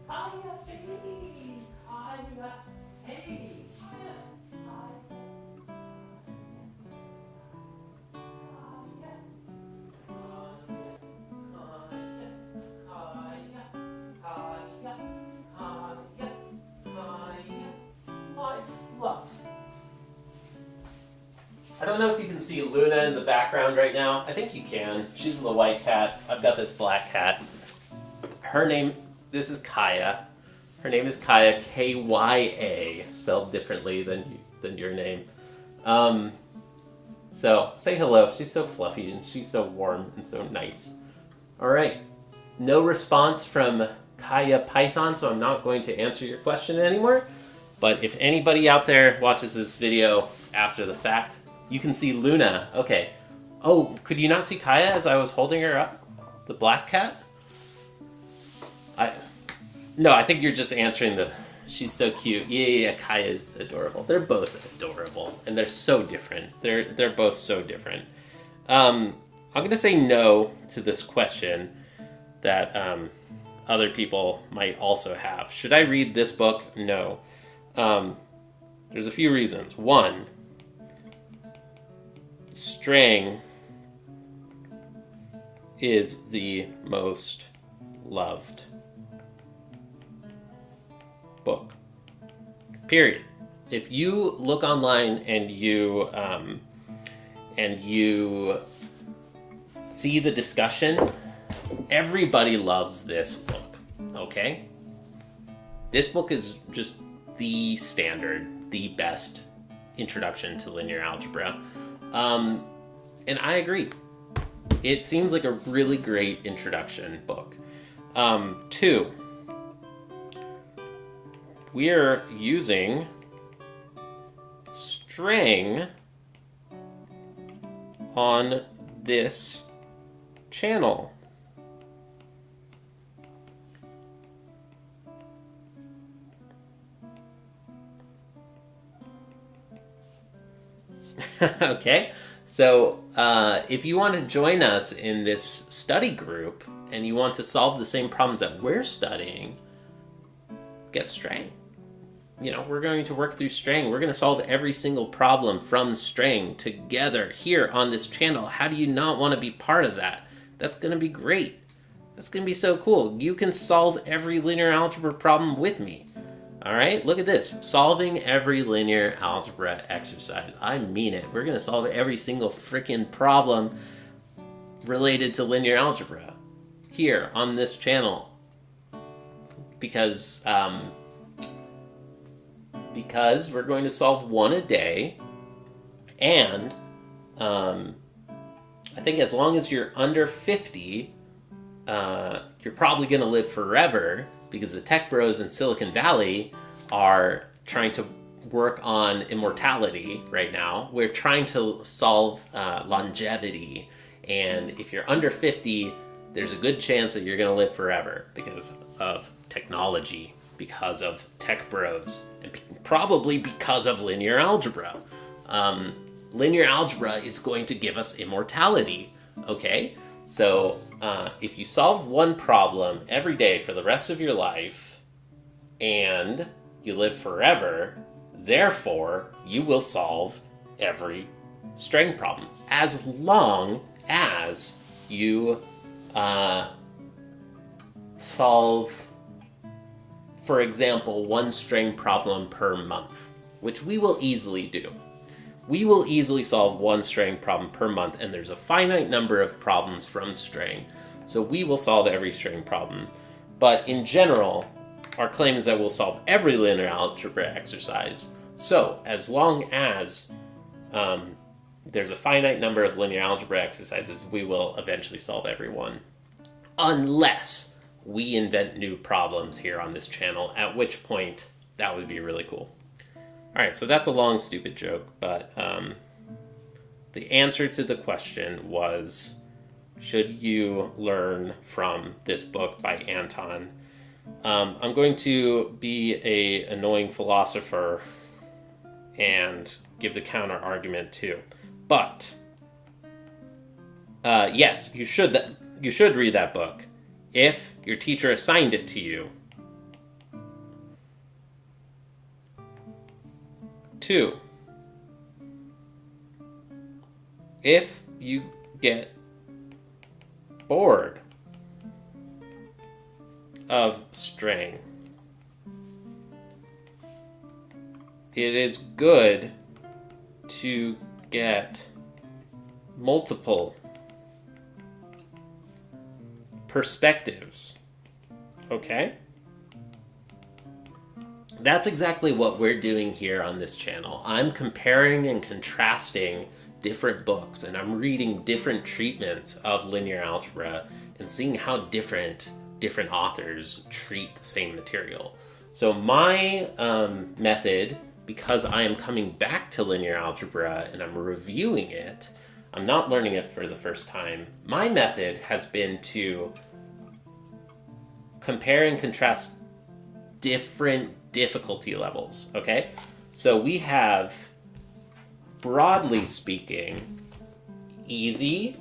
Kaya, hey, Kaya, hey, Kaya, I don't know if you can see Luna in the background right now. I think you can. She's the white cat. I've got this black cat. Her name, this is Kaya. Her name is Kaya, K-Y-A, spelled differently than your name. So say hello. She's so fluffy and she's so warm and so nice. All right. No response from Kaya Python, so I'm not going to answer your question anymore. But if anybody out there watches this video after the fact, you can see Luna. Okay. Oh, could you not see Kaya as I was holding her up? The black cat? No, I think you're just answering the... She's so cute. Yeah, Kaya's adorable. They're both adorable, and they're so different. They're both so different. I'm going to say no to this question that other people might also have. Should I read this book? No. There's a few reasons. One, Strang is the most loved book. Period. If you look online and you see the discussion, everybody loves this book. Okay? This book is just the standard, the best introduction to linear algebra. And And I agree. It seems like a really great introduction book. 2, we're using Strang on this channel. Okay, so if you want to join us in this study group and you want to solve the same problems that we're studying, get Strang. You know, we're going to work through Strang. We're going to solve every single problem from Strang together here on this channel. How do you not want to be part of that? That's going to be great. That's going to be so cool. You can solve every linear algebra problem with me. All right, look at this. Solving every linear algebra exercise. I mean it. We're going to solve every single freaking problem related to linear algebra here on this channel. Because we're going to solve one a day, and I think as long as you're under 50, you're probably going to live forever, because the tech bros in Silicon Valley are trying to work on immortality right now. We're trying to solve longevity, and if you're under 50, there's a good chance that you're going to live forever because of technology, because of tech bros, and probably because of linear algebra. Linear algebra is going to give us immortality, okay? So if you solve one problem every day for the rest of your life and you live forever, therefore you will solve every Strang problem, as long as you solve, for example, one Strang problem per month, which we will easily do. We will easily solve one Strang problem per month, and there's a finite number of problems from Strang, so we will solve every Strang problem. But in general, our claim is that we'll solve every linear algebra exercise. So as long as there's a finite number of linear algebra exercises, we will eventually solve every one, unless we invent new problems here on this channel, at which point that would be really cool. All right, so that's a long, stupid joke, but the answer to the question was, should you learn from this book by Anton? I'm going to be an annoying philosopher and give the counter argument too. But yes, you should read that book if your teacher assigned it to you. 2, if you get bored of Strang, it is good to get multiple perspectives, okay? That's exactly what we're doing here on this channel. I'm comparing and contrasting different books, and I'm reading different treatments of linear algebra and seeing how different authors treat the same material. So my method, because I am coming back to linear algebra and I'm reviewing it, I'm not learning it for the first time. My method has been to compare and contrast different difficulty levels, okay? So we have, broadly speaking, easy,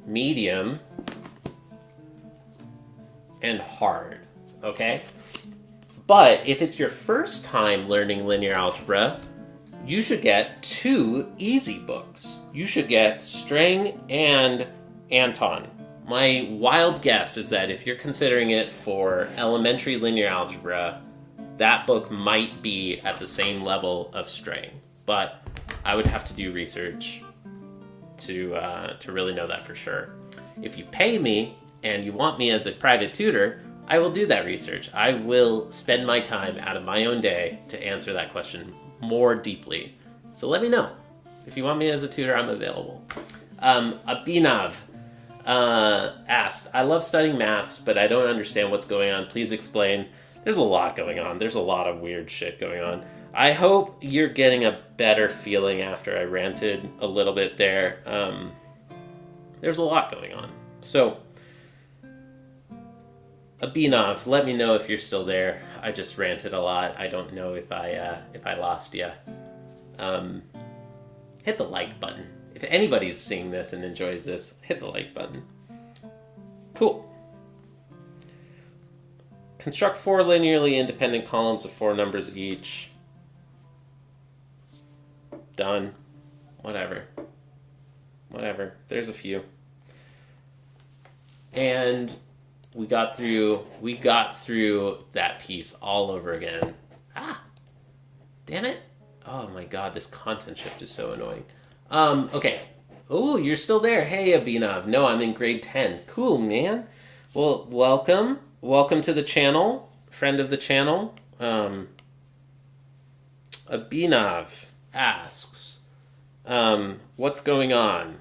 medium, and hard, okay? But if it's your first time learning linear algebra, you should get 2 easy books. You should get Strang and Anton. My wild guess is that if you're considering it for elementary linear algebra, that book might be at the same level of Strang. But I would have to do research to really know that for sure. If you pay me and you want me as a private tutor, I will do that research. I will spend my time out of my own day to answer that question more deeply. So let me know. If you want me as a tutor, I'm available. Abhinav asked, I love studying maths, but I don't understand what's going on. Please explain. There's a lot going on. There's a lot of weird shit going on. I hope you're getting a better feeling after I ranted a little bit there. There's a lot going on. So, Abhinav, let me know if you're still there. I just ranted a lot. I don't know if I lost you. Hit the like button. If anybody's seeing this and enjoys this, hit the like button. Cool. Construct 4 linearly independent columns of 4 numbers each. Done. Whatever. There's a few. And we got through that piece all over again. Damn it. Oh my god, this content shift is so annoying. Okay. Oh, you're still there. Hey, Abhinav. No, I'm in grade 10. Cool, man. Well, welcome. Welcome to the channel. Friend of the channel. Abhinav asks, what's going on?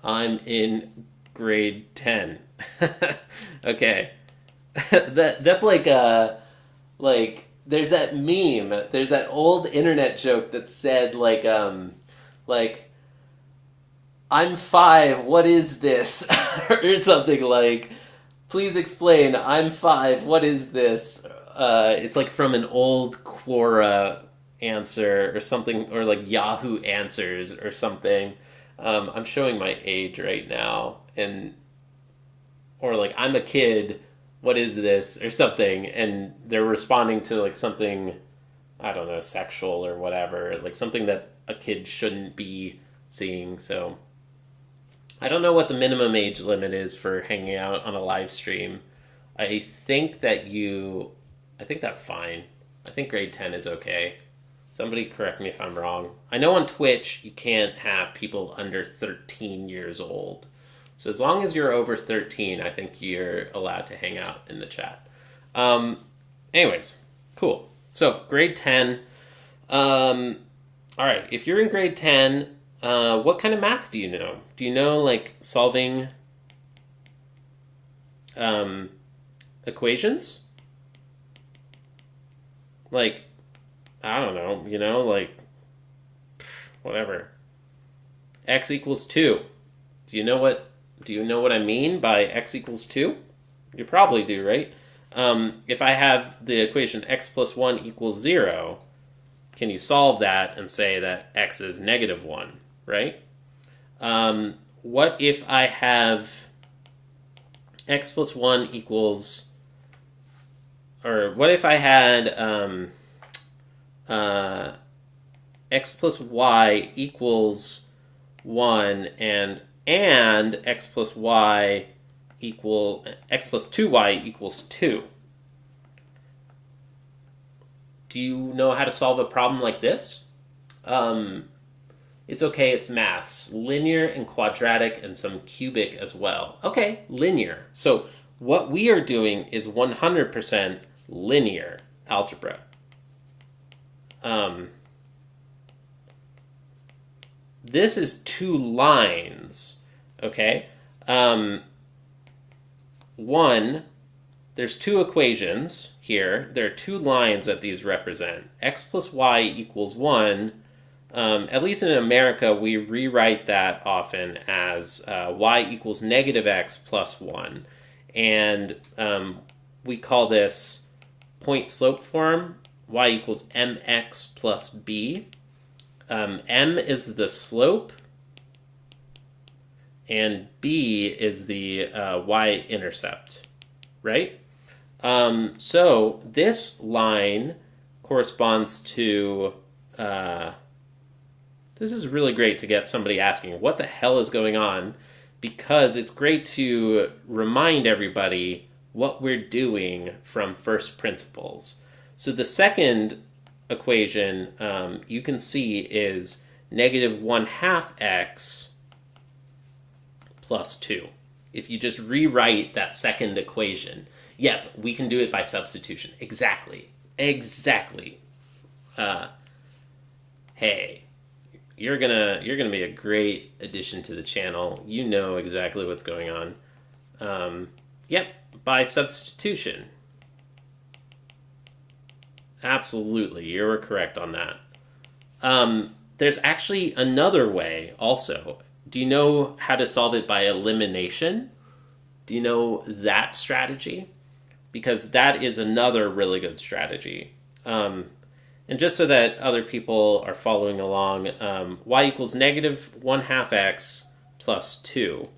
I'm in grade 10. Okay. That's like there's that meme, there's that old internet joke that said like I'm 5, what is this? Or something like, please explain, I'm 5, what is this? It's like from an old Quora answer or something, or like Yahoo Answers or something. I'm showing my age right now, or like, I'm a kid, what is this, or something, and they're responding to like something, I don't know, sexual or whatever, like something that a kid shouldn't be seeing. So I don't know what the minimum age limit is for hanging out on a live stream. I think that's fine. I think grade 10 is okay. Somebody correct me if I'm wrong. I know on Twitch you can't have people under 13 years old. So as long as you're over 13, I think you're allowed to hang out in the chat. Anyways, cool. So grade 10. All right, if you're in grade 10, what kind of math do you know? Do you know like solving equations? Like, I don't know, like, whatever. X equals 2. Do you know what I mean by x equals 2? You probably do, right? If I have the equation x plus 1 equals 0, can you solve that and say that x is negative 1, right? What if I have x plus 1 equals, or what if I had x plus y equals 1 and x plus 2y equals 2? Do you know how to solve a problem like this? It's okay, it's maths. Linear and quadratic and some cubic as well. Okay, linear. So what we are doing is 100% linear algebra. This is 2 lines, okay? One, there's 2 equations here. There are 2 lines that these represent. X plus y equals 1. At least in America, we rewrite that often as y equals negative x plus 1. And we call this point slope form. Y equals mx plus b. M is the slope, and b is the y-intercept, right? So this line corresponds to... this is really great to get somebody asking, what the hell is going on? Because it's great to remind everybody what we're doing from first principles. So the second equation you can see is negative 1/2 x plus 2. if you just rewrite that second equation. Yep, we can do it by substitution. Exactly. Exactly. Hey, you're gonna be a great addition to the channel. You know exactly what's going on. Yep, by substitution. Absolutely, you were correct on that. There's actually another way also. Do you know how to solve it by elimination? Do you know that strategy? Because that is another really good strategy. And just so that other people are following along, y equals negative 1/2 x plus 2.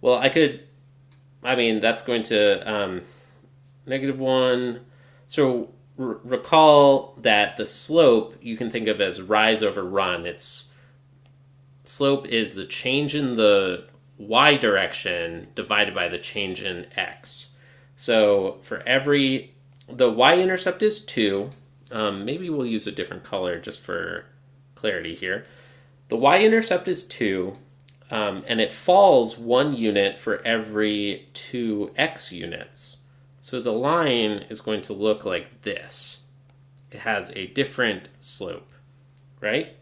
Well, that's going to negative 1. So recall that the slope you can think of as rise over run. Slope is the change in the y direction divided by the change in x. So for the y-intercept is 2. Maybe we'll use a different color just for clarity here. The y-intercept is 2, and it falls 1 unit for every 2 x units. So the line is going to look like this. It has a different slope, right?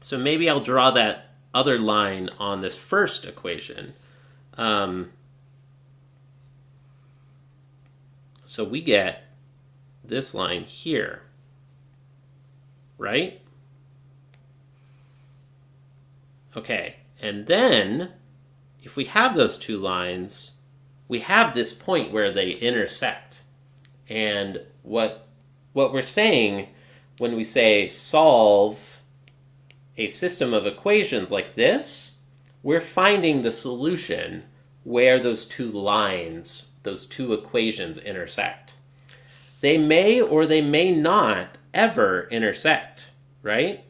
So maybe I'll draw that other line on this first equation. So we get this line here, right? Okay, and then if we have those two lines, we have this point where they intersect. And what we're saying when we say solve a system of equations like this, we're finding the solution where those two lines, those two equations intersect. They may or they may not ever intersect, right?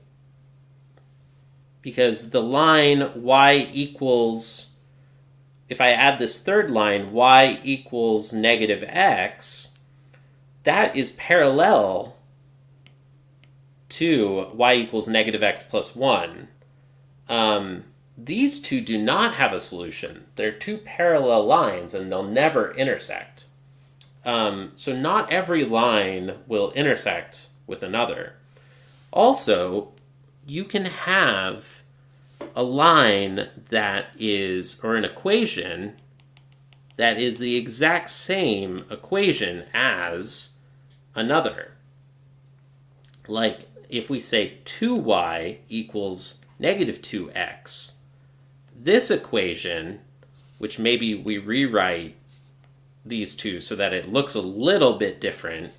Because the line y equals, if I add this third line, y equals negative x, that is parallel to y equals negative x plus 1. These two do not have a solution. They're two parallel lines and they'll never intersect. So not every line will intersect with another. Also, you can have a line that is, or an equation that is the exact same equation as another. Like if we say 2y equals negative 2x, this equation, which maybe we rewrite these two so that it looks a little bit different.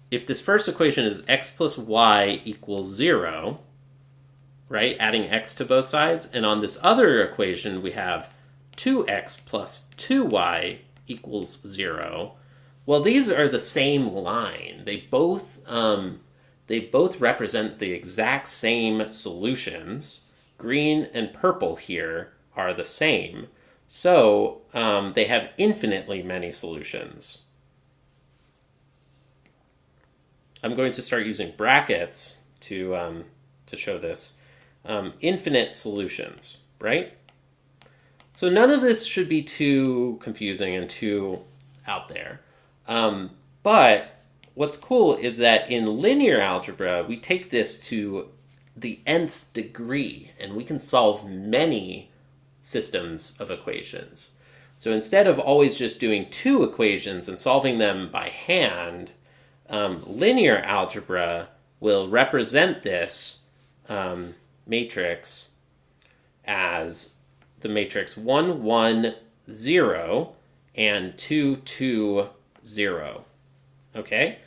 If this first equation is x plus y equals 0, right, adding x to both sides, and on this other equation we have 2x plus 2y equals 0, well, these are the same line. They both represent the exact same solutions. Green and purple here are the same. So they have infinitely many solutions. I'm going to start using brackets to show this. Infinite solutions, right? So none of this should be too confusing and too out there. But what's cool is that in linear algebra, we take this to the nth degree, and we can solve many systems of equations. So instead of always just doing two equations and solving them by hand, linear algebra will represent this matrix as the matrix 1, 1, 0, and 2, 2, 0. Okay?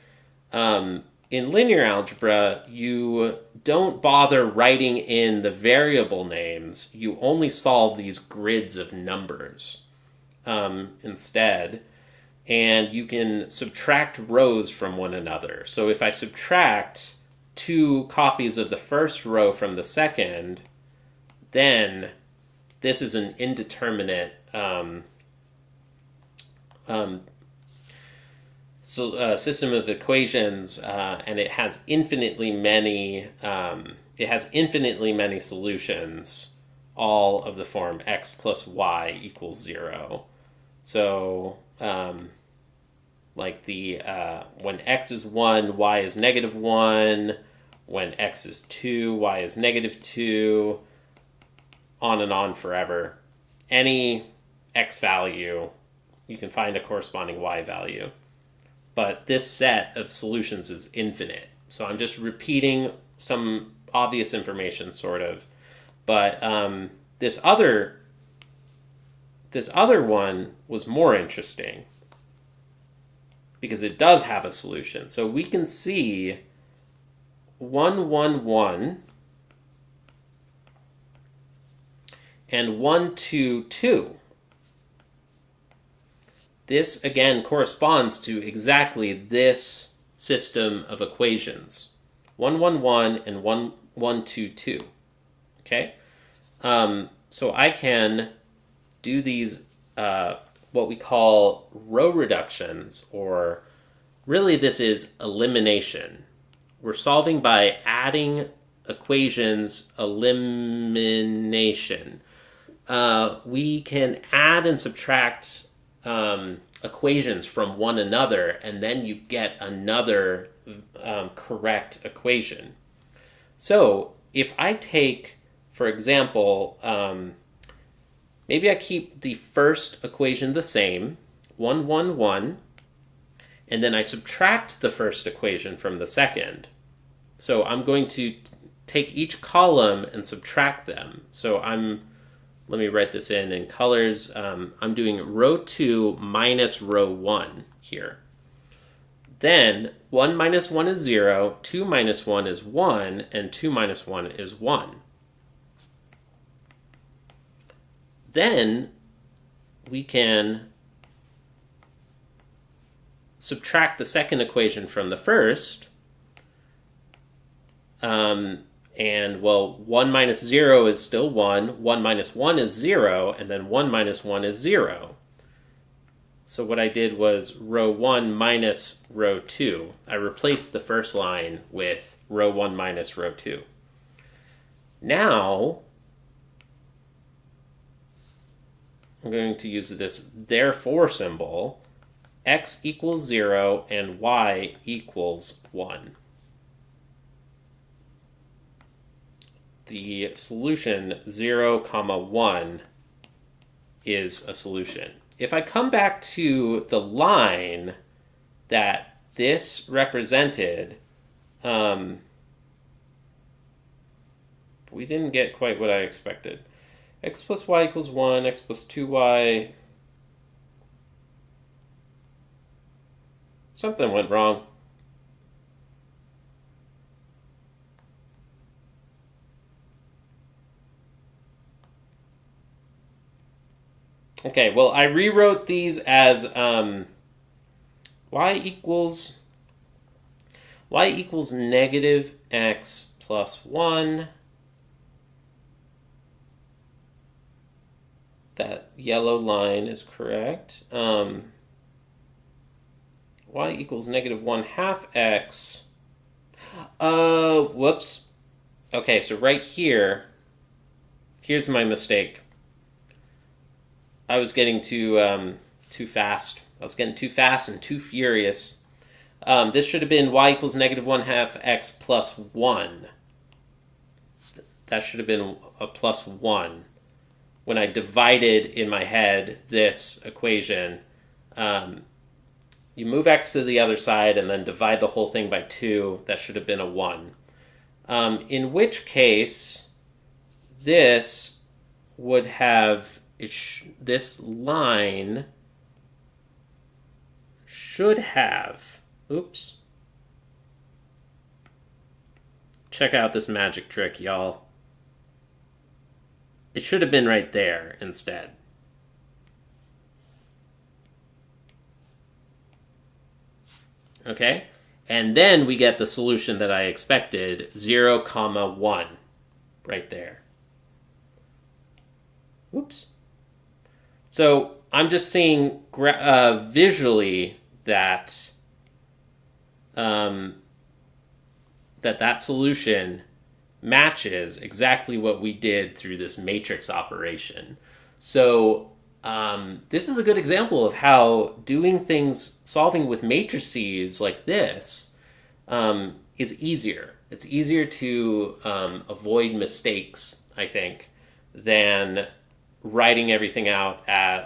In linear algebra, you don't bother writing in the variable names. You only solve these grids of numbers instead. And you can subtract rows from one another. So if I subtract 2 copies of the first row from the second, then this is an indeterminate system of equations, and it has infinitely many solutions, all of the form x plus y equals 0. So like when x is 1, y is negative 1. When x is 2, y is negative 2. On and on forever. Any x value, you can find a corresponding y value. But this set of solutions is infinite. So I'm just repeating some obvious information, sort of. But this other one was more interesting because it does have a solution. So we can see 1, 1, 1 and 1, 2, 2. This, again, corresponds to exactly this system of equations. 1, 1, 1 and 1, 1, 2, 2. Okay? So I can do these, what we call row reductions, or really this is elimination. We're solving by adding equations, elimination. We can add and subtract equations from one another, and then you get another correct equation. So if I take, for example, maybe I keep the first equation the same, 1, 1, 1, and then I subtract the first equation from the second. So I'm going to take each column and subtract them. So let me write this in colors. I'm doing row 2 minus row 1 here. Then 1 minus 1 is 0, 2 minus 1 is 1, and 2 minus 1 is 1. Then we can subtract the second equation from the first. And, well, 1 minus 0 is still 1, 1 minus 1 is 0, and then 1 minus 1 is 0. So what I did was row 1 minus row 2. I replaced the first line with row 1 minus row 2. Now, I'm going to use this therefore symbol. X equals 0 and y equals 1. The solution 0, 1 is a solution. If I come back to the line that this represented, we didn't get quite what I expected. X plus y equals 1, x plus 2y. Something went wrong. Okay, well, I rewrote these as y equals negative x plus 1. That yellow line is correct. Y equals negative 1/2 x. Whoops. Okay, so right here, here's my mistake. I was getting too fast. I was getting too fast and too furious. This should have been y equals negative 1/2 x plus 1. That should have been a plus 1. When I divided in my head this equation, you move x to the other side and then divide the whole thing by 2. That should have been a 1. In which case, this would have... this line should have, oops. Check out this magic trick, y'all. It should have been right there instead. Okay? And then we get the solution that I expected, 0, 1, right there. Oops. So I'm just seeing visually that that solution matches exactly what we did through this matrix operation. So this is a good example of how doing things, solving with matrices like this, is easier. It's easier to avoid mistakes, I think, than writing everything out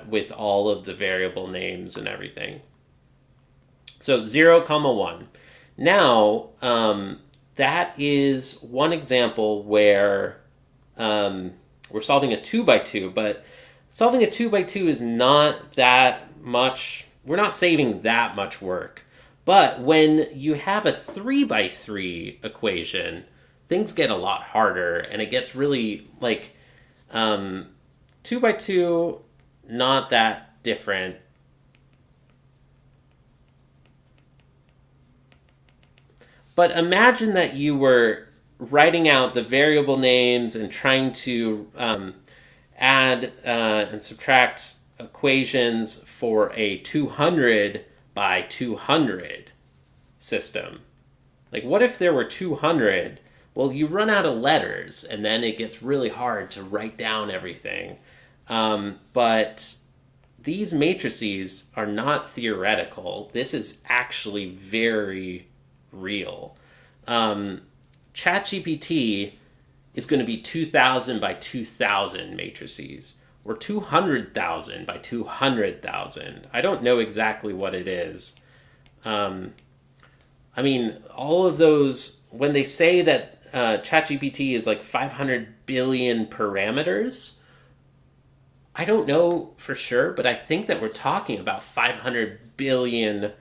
with all of the variable names and everything. So 0, 1. Now, that is one example where we're solving a 2 by 2, but solving a 2 by 2 is not that much, we're not saving that much work. But when you have a 3 by 3 equation, things get a lot harder, and it gets really, like, 2 by 2, not that different. But imagine that you were writing out the variable names and trying to add and subtract equations for a 200 by 200 system. Like, what if there were 200? Well, you run out of letters, and then it gets really hard to write down everything. But these matrices are not theoretical. This is actually very real. ChatGPT is going to be 2,000 by 2,000 matrices, or 200,000 by 200,000. I don't know exactly what it is. I mean, all of those, when they say that ChatGPT is like 500 billion parameters, I don't know for sure, but I think that we're talking about 500 billion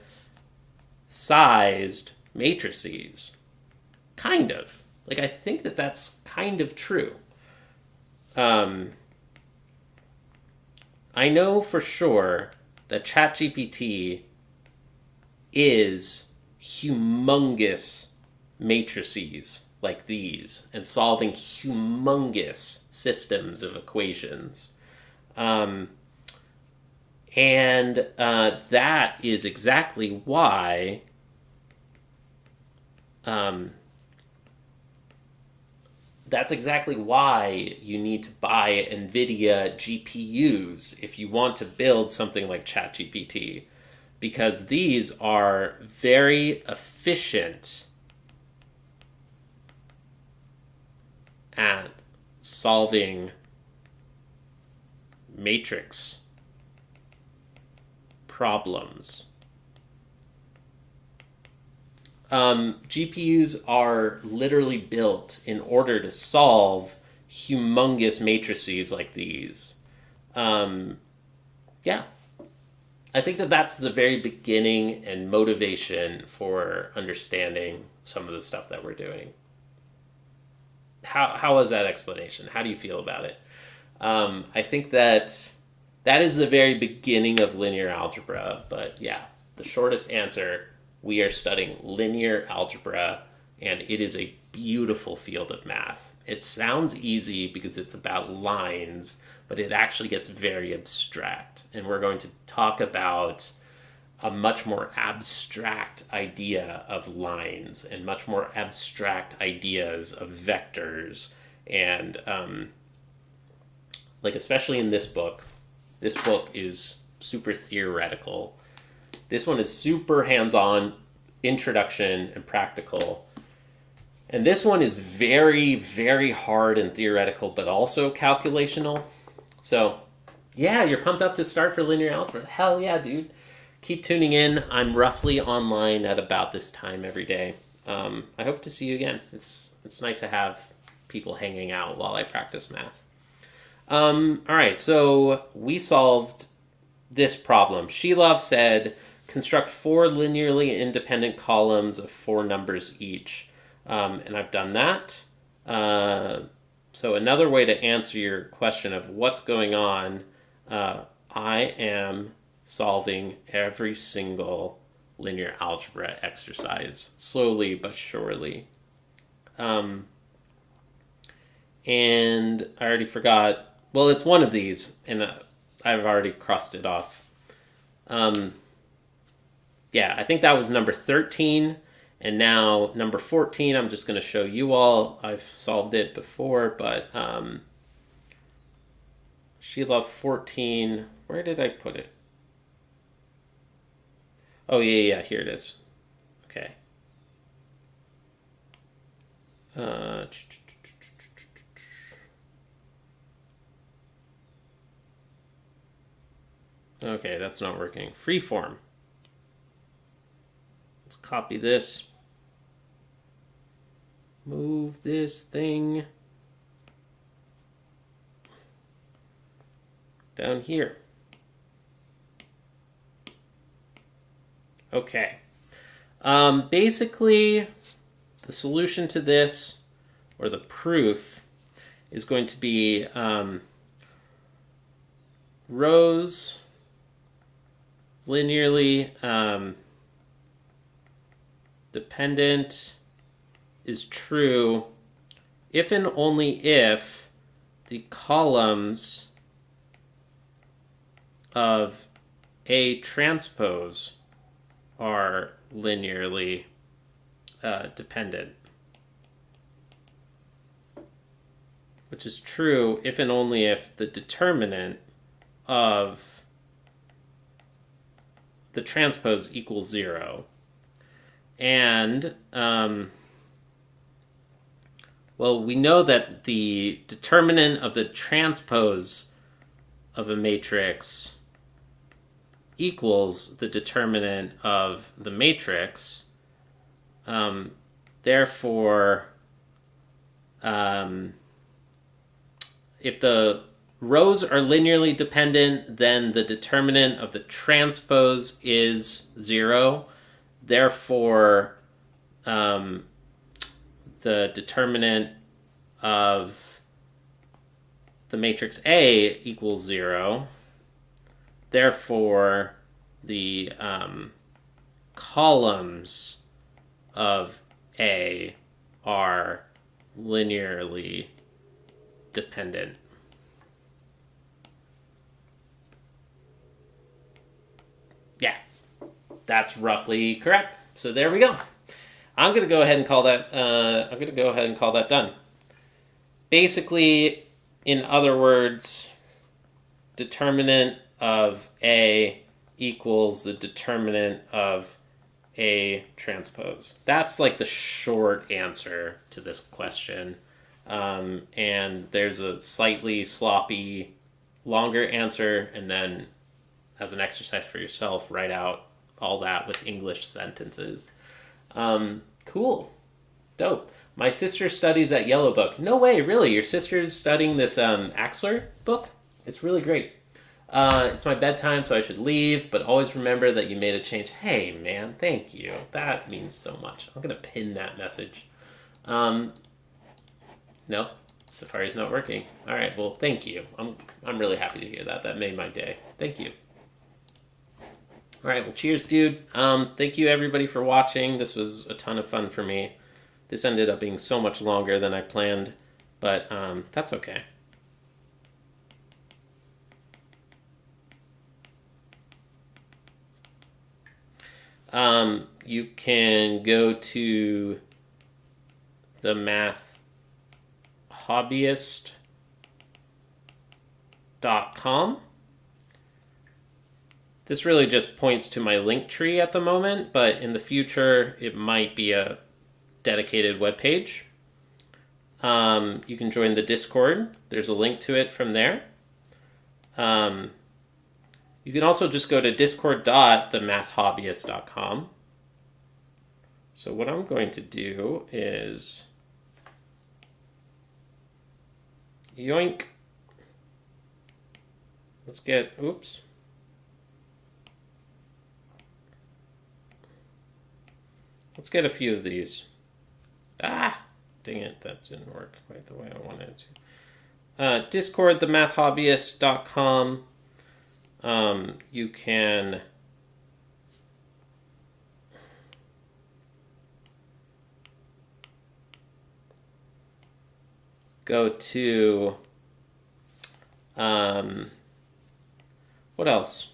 sized matrices. Kind of. Like, I think that that's kind of true. I know for sure that ChatGPT is humongous matrices like these and solving humongous systems of equations. And that is exactly why you need to buy NVIDIA GPUs if you want to build something like ChatGPT, because these are very efficient at solving matrix problems. GPUs are literally built in order to solve humongous matrices like these. Yeah. I think that that's the very beginning and motivation for understanding some of the stuff that we're doing. How was that explanation? How do you feel about it? I think that is the very beginning of linear algebra, but yeah, the shortest answer, we are studying linear algebra, and it is a beautiful field of math. It sounds easy because it's about lines, but it actually gets very abstract. And we're going to talk about a much more abstract idea of lines and much more abstract ideas of vectors. And like, especially in this book is super theoretical. This one is super hands-on, introduction and practical. And this one is very, very hard and theoretical, but also calculational. So, yeah, you're pumped up to start for linear algebra. Hell yeah, dude. Keep tuning in. I'm roughly online at about this time every day. I hope to see you again. It's nice to have people hanging out while I practice math. All right, so we solved this problem. Shilov said, construct 4 linearly independent columns of 4 numbers each. And I've done that. So another way to answer your question of what's going on, I am solving every single linear algebra exercise, slowly but surely. And I already forgot, well, it's one of these, and I've already crossed it off. Yeah, I think that was number 13, And now number 14, I'm just going to show you all. I've solved it before, but Shilov 14, where did I put it? Oh, yeah, here it is. Okay. Okay, that's not working. Freeform. Let's copy this. Move this thing down here. Okay. Basically, the solution to this, or the proof, is going to be rows linearly dependent is true if and only if the columns of A transpose are linearly dependent. Which is true if and only if the determinant of the transpose equals 0. And, well, we know that the determinant of the transpose of a matrix equals the determinant of the matrix. Therefore, if the rows are linearly dependent, then the determinant of the transpose is 0. Therefore, the determinant of the matrix A equals 0. Therefore, the columns of A are linearly dependent. Yeah, that's roughly correct. So there we go. I'm going to go ahead and call that done. Basically, in other words, determinant of A equals the determinant of A transpose. That's like the short answer to this question. And there's a slightly sloppy, longer answer, and then as an exercise for yourself, write out all that with English sentences. Cool. Dope. My sister studies at Yellow Book. No way, really? Your sister's studying this Axler book? It's really great. It's my bedtime, so I should leave, but always remember that you made a change. Hey, man, thank you. That means so much. I'm going to pin that message. Nope, Safari's not working. All right, well, thank you. I'm really happy to hear that. That made my day. Thank you. All right, well, cheers, dude. Thank you, everybody, for watching. This was a ton of fun for me. This ended up being so much longer than I planned, but that's okay. You can go to the mathhobbyist.com. This really just points to my link tree at the moment, but in the future, it might be a dedicated web page. You can join the Discord. There's a link to it from there. You can also just go to discord.themathhobbyist.com. So what I'm going to do is yoink. Let's get, oops. Let's get a few of these. Ah, dang it, that didn't work quite the way I wanted it to. Discord, themathhobbyist.com. You can go to, what else?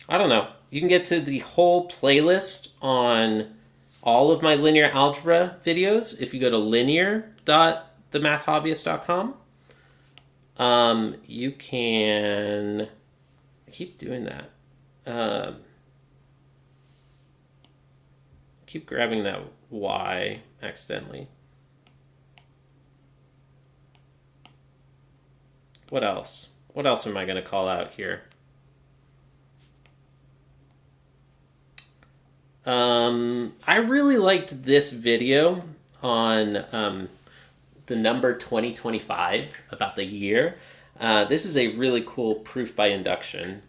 I don't know. You can get to the whole playlist on all of my linear algebra videos. If you go to linear.themathhobbyist.com, you can... I keep doing that. Keep grabbing that Y accidentally. What else? What else am I going to call out here? I really liked this video on the number 2025, about the year. This is a really cool proof by induction.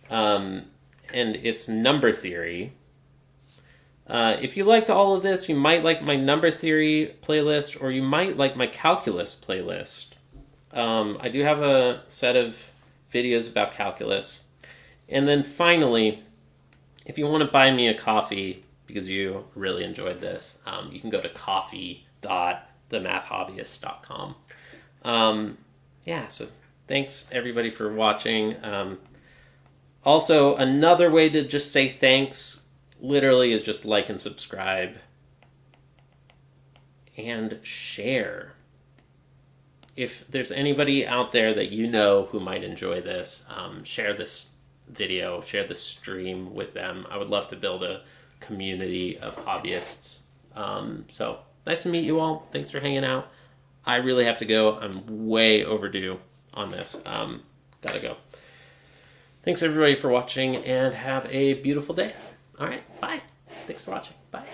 And it's number theory. If you liked all of this, you might like my number theory playlist, or you might like my calculus playlist. I do have a set of videos about calculus. And then finally, if you want to buy me a coffee because you really enjoyed this, you can go to coffee.themathhobbyist.com. Yeah, so thanks everybody for watching. Also, another way to just say thanks literally is just like and subscribe and share. If there's anybody out there that you know who might enjoy this, share this video, share the stream with them. I would love to build a community of hobbyists. So nice to meet you all. Thanks for hanging out. I really have to go. I'm way overdue on this. Gotta go. Thanks everybody for watching, and have a beautiful day. All right, bye. Thanks for watching. Bye.